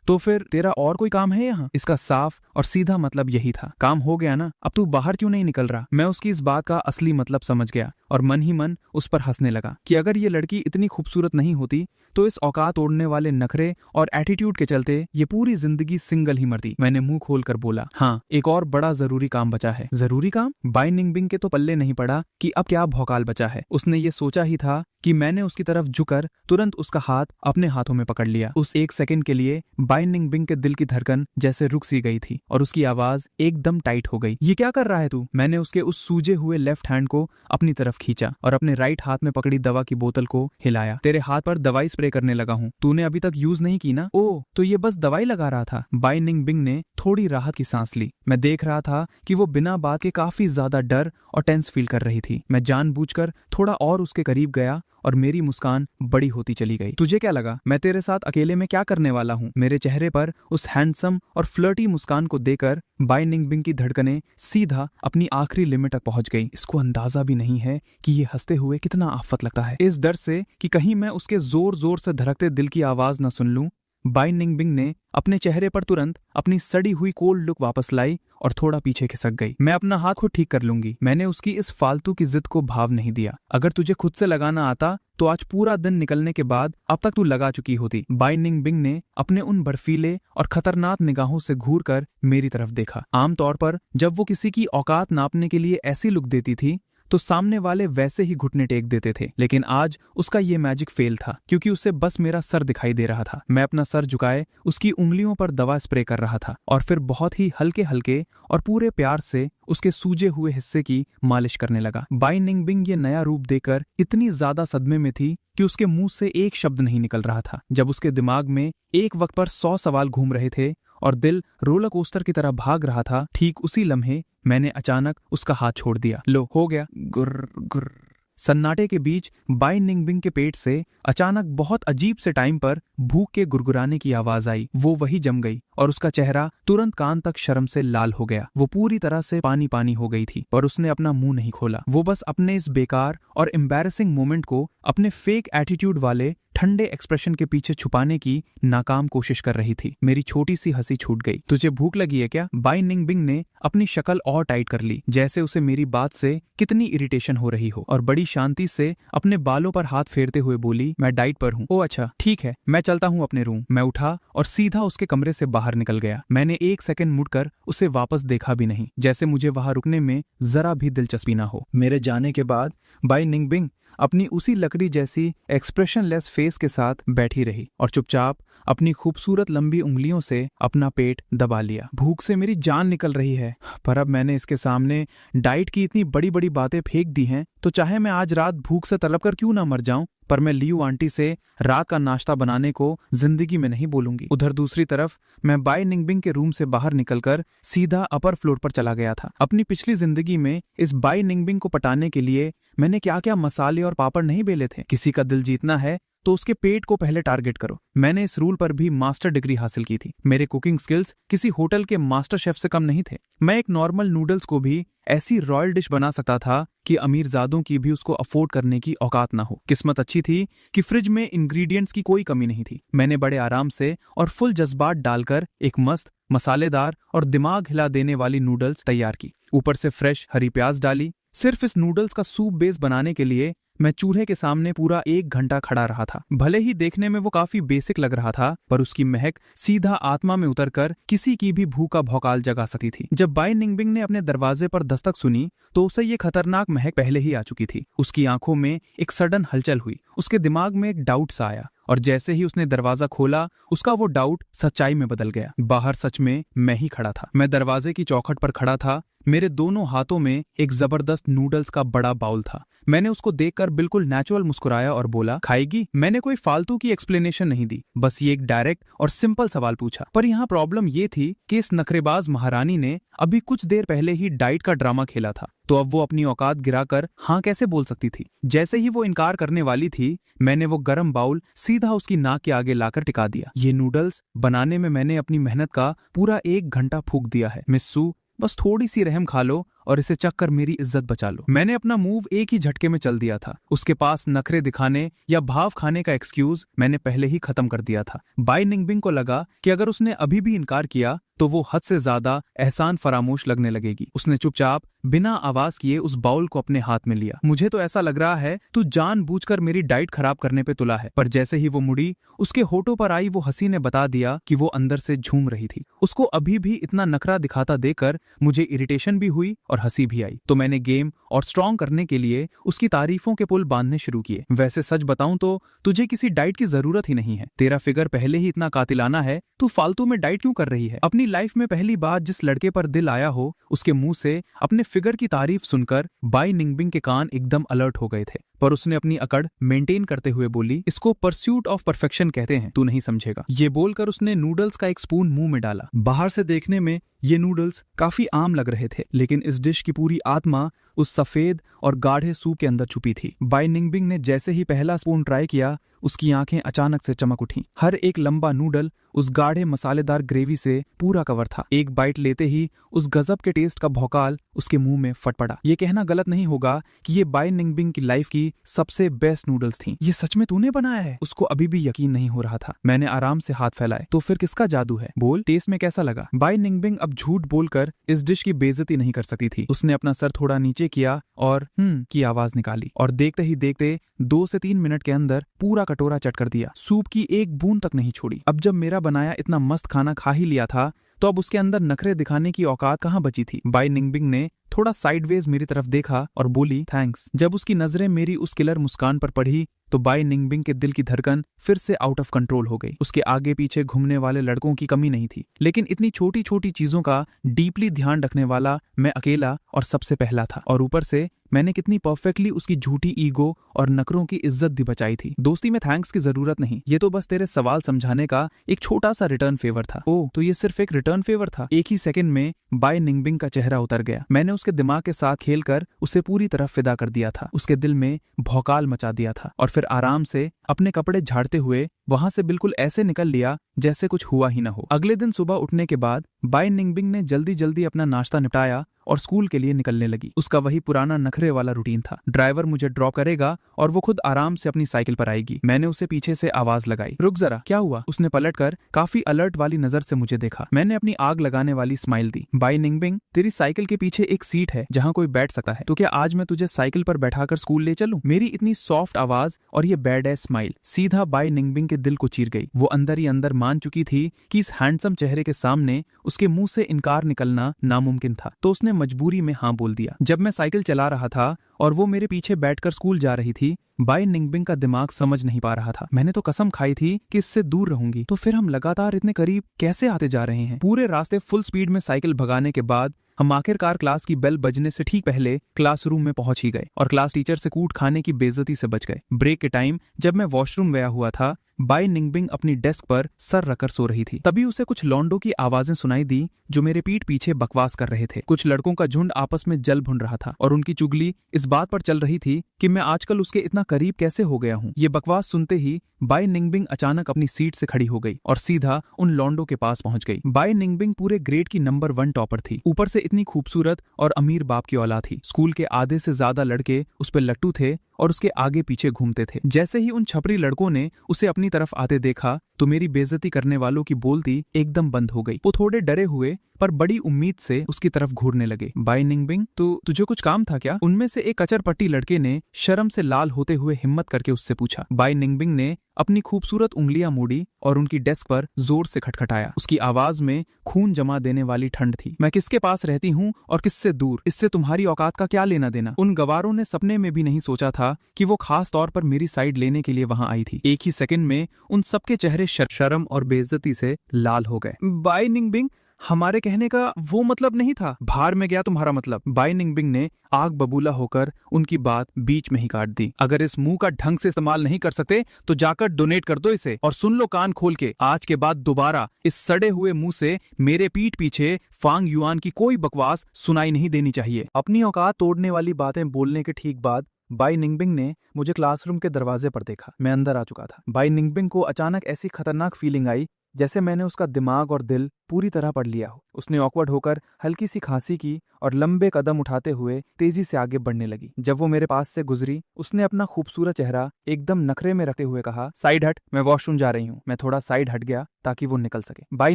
तो फिर तेरा और कोई काम है यहाँ? इसका साफ और सीधा मतलब यही था। काम हो गया ना, अब तू बाहर क्यों नहीं निकल रहा? मैं उसकी इस बात का असली मतलब समझ गया और मन ही मन उस पर हंसने लगा कि अगर ये लड़की इतनी खूबसूरत नहीं होती तो इस औकात तोड़ने वाले नखरे और एटीट्यूड के चलते ये पूरी जिंदगी सिंगल ही मरती। मैंने मुंह खोलकर बोला, हाँ, एक और बड़ा जरूरी काम बचा है। जरूरी काम? बाई निंगबिंग के तो पल्ले नहीं पड़ा कि अब क्या भौकाल बचा है। उसने ये सोचा ही था कि मैंने उसकी तरफ झुककर तुरंत उसका हाथ अपने हाथों में पकड़ लिया। उस एक सेकंड के लिए बाई निंगबिंग के दिल की धड़कन जैसे रुक सी गई थी और उसकी आवाज एकदम टाइट हो गई। ये क्या कर रहा है तू? मैंने उसके उस सूजे हुए लेफ्ट हैंड को अपनी तरफ खींचा और अपने राइट हाथ में पकड़ी दवा की बोतल को हिलाया। तेरे हाथ पर दवाई स्प्रे करने लगा हूँ। तूने अभी तक यूज नहीं की ना? ओह, तो ये बस दवाई लगा रहा था। बाई निंगबिंग ने थोड़ी राहत की सांस ली। मैं देख रहा था कि वो बिना बात के काफी ज्यादा डर और टेंस फील कर रही थी। मैं जानबूझकर थोड़ा और उसके करीब गया और मेरी मुस्कान बड़ी होती चली गई। तुझे क्या लगा मैं तेरे साथ अकेले में क्या करने वाला हूँ? मेरे चेहरे पर उस हैंडसम और फ्लर्टी मुस्कान को देकर बाई निंगबिंग की धड़कनें सीधा अपनी आखिरी लिमिट तक पहुंच गई। इसको अंदाजा भी नहीं है कि ये हंसते हुए कितना आफत लगता है। इस डर से कि कहीं मैं उसके जोर जोर से धड़कते दिल की आवाज न सुन लूं, बाई निंगबिंग ने अपने चेहरे पर तुरंत अपनी सड़ी हुई कोल्ड लुक वापस लाई और थोड़ा पीछे खिसक गई। मैं अपना हाथ खुद ठीक कर लूंगी। मैंने उसकी इस फालतू की जिद को भाव नहीं दिया। अगर तुझे खुद से लगाना आता तो आज पूरा दिन निकलने के बाद अब तक तू लगा चुकी होती। बाई निंगबिंग ने अपने उन बर्फीले और खतरनाक निगाहों से घूरकर मेरी तरफ देखा। आमतौर पर जब वो किसी की औकात नापने के लिए ऐसी लुक देती थी तो सामने वाले वैसे ही घुटने टेक देते थे, लेकिन आज उसका ये मैजिक फेल था क्योंकि उसे बस मेरा सर दिखाई दे रहा था। मैं अपना सर झुकाए उसकी उंगलियों पर दवा स्प्रे कर रहा था और फिर बहुत ही हल्के हल्के और पूरे प्यार से उसके सूजे हुए हिस्से की मालिश करने लगा। बाई निंगबिंग ये नया रूप देकर इतनी ज्यादा सदमे में थी कि उसके मुंह से एक शब्द नहीं निकल रहा था। जब उसके दिमाग में एक वक्त पर 100 सवाल घूम रहे थे और दिल रोलर कोस्टर की तरह भाग रहा था, ठीक उसी लम्हे मैंने अचानक उसका हाथ छोड़ दिया। लो, हो गया। गुर्र गुर्र। सन्नाटे के बीच बाई निंगबिंग के पेट से अचानक बहुत अजीब से टाइम पर भूख के गुरगुराने की आवाज आई। वो वही जम गई और उसका चेहरा तुरंत कान तक शर्म से लाल हो गया। वो पूरी तरह से पानी पानी हो गई थी, पर उसने अपना मुंह नहीं खोला। वो बस अपने इस बेकार और एम्बैरेसिंग मोमेंट को अपने फेक एटीट्यूड वाले ठंडे एक्सप्रेशन के पीछे छुपाने की नाकाम कोशिश कर रही थी। मेरी छोटी सी हंसी छूट गई। तुझे भूख लगी है क्या? बाई निंगबिंग ने अपनी शक्ल और टाइट कर ली, जैसे उसे मेरी बात से कितनी इरिटेशन हो रही हो, और बड़ी शांति से अपने बालों पर हाथ फेरते हुए बोली, मैं डाइट पर हूँ। ओ अच्छा, ठीक है, मैं चलता हूँ अपने रूम। मैं उठा और सीधा उसके कमरे से बाहर निकल गया। मैंने एक सेकंड मुड़कर उसे वापस देखा भी नहीं, जैसे मुझे वहां रुकने में जरा भी दिलचस्पी ना हो। मेरे जाने के बाद बाई निंगबिंग अपनी उसी लकड़ी जैसी एक्सप्रेशनलेस फेस के साथ बैठी रही और चुपचाप अपनी खूबसूरत लंबी उंगलियों से अपना पेट दबा लिया। भूख से मेरी जान निकल रही है, पर अब मैंने इसके सामने डाइट की इतनी बड़ी बड़ी बातें फेंक दी हैं, तो चाहे मैं आज रात भूख से तड़प कर क्यों ना मर जाऊं, पर मैं लियू आंटी से रात का नाश्ता बनाने को जिंदगी में नहीं बोलूंगी। उधर दूसरी तरफ मैं बाई निंगबिंग के रूम से बाहर निकलकर सीधा अपर फ्लोर पर चला गया था। अपनी पिछली जिंदगी में इस बाई निंगबिंग को पटाने के लिए मैंने क्या क्या मसाले और पापड़ नहीं बेले थे। किसी का दिल जीतना है तो उसके पेट को पहले टारगेट करो। मैंने इस रूल पर भी मास्टर डिग्री हासिल की थी। मेरे कुकिंग स्किल्स किसी होटल के मास्टर शेफ से कम नहीं थे। मैं एक नॉर्मल नूडल्स को भी ऐसी रॉयल डिश बना सकता था कि अमीरजादों की भी उसको अफोर्ड करने की औकात ना हो। किस्मत अच्छी थी कि फ्रिज में इंग्रेडिएंट्स की कोई कमी नहीं थी। मैंने बड़े आराम से और फुल जज्बात डालकर एक मस्त, मसालेदार और दिमाग हिला देने वाली नूडल्स तैयार की। ऊपर से फ्रेश हरी प्याज डाली। सिर्फ इस नूडल्स का सूप बेस बनाने के लिए मैं चूल्हे के सामने पूरा 1 घंटा खड़ा रहा था। भले ही देखने में वो काफी बेसिक लग रहा था, पर उसकी महक सीधा आत्मा में उतरकर किसी की भी भूख का भौकाल जगा सकती थी। जब बाई निंगबिंग ने अपने दरवाजे पर दस्तक सुनी तो उसे ये खतरनाक महक पहले ही आ चुकी थी। उसकी आंखों में एक सडन हलचल हुई। उसके दिमाग में एक डाउट सा आया और जैसे ही उसने दरवाजा खोला, उसका वो डाउट सच्चाई में बदल गया। बाहर सच में मैं ही खड़ा था। मैं दरवाजे की चौखट पर खड़ा था। मेरे दोनों हाथों में एक जबरदस्त नूडल्स का बड़ा बाउल था। मैंने उसको देखकर बिल्कुल नेचुरल मुस्कुराया और बोला, खाएगी? मैंने कोई फालतू की एक्सप्लेनेशन नहीं दी, बस ये एक डायरेक्ट और सिंपल सवाल पूछा। पर यहाँ प्रॉब्लम ये थी कि इस नखरेबाज महारानी ने अभी कुछ देर पहले ही डाइट का ड्रामा खेला था, तो अब वो अपनी औकात गिराकर हाँ कैसे बोल सकती थी। जैसे ही वो इनकार करने वाली थी, मैंने वो गरम बाउल सीधा उसकी नाक के आगे लाकर टिका दिया। ये नूडल्स बनाने में मैंने अपनी मेहनत का पूरा 1 घंटा फूंक दिया है। मिस सू, बस थोड़ी सी रहम खा लो और इसे चक्कर मेरी इज्जत बचा लो। मैंने अपना मूव एक ही झटके में चल दिया था। उसके पास नखरे दिखाने या भाव खाने का एक्सक्यूज मैंने पहले ही खत्म कर दिया था। बाई निंगबिंग को लगा कि अगर उसने अभी भी इनकार किया तो वो हद से ज्यादा एहसान फरामोश लगने लगेगी। उसने चुपचाप बिना आवाज किए उस बाउल को अपने हाथ में लिया। मुझे तो ऐसा लग रहा है तू जानबूझकर मेरी डाइट खराब करने पे तुला है। पर जैसे ही वो मुड़ी, उसके होठों पर आई वो हंसी ने बता दिया कि वो अंदर से झूम रही थी। उसको अभी भी इतना नखरा दिखाता देखकर मुझे इरिटेशन भी हुई और हंसी भी आई। तो मैंने गेम और स्ट्रॉन्ग करने के लिए उसकी तारीफों के पुल बांधने शुरू किए। वैसे सच बताऊं तो तुझे किसी डाइट की जरूरत ही नहीं है। तेरा फिगर पहले ही इतना कातिलाना है, तू फालतू में डाइट क्यों कर रही है? अपनी लाइफ में पहली बार जिस लड़के पर दिल आया हो, उसके मुंह से अपने फिगर की तारीफ सुनकर बाई निंगबिंग के कान एकदम अलर्ट हो गए थे। पर उसने अपनी अकड़ मेंटेन करते हुए बोली, इसको परस्यूट ऑफ परफेक्शन कहते हैं, तू नहीं समझेगा। ये बोलकर उसने नूडल्स का एक स्पून मुंह में डाला। बाहर से देखने में ये नूडल्स काफी आम लग रहे थे, लेकिन इस डिश की पूरी आत्मा उस सफेद और गाढ़े सूप के अंदर छुपी थी। बाई निंगबिंग ने जैसे ही पहला स्पून ट्राई किया, उसकी आंखें अचानक से चमक उठीं। हर एक लंबा नूडल उस गाढ़े मसालेदार ग्रेवी से पूरा कवर था। एक बाइट लेते ही उस गजब के टेस्ट का भौकाल उसके मुंह में फट पड़ा। ये कहना गलत नहीं होगा कि ये बाई निंगबिंग की लाइफ की सबसे बेस्ट नूडल्स थी। ये सच में तूने बनाया है? उसको अभी भी यकीन नहीं हो रहा था। मैंने आराम से हाथ फैलाए। तो फिर किसका जादू है? बोल, टेस्ट में कैसा लगा? बाई निंगबिंग अब झूठ बोलकर इस डिश की बेइज्जती नहीं कर सकती थी। उसने अपना सर थोड़ा नीचे किया और की आवाज निकाली, और देखते ही देखते 2 से 3 मिनट के अंदर पूरा कटोरा चट कर दिया। सूप की एक बूंद तक नहीं छोड़ी। अब जब मेरा बनाया इतना मस्त खाना खा ही लिया था, तो अब उसके अंदर नखरे दिखाने की औकात कहाँ बची थी? बाई निंगबिंग ने थोड़ा साइडवेज मेरी तरफ देखा और बोली, थैंक्स। जब उसकी नजरें मेरी उस किलर मुस्कान पर पड़ी तो बाई निंगबिंग के दिल की धड़कन फिर से आउट ऑफ कंट्रोल हो गई। उसके आगे पीछे घूमने वाले लड़कों की कमी नहीं थी, लेकिन इतनी छोटी छोटी चीजों का डीपली ध्यान रखने वाला मैं अकेला और सबसे पहला था। और ऊपर से मैंने कितनी परफेक्टली उसकी झूठी ईगो और नखरों की इज्जत भी बचाई थी। दोस्ती में थैंक्स की जरूरत नहीं, ये तो बस तेरे सवाल समझाने का एक छोटा सा रिटर्न फेवर था। ओह, तो ये सिर्फ एक रिटर्न फेवर था? एक ही सेकंड में बाई निंगबिंग का चेहरा उतर गया। मैंने उसके दिमाग के साथ खेलकर उसे पूरी तरह फिदा कर दिया था, उसके दिल में भौकाल मचा दिया था, और फिर आराम से अपने कपड़े झाड़ते हुए वहां से बिल्कुल ऐसे निकल लिया जैसे कुछ हुआ ही न हो। अगले दिन सुबह उठने के बाद बाई निंगबिंग ने जल्दी जल्दी अपना नाश्ता निपटाया और स्कूल के लिए निकलने लगी। उसका वही पुराना नखरे वाला रूटीन था। ड्राइवर मुझे ड्रॉप करेगा और वो खुद आराम से अपनी साइकिल पर आएगी। मैंने उसे पीछे से आवाज लगाई, रुक जरा, क्या हुआ? उसने पलटकर काफी अलर्ट वाली नजर से मुझे देखा। मैंने अपनी आग लगाने वाली स्माइल दी। बाई निंगबिंग, तेरी साइकिल के पीछे एक सीट है जहाँ कोई बैठ सकता है, तो क्या आज मैं तुझे साइकिल पर बैठाकर स्कूल ले चलूं? मेरी इतनी सॉफ्ट आवाज और ये बैड एस स्माइल सीधा बाई निंगबिंग के दिल को चीर गई। वो अंदर ही अंदर मान चुकी थी कि इस हैंडसम चेहरे के सामने उसके मुंह से इनकार निकलना नामुमकिन था, तो उसने मजबूरी में हाँ बोल दिया। जब मैं साइकिल चला रहा था और वो मेरे पीछे बैठकर स्कूल जा रही थी, बाई निंगबिंग का दिमाग समझ नहीं पा रहा था। मैंने तो कसम खाई थी कि इससे दूर रहूंगी, तो फिर हम लगातार इतने करीब कैसे आते जा रहे हैं? पूरे रास्ते फुल स्पीड में साइकिल भगाने के बाद हम आखिरकार क्लास की बेल बजने से ठीक पहले क्लासरूम में पहुंच ही गए और क्लास टीचर से कूट खाने की बेइज्जती से बच गए। ब्रेक के टाइम जब मैं वॉशरूम गया हुआ था, बाई निंगबिंग अपनी डेस्क पर सर रखकर सो रही थी। तभी उसे कुछ लौंडों की आवाजें सुनाई दी जो मेरे पीठ पीछे बकवास कर रहे थे। कुछ लड़कों का झुंड आपस में जल भुन रहा था और उनकी चुगली इस बात पर चल रही थी कि मैं आजकल उसके इतना करीब कैसे हो गया हूँ। ये बकवास सुनते ही बाई निंगबिंग अचानक अपनी सीट से खड़ी हो गई और सीधा उन लौंडों के पास पहुंच गई। बाई निंगबिंग पूरे ग्रेड की नंबर 1 टॉपर थी। ऊपर से इतनी खूबसूरत और अमीर बाप की औलाद थी। स्कूल के आधे से ज्यादा लड़के उस पर लट्टू थे और उसके आगे पीछे घूमते थे। जैसे ही उन छपरी लड़कों ने उसे अपनी तरफ आते देखा तो मेरी बेइज्जती करने वालों की बोलती एकदम बंद हो गई। वो थोड़े डरे हुए पर बड़ी उम्मीद से उसकी तरफ घूरने लगे। बाई निंगबिंग, तो तुझे कुछ काम था क्या? उनमें से एक कचरपट्टी लड़के ने शर्म से लाल होते हुए हिम्मत करके उससे पूछा। बाई निंगबिंग ने अपनी खूबसूरत उंगलियां मोड़ी और उनकी डेस्क पर जोर से खटखटाया। उसकी आवाज में खून जमा देने वाली ठंड थी। मैं किसके पास रहती हूँ और किससे दूर, इससे तुम्हारी औकात का क्या लेना देना? उन गवारों ने सपने में भी नहीं सोचा था कि वो खास तौर पर मेरी साइड लेने के लिए वहां आई थी। एक ही सेकंड में उन सबके चेहरे शर्म और बेइज्जती से लाल हो गए। बाई निंगबिंग, हमारे कहने का वो मतलब नहीं था। बाहर में गया तुम्हारा मतलब। बाई निंगबिंग ने आग बबूला होकर उनकी बात बीच में ही काट दी। अगर इस मुंह का ढंग से इस्तेमाल नहीं कर सकते तो जाकर डोनेट कर दो इसे। और सुन लो कान खोल के, आज के बाद दोबारा इस सड़े हुए मुंह से मेरे पीठ पीछे फांग युआन की कोई बकवास सुनाई नहीं देनी चाहिए। अपनी औकात तोड़ने वाली बातें बोलने के ठीक बाद बाई निंगबिंग ने मुझे क्लासरूम के दरवाजे पर देखा। मैं अंदर आ चुका था। बाई निंगबिंग को अचानक ऐसी खतरनाक फीलिंग आई जैसे मैंने उसका दिमाग और दिल पूरी तरह पढ़ लिया हो। उसने ऑकवर्ड होकर हल्की सी खांसी की और लंबे कदम उठाते हुए तेजी से आगे बढ़ने लगी। जब वो मेरे पास से गुजरी, उसने अपना खूबसूरत चेहरा एकदम नखरे में रखते हुए कहा, साइड हट, मैं वॉशरूम जा रही हूँ। मैं थोड़ा साइड हट गया ताकि वो निकल सके। बाई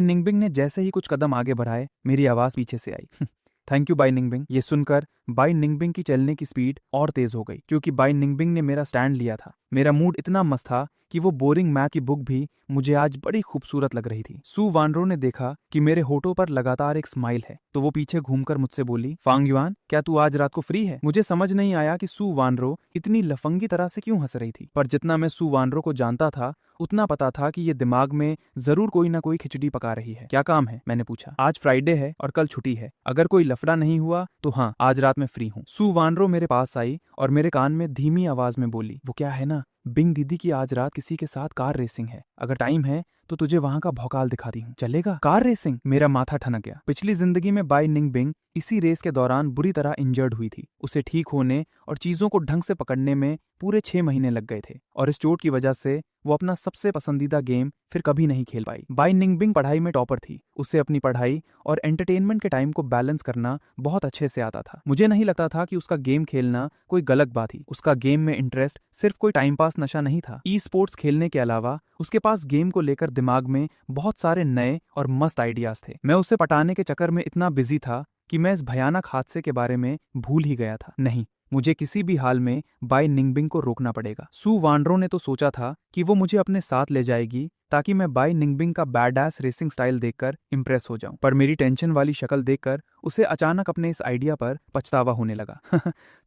निंगबिंग ने जैसे ही कुछ कदम आगे बढ़ाए, मेरी आवाज पीछे से आई, थैंक यू बाई निंगबिंग। ये सुनकर बाई निंगबिंग की चलने की स्पीड और तेज हो गई, क्योंकि बाई निंगबिंग ने मेरा स्टैंड लिया था। मेरा मूड इतना मस्त था कि वो बोरिंग मैथ की बुक भी मुझे आज बड़ी खूबसूरत लग रही थी। सू वानरो ने देखा कि मेरे होठों पर लगातार एक स्माइल है, तो वो पीछे घूमकर मुझसे बोली, फांग युआन, क्या तू आज रात को फ्री है? मुझे समझ नहीं आया कि सू वानरो इतनी लफंगी तरह से क्यों हंस रही थी, पर जितना मैं सू वानरो को जानता था उतना पता था कि ये दिमाग में जरूर कोई ना कोई खिचड़ी पका रही है। क्या काम है? मैंने पूछा। आज फ्राइडे है और कल छुट्टी है। अगर कोई लफड़ा नहीं हुआ तो हाँ, आज रात में फ्री हूँ। सू वानरो मेरे पास आई और मेरे कान में धीमी आवाज में बोली, वो क्या है ना, बिंग दीदी की आज रात किसी के साथ कार रेसिंग है। अगर टाइम है तो तुझे वहां का भौकाल दिखाती हूँ, चलेगा? Car racing? मेरा माथा ठनक गया। पिछली जिंदगी में बाई निंगबिंग इसी रेस के दौरान बुरी तरह इंजर्ड हुई थी। उसे ठीक होने और चीजों को ढंग से पकड़ने में पूरे 6 महीने लग गए थे और इस चोट की वजह से वो अपना सबसे पसंदीदा गेम फिर कभी नहीं खेल पाई। बाई निंगबिंग पढ़ाई में टॉपर थी। उसे अपनी पढ़ाई और एंटरटेनमेंट के टाइम को बैलेंस करना बहुत अच्छे से आता था। मुझे नहीं लगता था कि उसका गेम खेलना कोई गलत बात थी। उसका गेम में इंटरेस्ट सिर्फ कोई टाइम पास नशा नहीं था। ई स्पोर्ट्स खेलने के अलावा उसके पास गेम को लेकर दिमाग में बहुत सारे नए और मस्त आइडियाज थे। मैं उसे पटाने के चक्कर में इतना बिजी था कि मैं इस भयानक हादसे के बारे में भूल ही गया था। नहीं, मुझे किसी भी हाल में बाई निंगबिंग को रोकना पड़ेगा। सू वानरो ने तो सोचा था कि वो मुझे अपने साथ ले जाएगी ताकि मैं बाई निंगबिंग का बैडएस रेसिंग स्टाइल देखकर इंप्रेस हो जाऊं, पर मेरी टेंशन वाली शक्ल देखकर उसे अचानक अपने इस आइडिया पर पछतावा होने लगा।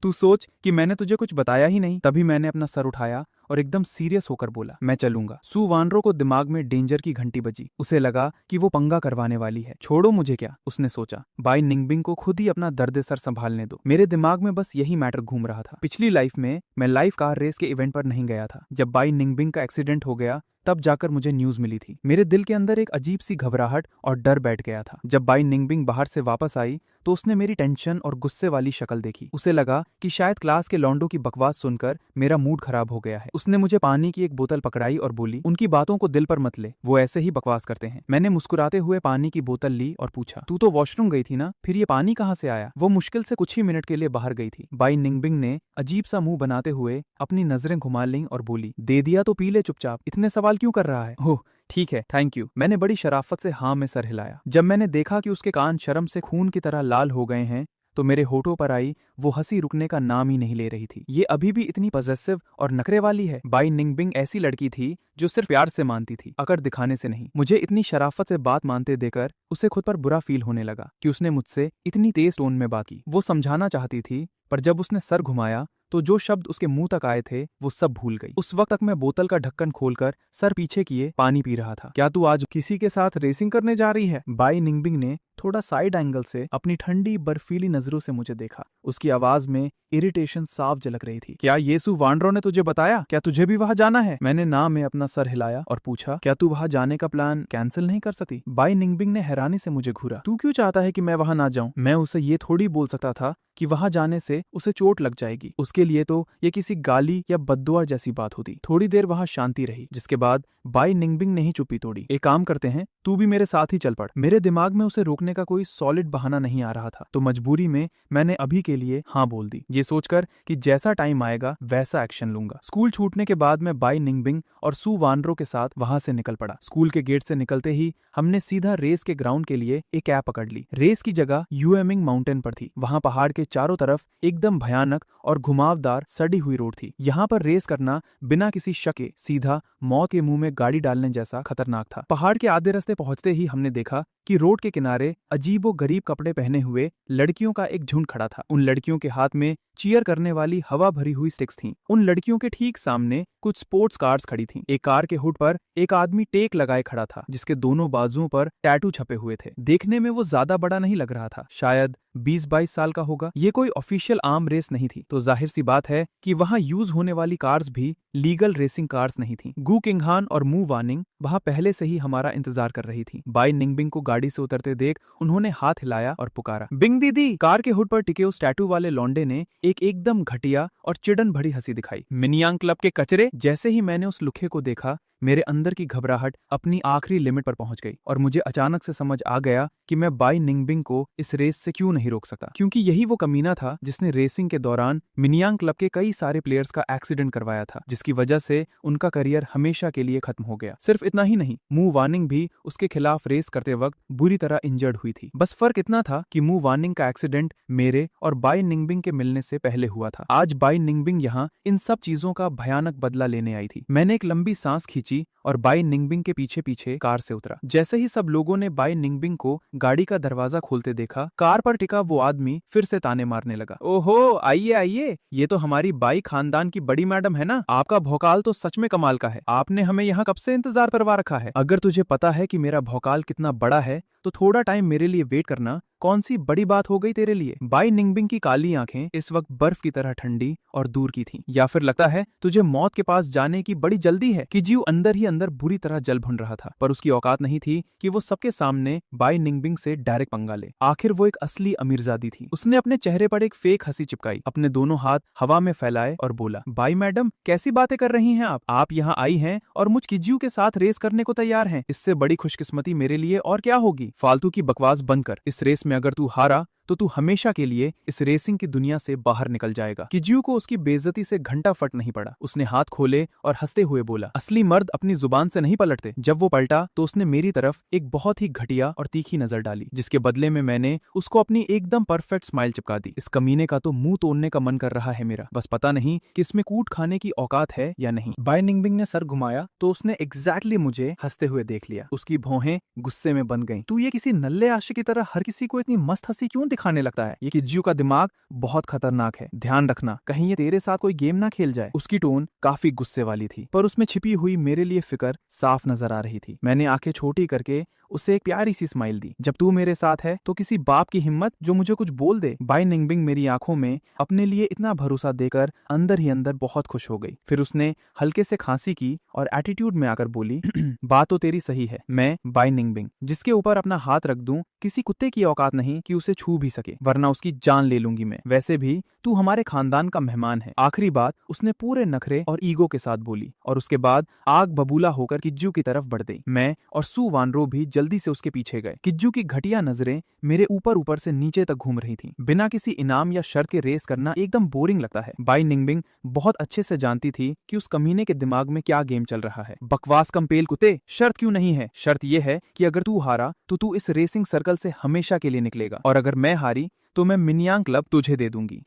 तू सोच कि मैंने तुझे कुछ बताया ही नहीं। तभी मैंने अपना सर उठाया और एकदम सीरियस होकर बोला, मैं चलूंगा। सू वानरो को दिमाग में डेंजर की घंटी बजी। उसे लगा कि वो पंगा करवाने वाली है। छोड़ो मुझे क्या, उसने सोचा, बाई निंगबिंग को खुद ही अपना दर्द सर संभालने दो। मेरे दिमाग में बस यही मैटर घूम रहा था। पिछली लाइफ में मैं लाइव कार रेस के इवेंट पर नहीं गया था। जब बाई निंगबिंग का एक्सीडेंट हो गया तब जाकर मुझे न्यूज मिली थी। मेरे दिल के अंदर एक अजीब सी घबराहट और डर बैठ गया था। जब बाई निंगबिंग बाहर से वापस आई तो उसने मेरी टेंशन और गुस्से वाली शक्ल देखी। उसे लगा कि शायद क्लास के लौंडों की बकवास सुनकर मेरा मूड खराब हो गया है। उसने मुझे पानी की एक बोतल पकड़ाई और बोली, उनकी बातों को दिल पर मत ले, वो ऐसे ही बकवास करते हैं। मैंने मुस्कुराते हुए पानी की बोतल ली और पूछा, तू तो वॉशरूम गई थी ना, फिर ये पानी कहाँ से आया? वो मुश्किल से कुछ ही मिनट के लिए बाहर गई थी। बाई निंगबिंग ने अजीब सा मुंह बनाते हुए अपनी नजरें घुमा लीं और बोली, दे दिया तो पी ले चुपचाप, इतने सवाल क्यों कर रहा है? ओह ठीक है, थैंक यू। मैंने बड़ी शराफत से हाँ में सर हिलाया। जब मैंने देखा कि उसके कान शर्म से खून की तरह लाल हो गए हैं तो मेरे होठों पर आई वो हंसी रुकने का नाम ही नहीं ले रही थी। ये अभी भी इतनी पॉसेसिव और नखरे वाली है। बाई निंगबिंग ऐसी लड़की थी जो सिर्फ प्यार से मानती थी, अकड़ दिखाने से नहीं। मुझे इतनी शराफत से बात मानते देकर उसे खुद पर बुरा फील होने लगा कि उसने मुझसे इतनी तेज टोन में बात की। वो समझाना चाहती थी, पर जब उसने सर घुमाया तो जो शब्द उसके मुंह तक आए थे वो सब भूल गई। उस वक्त तक मैं बोतल का ढक्कन खोलकर सर पीछे किए पानी पी रहा था। क्या तू आज किसी के साथ रेसिंग करने जा रही है? बाई निंगबिंग ने थोड़ा साइड एंगल से अपनी ठंडी बर्फीली नजरों से मुझे देखा। उसकी आवाज में इरिटेशन साफ झलक रही थी। क्या येसु वांड्रो ने तुझे बताया? क्या तुझे भी वहां जाना है? मैंने ना में अपना सर हिलाया और पूछा, क्या तू वहां जाने का प्लान कैंसिल नहीं कर सकती? बाई निंगबिंग ने हैरानी से मुझे घूरा। तू क्यों चाहता है कि मैं वहां ना जाऊं? मैं उसे ये थोड़ी बोल सकता था कि वहां जाने से उसे चोट लग जाएगी। उसके लिए तो ये किसी गाली या बद्दुआ जैसी बात होती। थोड़ी देर वहां शांति रही, जिसके बाद बाई निंगबिंग ने ही चुप्पी तोड़ी। एक काम करते हैं, तू भी मेरे साथ ही चल पड़। मेरे दिमाग में उसे रोकने का कोई सॉलिड बहाना नहीं आ रहा था, तो मजबूरी में मैंने अभी के लिए हाँ बोल दी, ये सोचकर कि जैसा टाइम आएगा वैसा एक्शन लूंगा। स्कूल छूटने के बाद मैं बाई निंगबिंग और सू वानरो के साथ वहां से निकल पड़ा। स्कूल के गेट से निकलते ही हमने सीधा रेस के ग्राउंड के लिए एक कैब पकड़ ली। रेस की जगह यूएमिंग माउंटेन पर थी। वहां पहाड़ के चारों तरफ एकदम भयानक और घुमावदार सड़ी हुई रोड थी। यहाँ पर रेस करना बिना किसी शक के सीधा मौत के मुंह में गाड़ी डालने जैसा खतरनाक था। पहाड़ के आधे रास्ते पहुंचते ही हमने देखा कि रोड के किनारे अजीबो गरीब कपड़े पहने हुए लड़कियों का एक झुंड खड़ा था। उन लड़कियों के हाथ में चीयर करने वाली हवा भरी हुई स्टिक्स थीं। उन लड़कियों के ठीक सामने कुछ स्पोर्ट्स कार्स खड़ी थीं। एक कार के हुड पर एक आदमी टेक लगाए खड़ा था, जिसके दोनों बाजुओं पर टैटू छपे हुए थे। देखने में वो ज्यादा बड़ा नहीं लग रहा था, शायद 20-22 साल का होगा। ये कोई ऑफिशियल आर्म रेस नहीं थी, तो जाहिर सी बात है कि वहां यूज होने वाली कार्स भी लीगल रेसिंग कार्स नहीं थी। गु किंगहान और मू वानिंग वहां पहले से ही हमारा इंतजार कर रही थी। बाई निंगबिंग को गाड़ी से उतरते देख उन्होंने हाथ हिलाया और पुकारा, बिंग दीदी। कार के हुड पर टिके उस टैटू वाले लौंडे ने एक एकदम घटिया और चिड़न भरी हंसी दिखाई। मिनियांग क्लब के कचरे। जैसे ही मैंने उस लुखे को देखा, मेरे अंदर की घबराहट अपनी आखिरी लिमिट पर पहुंच गई और मुझे अचानक से समझ आ गया कि मैं बाई निंगबिंग को इस रेस से क्यों नहीं रोक सकता, क्योंकि यही वो कमीना था जिसने रेसिंग के दौरान मिनियांग क्लब के कई सारे प्लेयर्स का एक्सीडेंट करवाया था, जिसकी वजह से उनका करियर हमेशा के लिए खत्म हो गया। सिर्फ इतना ही नहीं, मू वानिंग भी उसके खिलाफ रेस करते वक्त बुरी तरह इंजर्ड हुई थी। बस फर्क इतना था कि मू वानिंग का एक्सीडेंट मेरे और बाई निंगबिंग के मिलने से पहले हुआ था। आज बाई निंगबिंग यहाँ इन सब चीजों का भयानक बदला लेने आई थी। मैंने एक लंबी सांस खींची और बाई निंगबिंग के पीछे पीछे कार से उतरा। जैसे ही सब लोगों ने बाई निंगबिंग को गाड़ी का दरवाजा खोलते देखा, कार पर टिका वो आदमी फिर से ताने मारने लगा। ओहो, आइए आइए, ये तो हमारी बाई खानदान की बड़ी मैडम है ना। आपका भौकाल तो सच में कमाल का है। आपने हमें यहाँ कब से इंतजार करवा रखा है। अगर तुझे पता है कि मेरा भौकाल कितना बड़ा है तो थोड़ा टाइम मेरे लिए वेट करना। कौन सी बड़ी बात हो गई तेरे लिए। बाई निंगबिंग की काली आंखें इस वक्त बर्फ की तरह ठंडी और दूर की थीं। या फिर लगता है तुझे मौत के पास जाने की बड़ी जल्दी है। कि जीव अंदर ही अंदर बुरी तरह जल भुन रहा था, पर उसकी औकात नहीं थी कि वो सबके सामने बाई निंगबिंग से डायरेक्ट पंगा ले। आखिर वो एक असली अमीरजादी थी। उसने अपने चेहरे पर एक फेक हंसी चिपकाई, अपने दोनों हाथ हवा में फैलाए और बोला, बाई मैडम, कैसी बातें कर रही हैं आप यहाँ आई हैं और मुझ किज्जू के साथ रेस करने को तैयार हैं। इससे बड़ी खुशकिस्मती मेरे लिए और क्या होगी। फालतू की बकवास बंद कर। इस रेस में अगर तू हारा तो तू हमेशा के लिए इस रेसिंग की दुनिया से बाहर निकल जाएगा। किज्जू को उसकी बेइज्जती से घंटा फट नहीं पड़ा। उसने हाथ खोले और हंसते हुए बोला, असली मर्द अपनी जुबान से नहीं पलटते। जब वो पलटा तो उसने मेरी तरफ एक बहुत ही घटिया और तीखी नजर डाली, जिसके बदले में मैंने उसको अपनी एकदम परफेक्ट स्माइल चिपका दी। इस कमीने का तो मुंह तोड़ने का मन कर रहा है मेरा, बस पता नहीं कि इसमें कूट खाने की औकात है या नहीं। बाई निंगबिंग ने सर घुमाया तो उसने एग्जैक्टली मुझे हंसते हुए देख लिया। उसकी भौहें गुस्से में बन गईं। तू ये किसी नल्ले आशिक की तरह हर किसी को इतनी मस्त हंसी क्यों दिखाने लगता है। ये किज्जू का दिमाग बहुत खतरनाक है, ध्यान रखना कहीं ये तेरे साथ कोई गेम ना खेल जाए। उसकी टोन काफी गुस्से वाली थी, पर उसमें छिपी हुई मेरे लिए फिक्र साफ नजर आ रही थी। मैंने आंखें छोटी करके उसे एक प्यारी सी स्माइल दी। जब तू मेरे साथ है तो किसी बाप की हिम्मत जो मुझे कुछ बोल दे। बाई निंगबिंग मेरी आंखों में अपने लिए इतना भरोसा देकर अंदर ही अंदर बहुत खुश हो गई। फिर उसने हल्के से खांसी की और एटीट्यूड में आकर बोली, बात तो तेरी सही है, मैं बाई निंगबिंग जिसके ऊपर अपना हाथ रख दूं किसी कुत्ते की औकात नहीं कि उसे छू भी सके, वरना उसकी जान ले लूंगी मैं। वैसे भी तू हमारे खानदान का मेहमान है। आखिरी बात उसने पूरे नखरे और ईगो के साथ बोली और उसके बाद आग बबूला होकर किज्जू की तरफ बढ़ गई। मैं और सू वानरो भी जल्दी से उसके पीछे गए। किज्जू की घटिया नजरें मेरे ऊपर ऊपर से नीचे तक घूम रही थीं। बिना किसी इनाम या शर्त के रेस करना एकदम बोरिंग लगता है। बाई निंगबिंग बहुत अच्छे से जानती थी कि उस कमीने के दिमाग में क्या गेम चल रहा है। बकवास कम पेल कुत्ते, शर्त क्यों नहीं है। शर्त यह है कि अगर तू हारा तो तू इस रेसिंग सर्कल से हमेशा के लिए निकलेगा, और अगर मैं हारी तो मैं मिनियांग क्लब तुझे दे दूंगी।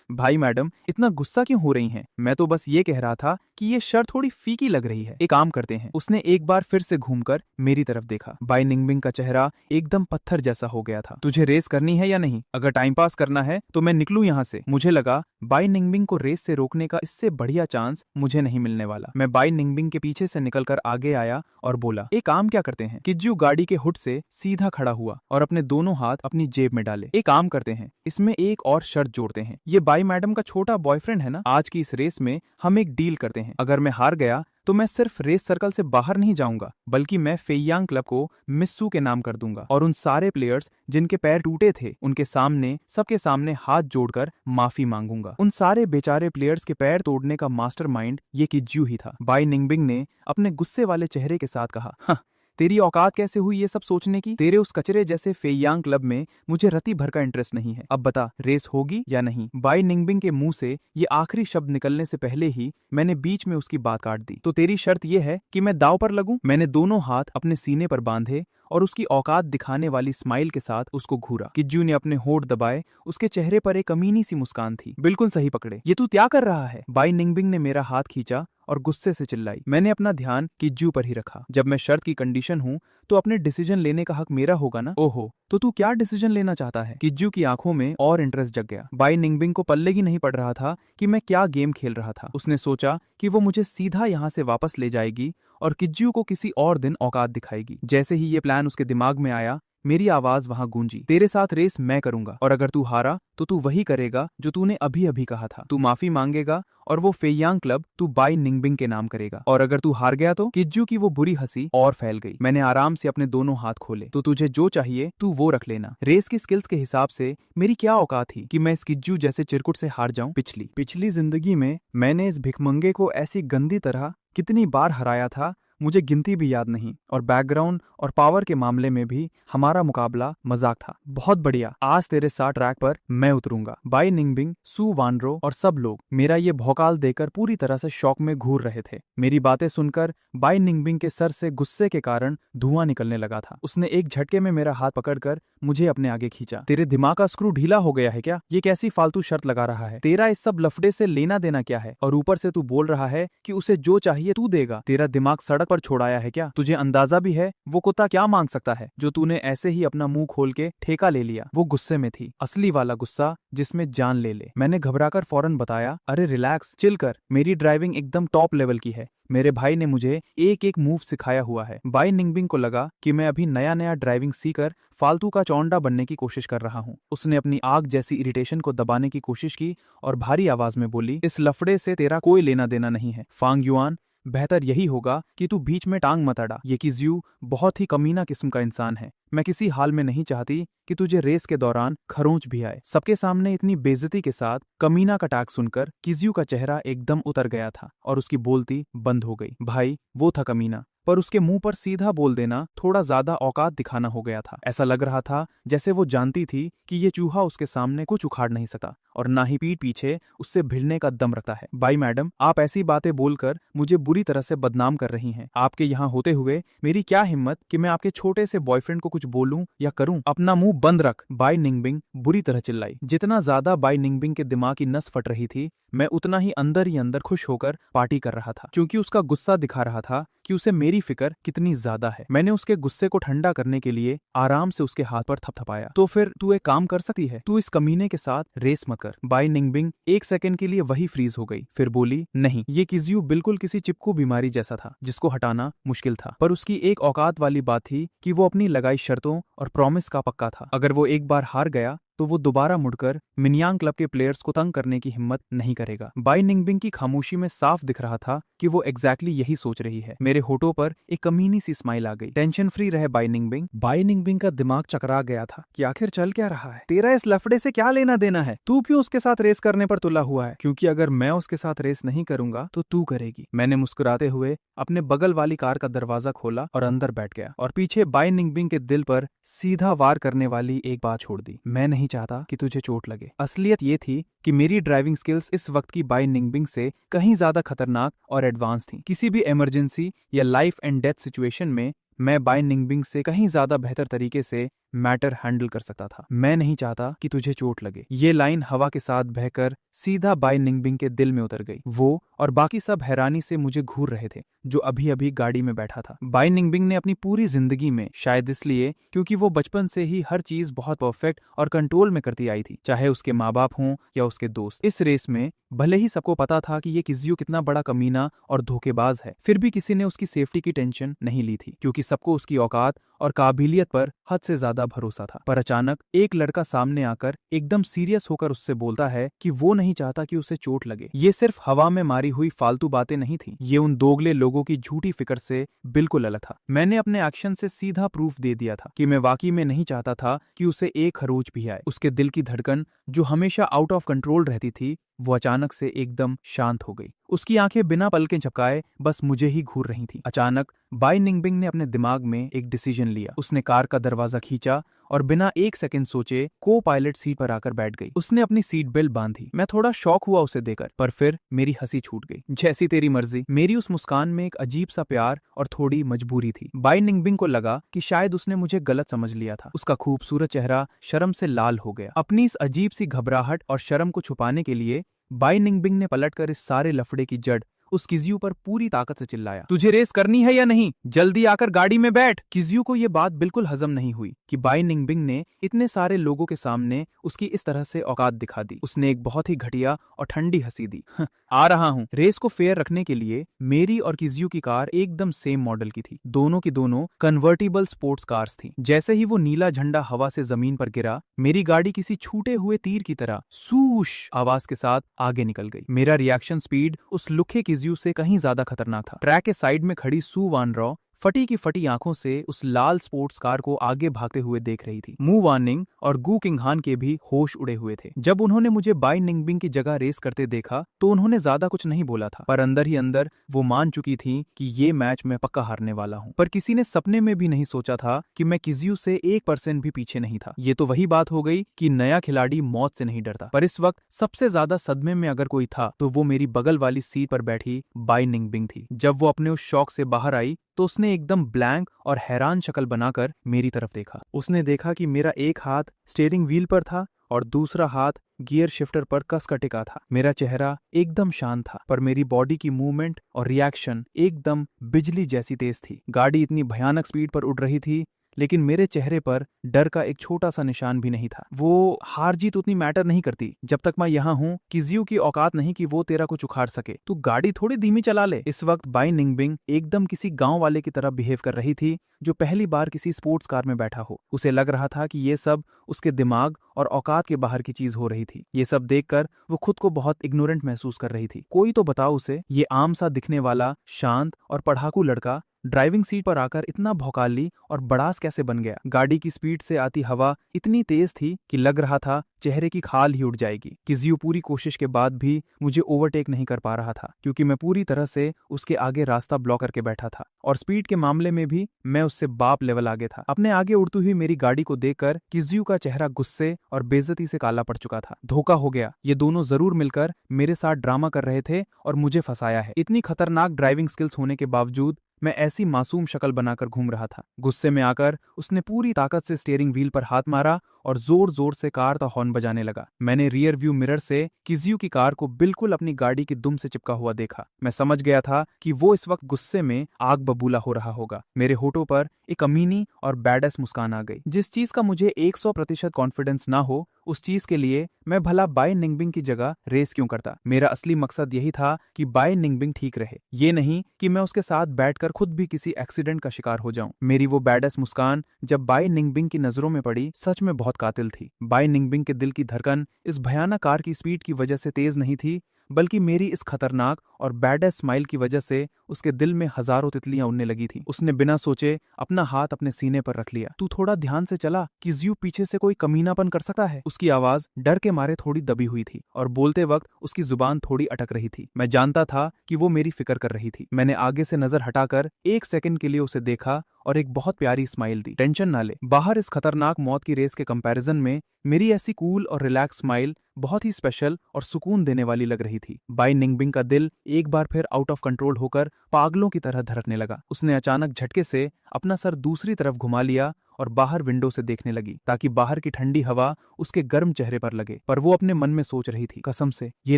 भाई मैडम इतना गुस्सा क्यों हो रही हैं? मैं तो बस ये कह रहा था कि ये शर्त थोड़ी फीकी लग रही है। एक काम करते हैं। उसने एक बार फिर से घूमकर मेरी तरफ देखा। बाई निंगबिंग का चेहरा एकदम पत्थर जैसा हो गया था। तुझे रेस करनी है या नहीं? अगर टाइम पास करना है तो मैं निकलूं यहाँ से। मुझे लगा बाई निंगबिंग को रेस से रोकने का इससे बढ़िया चांस मुझे नहीं मिलने वाला। मैं बाई निंगबिंग के पीछे से निकलकर आगे आया और बोला, एक काम क्या करते हैं? किज्जू गाड़ी के हुड से सीधा खड़ा हुआ और अपने दोनों हाथ अपनी जेब में डाले। एक काम करते हैं, इसमें एक और शर्त जोड़ते हैं। ये बाई मैडम का छोटा बॉयफ्रेंड है ना? आज की इस रेस में हम एक डील करते हैं। अगर मैं हार गया तो मैं सिर्फ रेस सर्कल से बाहर नहीं जाऊंगा, बल्कि मैं फेयांग क्लब को मिस्सू के नाम कर दूंगा और उन सारे प्लेयर्स जिनके पैर टूटे थे उनके सामने सबके सामने हाथ जोड़कर माफी मांगूंगा। उन सारे बेचारे प्लेयर्स के पैर तोड़ने का मास्टरमाइंड ये किज्जू ही था। बाई निंगबिंग ने अपने गुस्से वाले चेहरे के साथ कहा, हाँ, तेरी औकात कैसे हुई ये सब सोचने की? तेरे उस कचरे जैसे फेयांग क्लब में मुझे रति भर का इंटरेस्ट नहीं है। अब बता, रेस होगी या नहीं? बाई निंगबिंग के मुंह से ये आखिरी शब्द निकलने से पहले ही मैंने बीच में उसकी बात काट दी। तो तेरी शर्त ये है कि मैं दांव पर लगूं? मैंने दोनों हाथ अपने सीने पर बांधे और उसकी औकात दिखाने वाली स्माइल के साथ उसको घूरा। किज्जू ने अपने होंठ दबाए। उसके चेहरे पर एक कमीनी सी मुस्कान थी। बिल्कुल सही पकड़े, ये तू क्या कर रहा है? बाई निंगबिंग ने मेरा हाथ खींचा और गुस्से से चिल्लाई। मैंने अपना ध्यान किज्जू पर ही रखा। जब मैं शर्त की कंडीशन हूँ तो अपने डिसीजन लेने का हक मेरा होगा ना? ओहो, तो तू क्या डिसीजन लेना चाहता है? किज्जू की आंखों में और इंटरेस्ट जग गया। बाई निंगबिंग को पल्ले ही नहीं पड़ रहा था कि मैं क्या गेम खेल रहा था। उसने सोचा कि वो मुझे सीधा यहाँ से वापस ले जाएगी और किज्जू को किसी और दिन औकात दिखाएगी। जैसे ही ये प्लान उसके दिमाग में आया, मेरी आवाज वहां गूंजी, तेरे साथ रेस मैं करूंगा और अगर तू हारा तो तू वही करेगा जो तूने अभी अभी कहा था। तू माफी मांगेगा और वो फेयांग क्लब तू बाई निंगबिंग के नाम करेगा। और अगर तू हार गया तो? किज्जू की वो बुरी हंसी और फैल गई। मैंने आराम से अपने दोनों हाथ खोले। तो तुझे जो चाहिए तू वो रख लेना। रेस की स्किल्स के हिसाब से मेरी क्या औकात थी कि मैं इस किज्जू जैसे चिरकुट से हार जाऊं? पिछली जिंदगी में मैंने इस भिखमंगे को ऐसी गंदी तरह कितनी बार हराया था मुझे गिनती भी याद नहीं। और बैकग्राउंड और पावर के मामले में भी हमारा मुकाबला मजाक था। बहुत बढ़िया, आज तेरे साथ ट्रैक पर मैं उतरूंगा। बाई निंगबिंग, सू वानरो और सब लोग मेरा ये भौकाल देकर पूरी तरह से शौक में घूर रहे थे। मेरी बातें सुनकर बाई निंगबिंग के सर से गुस्से के कारण धुआं निकलने लगा था। उसने एक झटके में मेरा हाथ पकड़कर मुझे अपने आगे खींचा। तेरे दिमाग का स्क्रू ढीला हो गया है क्या? ये कैसी फालतू शर्त लगा रहा है? तेरा इस सब लफड़े से लेना देना क्या है? और ऊपर से तू बोल रहा है कि उसे जो चाहिए तू देगा। तेरा दिमाग सड़क पर छोड़ाया है क्या? तुझे अंदाजा भी है वो कुत्ता क्या मांग सकता है जो तूने ऐसे ही अपना मुंह खोल के ठेका ले लिया? वो गुस्से में थी, असली वाला गुस्सा जिसमें जान ले ले। मैंने घबराकर फौरन बताया, अरे रिलैक्स, चिल कर, मेरी ड्राइविंग एकदम टॉप लेवल की है। मेरे भाई ने मुझे एक एक मूव सिखाया हुआ है। बाई निंगबिंग को लगा कि मैं अभी नया नया ड्राइविंग सीखकर फालतू का चौंडा बनने की कोशिश कर रहा हूँ। उसने अपनी आग जैसी इरिटेशन को दबाने की कोशिश की और भारी आवाज में बोली, इस लफड़े से तेरा कोई लेना देना नहीं है फांग युआन। बेहतर यही होगा कि तू बीच में टांग मत अड़ा। ये किज्यू बहुत ही कमीना किस्म का इंसान है। मैं किसी हाल में नहीं चाहती कि तुझे रेस के दौरान खरोंच भी आए। सबके सामने इतनी बेइज्जती के साथ कमीना का टैग सुनकर किज्यू का चेहरा एकदम उतर गया था और उसकी बोलती बंद हो गई। भाई वो था कमीना, पर उसके मुंह पर सीधा बोल देना थोड़ा ज्यादा औकात दिखाना हो गया था। ऐसा लग रहा था जैसे वो जानती थी कि ये चूहा उसके सामने कुछ उखाड़ नहीं सकता और ना ही पीठ पीछे उससे भिड़ने का दम रखता है। बाई मैडम, आप ऐसी बातें बोलकर मुझे बुरी तरह से बदनाम कर रही हैं। आपके यहाँ होते हुए मेरी क्या हिम्मत कि मैं आपके छोटे से बॉयफ्रेंड को कुछ बोलूं या करूं? अपना मुंह बंद रख। बाई निंगबिंग बुरी तरह चिल्लाई। जितना ज्यादा बाई निंगबिंग के दिमाग की नस फट रही थी, मैं उतना ही अंदर खुश होकर पार्टी कर रहा था, क्योंकि उसका गुस्सा दिखा रहा था कि उसे मेरी फिक्र कितनी ज्यादा है। मैंने उसके गुस्से को ठंडा करने के लिए आराम से उसके हाथ पर थपथपाया। तो फिर तू एक काम कर सकती है, तू इस कमीने के साथ रेस मत कर। बाई निंगबिंग एक सेकंड के लिए वही फ्रीज हो गई, फिर बोली, नहीं, ये किज्यू बिल्कुल किसी चिपकू बीमारी जैसा था जिसको हटाना मुश्किल था। पर उसकी एक औकात वाली बात थी कि वो अपनी लगाई शर्तों और प्रॉमिस का पक्का था। अगर वो एक बार हार गया तो वो दोबारा मुड़कर मिनियांग क्लब के प्लेयर्स को तंग करने की हिम्मत नहीं करेगा। बाई निंगबिंग की खामोशी में साफ दिख रहा था कि वो एग्जैक्टली यही सोच रही है। मेरे होठों पर एक कमीनी सी स्माइल आ गई। टेंशन फ्री रहे बाई निंगबिंग। बाई निंगबिंग का दिमाग चकरा गया था कि आखिर चल क्या रहा है। तेरा इस लफड़े से क्या लेना देना है? तू क्यों उसके साथ रेस करने पर तुला हुआ है? क्योंकि अगर मैं उसके साथ रेस नहीं करूंगा तो तू करेगी। मैंने मुस्कुराते हुए अपने बगल वाली कार का दरवाजा खोला और अंदर बैठ गया और पीछे बाई निंगबिंग के दिल पर सीधा वार करने वाली एक बात छोड़ दी। मैं नहीं चाहता कि तुझे चोट लगे। असलियत ये थी कि मेरी ड्राइविंग स्किल्स इस वक्त की बाई निंगबिंग से कहीं ज्यादा खतरनाक और एडवांस थी। किसी भी इमरजेंसी या लाइफ एंड डेथ सिचुएशन में मैं बाय निंगबिंग से कहीं ज्यादा बेहतर तरीके से मैटर हैंडल कर सकता था। मैं नहीं चाहता कि तुझे चोट लगे। ये लाइन हवा के साथ बहकर सीधा बाय निंगबिंग के दिल में उतर गई। वो और बाकी सब हैरानी से मुझे घूर रहे थे, जो अभी अभी गाड़ी में बैठा था। बाय निंगबिंग ने अपनी पूरी जिंदगी में, शायद इसलिए क्योंकि वो बचपन से ही हर चीज बहुत परफेक्ट और कंट्रोल में करती आई थी, चाहे उसके माँ बाप हों या उसके दोस्त। इस रेस में भले ही सबको पता था कि ये किजियो कितना बड़ा कमीना और धोखेबाज है, फिर भी किसी ने उसकी सेफ्टी की टेंशन नहीं ली थी, क्योंकि सबको उसकी औकात और काबिलियत पर हद से ज्यादा भरोसा था। पर अचानक एक लड़का सामने आकर एकदम सीरियस होकर उससे बोलता है कि वो नहीं चाहता कि उसे चोट लगे। ये सिर्फ हवा में मारी हुई फालतू बातें नहीं थी, ये उन दोगले लोगों की झूठी फिक्र से बिल्कुल अलग था। मैंने अपने एक्शन से सीधा प्रूफ दे दिया था कि मैं वाकई में नहीं चाहता था कि उसे एक खरोच भी आए। उसके दिल की धड़कन, जो हमेशा आउट ऑफ कंट्रोल रहती थी, वो अचानक से एकदम शांत हो गई। उसकी आंखें बिना पलकें झपकाए बस मुझे ही घूर रही थीं। अचानक बाय निंगबिंग ने अपने दिमाग में एक डिसीजन लिया। उसने कार का दरवाजा खींचा और बिना एक सेकंड सोचे को पायलट सीट पर आकर बैठ गई। उसने अपनी सीट बेल्ट बांधी। मैं थोड़ा शॉक हुआ उसे देखकर, पर फिर मेरी हंसी छूट गई। जैसी तेरी मर्जी। मेरी उस मुस्कान में एक अजीब सा प्यार और थोड़ी मजबूरी थी। बाय निंगबिंग को लगा कि शायद उसने मुझे गलत समझ लिया था। उसका खूबसूरत चेहरा शर्म से लाल हो गया। अपनी इस अजीब सी घबराहट और शर्म को छुपाने के लिए बाय निंगबिंग ने पलटकर इस सारे लफड़े की जड़ उस किजियो पर पूरी ताकत से चिल्लाया, तुझे रेस करनी है या नहीं? जल्दी आकर गाड़ी में बैठ। किजियो को यह बात बिल्कुल हजम नहीं हुई कि बाय निंगबिंग ने इतने सारे लोगों के सामने उसकी इस तरह से औकात दिखा दी। उसने एक बहुत ही घटिया और ठंडी हंसी दी। आ रहा हूं। रेस को फेयर रखने के लिए मेरी और किजियो की कार एकदम सेम मॉडल की थी। दोनों की दोनों कन्वर्टिबल स्पोर्ट्स कार्स थी। जैसे ही वो नीला झंडा हवा से जमीन पर गिरा, मेरी गाड़ी किसी छूटे हुए तीर की तरह सूश आवाज के साथ आगे निकल गई। मेरा रिएक्शन स्पीड उस लुखे किजियो से कहीं ज्यादा खतरनाक था। ट्रैक के साइड में खड़ी सू वान रॉ फटी की फटी आंखों से उस लाल स्पोर्ट्स कार को आगे भागते हुए देख रही थी। मू वानिंग और गू किंगहान के भी होश उड़े हुए थे। जब उन्होंने मुझे बाय निंगबिंग की जगह रेस करते देखा तो उन्होंने ज्यादा कुछ नहीं बोला था, पर अंदर ही अंदर वो मान चुकी थी कि ये मैच मैं पक्का हारने वाला हूँ। पर किसी ने सपने में भी नहीं सोचा था कि मैं किजियो से 1% भी पीछे नहीं था। ये तो वही बात हो गई कि नया खिलाड़ी मौत से नहीं डरता। पर इस वक्त सबसे ज्यादा सदमे में अगर कोई था तो वो मेरी बगल वाली सीट पर बैठी बाय निंगबिंग थी। जब वो अपने उस शौक से बाहर आई तो उसने एकदम ब्लैंक और हैरान शक्ल बनाकर मेरी तरफ देखा। उसने देखा कि मेरा एक हाथ स्टीयरिंग व्हील पर था और दूसरा हाथ गियर शिफ्टर पर कस का टिका था। मेरा चेहरा एकदम शांत था, पर मेरी बॉडी की मूवमेंट और रिएक्शन एकदम बिजली जैसी तेज थी। गाड़ी इतनी भयानक स्पीड पर उड़ रही थी, लेकिन मेरे चेहरे पर डर का एक छोटा सा निशान भी नहीं था। वो हार जीत उतनी मैटर नहीं करती जब तक मैं यहाँ हूँ। किजियो की औकात नहीं कि वो तेरा कुछ उखाड़ सके। तू गाड़ी थोड़ी धीमी चला ले। इस वक्त बाय निंगबिंग एकदम किसी गांव वाले की तरह बिहेव कर रही थी जो पहली बार किसी स्पोर्ट्स कार में बैठा हो। उसे लग रहा था कि ये सब उसके दिमाग और औकात के बाहर की चीज हो रही थी। ये सब देखकर वो खुद को बहुत इग्नोरेंट महसूस कर रही थी। कोई तो बताओ उसे, ये आम सा दिखने वाला शांत और पढ़ाकू लड़का ड्राइविंग सीट पर आकर इतना भौकाली और बड़ास कैसे बन गया? गाड़ी की स्पीड से आती हवा इतनी तेज थी कि लग रहा था चेहरे की खाल ही उड़ जाएगी। किजियो पूरी कोशिश के बाद भी मुझे ओवरटेक नहीं कर पा रहा था, क्योंकि मैं पूरी तरह से उसके आगे रास्ता ब्लॉक करके बैठा था। और स्पीड के मामले में भी मैं उससे बाप लेवल आगे था। अपने आगे उड़ती हुई मेरी गाड़ी को देखकर किजियो का चेहरा गुस्से और बेइज्जती से काला पड़ चुका था। धोखा हो गया। ये दोनों जरूर मिलकर मेरे साथ ड्रामा कर रहे थे और मुझे फंसाया है। इतनी खतरनाक ड्राइविंग स्किल्स होने के बावजूद मैं ऐसी मासूम शक्ल बनाकर घूम रहा था। गुस्से में आकर उसने पूरी ताकत से स्टीयरिंग व्हील पर हाथ मारा और जोर जोर से कार का हॉर्न बजाने लगा। मैंने रियर व्यू मिरर से किजियो की कार को बिल्कुल अपनी गाड़ी की दुम से चिपका हुआ देखा। मैं समझ गया था कि वो इस वक्त गुस्से में आग बबूला हो रहा होगा। मेरे होठों पर एक अमीनी और बैडस मुस्कान आ गई। जिस चीज का मुझे 100% कॉन्फिडेंस ना हो, उस चीज के लिए मैं भला बाय निंगबिंग की जगह रेस क्यों करता? मेरा असली मकसद यही था कि बाय निंगबिंग ठीक रहे, ये नहीं कि मैं उसके साथ बैठकर खुद भी किसी एक्सीडेंट का शिकार हो जाऊं। मेरी वो बैडस मुस्कान जब बाय निंगबिंग की नजरों में पड़ी, सच में बहुत कातिल थी। बाय निंगबिंग के दिल की धड़कन इस भयानक कार की स्पीड की वजह से तेज नहीं थी, बल्कि मेरी इस खतरनाक और बैडेस्ट स्माइल की वजह से उसके दिल में हजारों तितलियां उड़ने लगी थी। उसने बिना सोचे अपना हाथ अपने सीने पर रख लिया। तू थोड़ा ध्यान से चला, किजियो पीछे से कोई कमीनापन कर सकता है। उसकी आवाज डर के मारे थोड़ी दबी हुई थी और बोलते वक्त उसकी जुबान थोड़ी अटक रही थी। मैं जानता था कि वो मेरी फिक्र कर रही थी। मैंने आगे से नजर हटाकर 1 सेकंड के लिए उसे देखा और एक बहुत प्यारी स्माइल दी। टेंशन ना ले, बाहर इस खतरनाक मौत की रेस के कंपैरिजन में मेरी ऐसी कूल और रिलैक्स स्माइल बहुत ही स्पेशल और सुकून देने वाली लग रही थी। बाई निंगबिंग का दिल एक बार फिर आउट ऑफ कंट्रोल होकर पागलों की तरह धड़कने लगा। उसने अचानक झटके से अपना सर दूसरी तरफ घुमा लिया और बाहर विंडो से देखने लगी ताकि बाहर की ठंडी हवा उसके गर्म चेहरे पर लगे। पर वो अपने मन में सोच रही थी, कसम से ये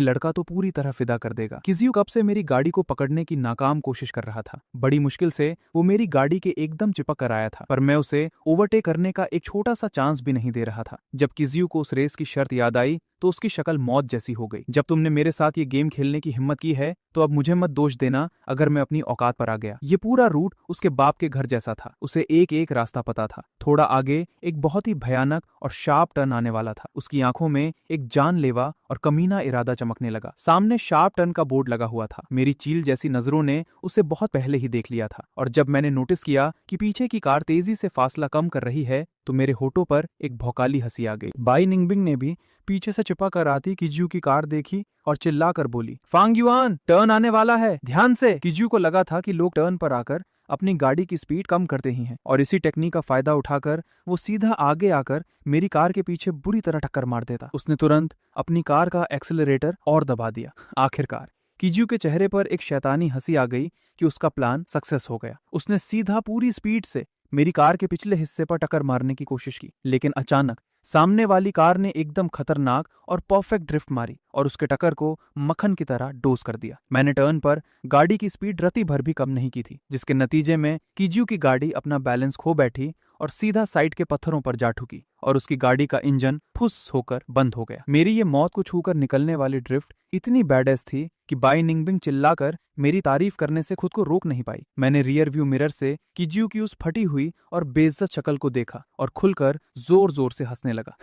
लड़का तो पूरी तरह फिदा कर देगा। किजियो कब से मेरी गाड़ी को पकड़ने की नाकाम कोशिश कर रहा था। बड़ी मुश्किल से वो मेरी गाड़ी के एकदम चिपक कर आया था, पर मैं उसे ओवरटेक करने का एक छोटा सा चांस भी नहीं दे रहा था। जब किजियो को उस रेस की शर्त याद आई तो उसकी शक्ल मौत जैसी हो गई। जब तुमने मेरे साथ ये गेम खेलने की हिम्मत की है तो अब मुझे मत दोष देना अगर मैं अपनी औकात पर आ गया। ये पूरा रूट उसके बाप के घर जैसा था। उसे एक एक रास्ता पता था। थोड़ा आगे एक बहुत ही भयानक और शार्प टर्न आने वाला था। उसकी आंखों में एक जानलेवा और कमीना इरादा चमकने लगा। सामने शार्प टर्न का बोर्ड लगा हुआ था। मेरी चील जैसी नजरों ने उसे बहुत पहले ही देख लिया था, और जब मैंने नोटिस किया कि पीछे की कार तेजी से फासला कम कर रही है तो मेरे होठों पर एक भौकाली हंसी आ गई। बाई निंगबिंग ने भी पीछे से चिपक कर आती किजियो की कार देखी और चिल्लाकर बोली, फांग युआन, टर्न आने वाला है, ध्यान से। किजियो को लगा था कि लोग टर्न पर आकर अपनी गाड़ी की स्पीड कम करते ही हैं, और इसी टेक्निक का फायदा उठाकर वो सीधा आगे आकर मेरी कार के पीछे बुरी तरह टक्कर मार देता। उसने तुरंत अपनी कार का एक्सेलरेटर और दबा दिया। आखिरकार किजियो के चेहरे पर एक शैतानी हंसी आ गई कि उसका प्लान सक्सेस हो गया। उसने सीधा पूरी स्पीड से मेरी कार के पिछले हिस्से पर टक्कर मारने की कोशिश की, लेकिन अचानक सामने वाली कार ने एकदम खतरनाक और परफेक्ट ड्रिफ्ट मारी और उसके टक्कर को मक्खन की तरह डोज कर दिया। मैंने टर्न पर गाड़ी की स्पीड रत्ती भर भी कम नहीं की थी, जिसके नतीजे में किजियो की गाड़ी अपना बैलेंस खो बैठी और सीधा साइड के पत्थरों पर जा ठुकी और उसकी गाड़ी का इंजन फुस होकर बंद हो गया। मेरी ये मौत को छूकर निकलने वाली ड्रिफ्ट इतनी बैडेस थी कि बाई निंगबिंग चिल्लाकर मेरी तारीफ करने से खुद को रोक नहीं पाई। मैंने रियर व्यू मिरर से किजियो की उस फटी हुई और बेइज्जत शक्ल को देखा और खुलकर जोर जोर से हंसने लगा।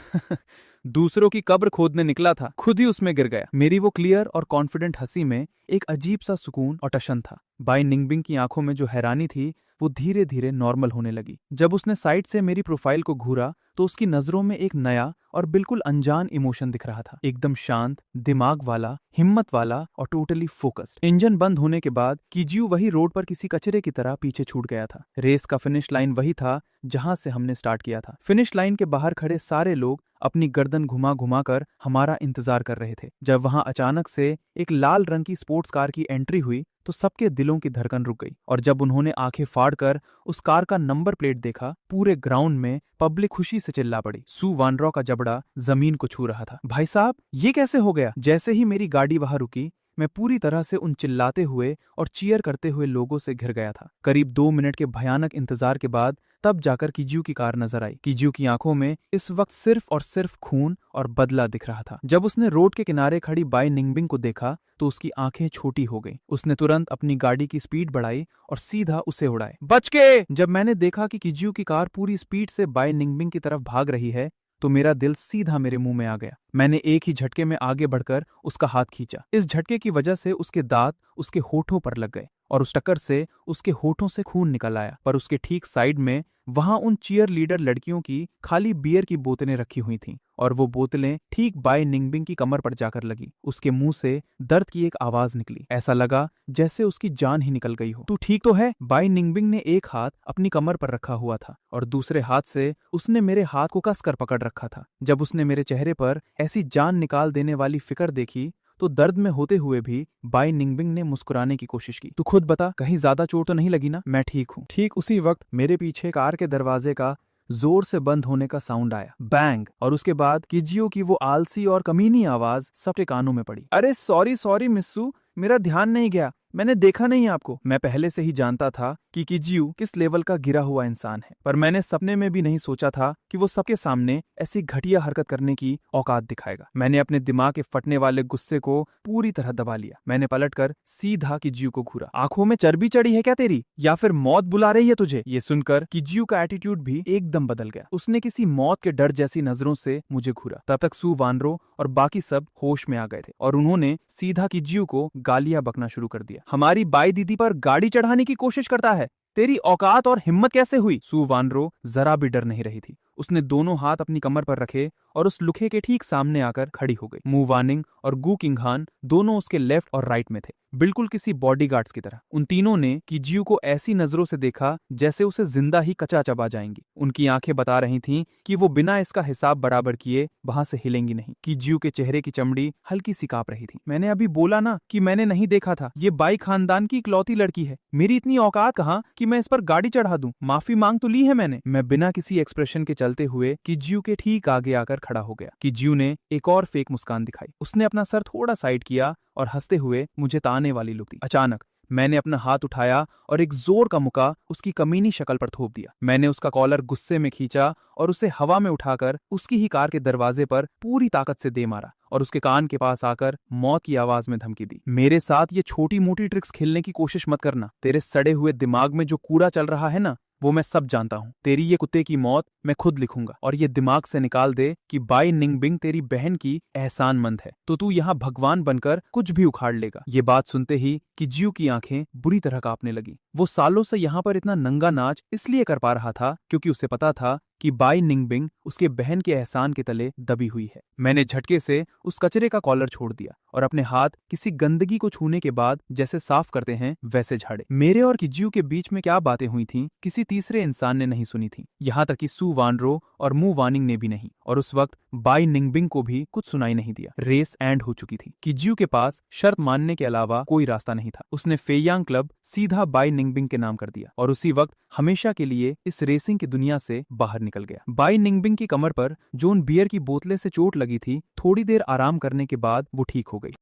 दूसरों की कब्र खोदने निकला था, खुद ही उसमें गिर गया। मेरी वो क्लियर और कॉन्फिडेंट हंसी में एक अजीब सा सुकून और टशन था। बाई निंगबिंग की आंखों में जो हैरानी थी वो धीरे धीरे नॉर्मल होने लगी। जब उसने साइड से मेरी प्रोफाइल को घूरा तो उसकी नजरों में एक नया और बिल्कुल अनजान इमोशन दिख रहा था, एकदम शांत, दिमाग वाला, हिम्मत वाला और टोटली फोकस्ड। इंजन बंद होने के बाद किजियो वही रोड पर किसी कचरे की तरह पीछे छूट गया था। रेस का फिनिश लाइन वही था जहां से हमने स्टार्ट किया था। फिनिश लाइन के बाहर खड़े सारे लोग अपनी गर्दन घुमा घुमा कर हमारा इंतजार कर रहे थे। जब वहां अचानक से एक लाल रंग की स्पोर्ट्स कार की एंट्री हुई तो सबके दिलों की धड़कन रुक गई, और जब उन्होंने आंखें फाड़कर उस कार का नंबर प्लेट देखा, पूरे ग्राउंड में पब्लिक खुशी से चिल्ला पड़ी। सू वानरॉ का जबड़ा जमीन को छू रहा था। भाई साहब, ये कैसे हो गया? जैसे ही मेरी गाड़ी वहां रुकी, मैं पूरी तरह से उन चिल्लाते हुए और चीयर करते हुए लोगों से घिर गया था। करीब 2 मिनट के भयानक इंतजार के बाद तब जाकर किजियो की कार नजर आई। किजियो की आंखों में इस वक्त सिर्फ और सिर्फ खून और बदला दिख रहा था। जब उसने रोड के किनारे खड़ी बाई निंगबिंग को देखा तो उसकी आंखें छोटी हो गईं। उसने तुरंत अपनी गाड़ी की स्पीड बढ़ाई और सीधा उसे उड़ाए। बच के! जब मैंने देखा कि किजियो की कार पूरी स्पीड से बाई निंगबिंग की तरफ भाग रही है तो मेरा दिल सीधा मेरे मुंह में आ गया। मैंने एक ही झटके में आगे बढ़कर उसका हाथ खींचा। इस झटके की वजह से उसके दांत उसके होठों पर लग गए और उस टक्कर से उसके होठों से खून निकल आया। पर उसके ठीक साइड में वहां उन चीयर लीडर लड़कियों की खाली बियर की बोतलें रखी हुई थीं, और वो बोतलें ठीक बाई निंगबिंग की कमर पर जाकर लगी। उसके मुंह से दर्द की एक आवाज निकली। ऐसा लगा जैसे उसकी जान ही निकल गई हो। तू ठीक तो है? बाई निंगबिंग ने एक हाथ अपनी कमर पर रखा हुआ था और दूसरे हाथ से उसने मेरे हाथ को कसकर पकड़ रखा था। जब उसने मेरे चेहरे पर ऐसी जान निकाल देने वाली फिक्र देखी तो दर्द में होते हुए भी बाई निंगबिंग ने मुस्कुराने की कोशिश की। तू खुद बता, कहीं ज्यादा चोट तो नहीं लगी ना? मैं ठीक हूँ। ठीक उसी वक्त मेरे पीछे कार के दरवाजे का जोर से बंद होने का साउंड आया, बैंग, और उसके बाद किजियो की वो आलसी और कमीनी आवाज सबके कानों में पड़ी। अरे सॉरी सॉरी मिस्सू, मेरा ध्यान नहीं गया, मैंने देखा नहीं आपको। मैं पहले से ही जानता था कि किजियो किस लेवल का गिरा हुआ इंसान है, पर मैंने सपने में भी नहीं सोचा था कि वो सबके सामने ऐसी घटिया हरकत करने की औकात दिखाएगा। मैंने अपने दिमाग के फटने वाले गुस्से को पूरी तरह दबा लिया। मैंने पलटकर सीधा किजियो को घूरा। आंखों में चर्बी चढ़ी है क्या तेरी, या फिर मौत बुला रही है तुझे? ये सुनकर किजियो का एटीट्यूड भी एकदम बदल गया। उसने किसी मौत के डर जैसी नजरों से मुझे घूरा। तब तक सू वानरो और बाकी सब होश में आ गए थे और उन्होंने सीधा किजियो को गालियां बकना शुरू कर दिया। हमारी बाई दीदी पर गाड़ी चढ़ाने की कोशिश करता है, तेरी औकात और हिम्मत कैसे हुई? सू वानरो जरा भी डर नहीं रही थी। उसने दोनों हाथ अपनी कमर पर रखे और उस लुखे के ठीक सामने आकर खड़ी हो गई। मू वानिंग और गू किंगहान दोनों उसके लेफ्ट और राइट में थे, बिल्कुल किसी बॉडीगार्ड्स की तरह। उन तीनों ने किजियो को ऐसी नजरों से देखा जैसे उसे जिंदा ही कचा चबा जाएंगी। उनकी आंखें बता रही थीं कि वो बिना इसका हिसाब बराबर किए वहां से हिलेंगी नहीं। किजियो के चेहरे की चमड़ी हल्की सी कांप रही थी। मैंने अभी बोला ना कि मैंने नहीं देखा था। ये बाई खानदान की इकलौती लड़की है। मेरी इतनी औकात कहाँ कि मैं इस पर गाड़ी चढ़ा दूं। माफी मांग तो ली है मैंने। मैं बिना किसी एक्सप्रेशन के चलते हुए किजियो के ठीक आगे आकर खड़ा हो गया। किजियो ने एक और फेक मुस्कान दिखाई। उसने अपना सर थोड़ा साइड किया और हंसते हुए मुझे ताने वाली लुक दी। अचानक मैंने अपना हाथ उठाया और एक जोर का मुक्का उसकी कमीनी शक्ल पर थोप दिया। मैंने उसका कॉलर गुस्से में खींचा और उसे हवा में उठाकर उसकी ही कार के दरवाजे पर पूरी ताकत से दे मारा और उसके कान के पास आकर मौत की आवाज में धमकी दी। मेरे साथ ये छोटी मोटी ट्रिक्स खेलने की कोशिश मत करना। तेरे सड़े हुए दिमाग में जो कूड़ा चल रहा है ना, वो मैं सब जानता हूँ। तेरी ये कुत्ते की मौत मैं खुद लिखूंगा। और ये दिमाग से निकाल दे कि बाई निंगबिंग तेरी बहन की एहसानमंद है, तो तू यहाँ भगवान बनकर कुछ भी उखाड़ लेगा। ये बात सुनते ही किजियो की आंखें बुरी तरह कांपने लगी। वो सालों से यहाँ पर इतना नंगा नाच इसलिए कर पा रहा था क्योंकि उसे पता था कि बाई निंगबिंग उसके बहन के एहसान के तले दबी हुई है। मैंने झटके से उस कचरे का कॉलर छोड़ दिया और अपने हाथ किसी गंदगी को छूने के बाद जैसे साफ करते हैं वैसे झाड़े। मेरे और किजियो के बीच में क्या बातें हुई थीं, किसी तीसरे इंसान ने नहीं सुनी थी, यहाँ तक कि सू वानरो और मू वानिंग ने भी नहीं। और उस वक्त बाई निंगबिंग को भी कुछ सुनाई नहीं दिया। रेस एंड हो चुकी थी। किजियो के पास शर्त मानने के अलावा कोई रास्ता नहीं था। उसने फेयांग क्लब सीधा बाई निंगबिंग के नाम कर दिया और उसी वक्त हमेशा के लिए इस रेसिंग की दुनिया से बाहर निकल गया। बाई निंगबिंग की कमर पर जोन बियर की बोतले से चोट लगी थी। थोड़ी देर आराम करने के बाद वो ठीक हो गई।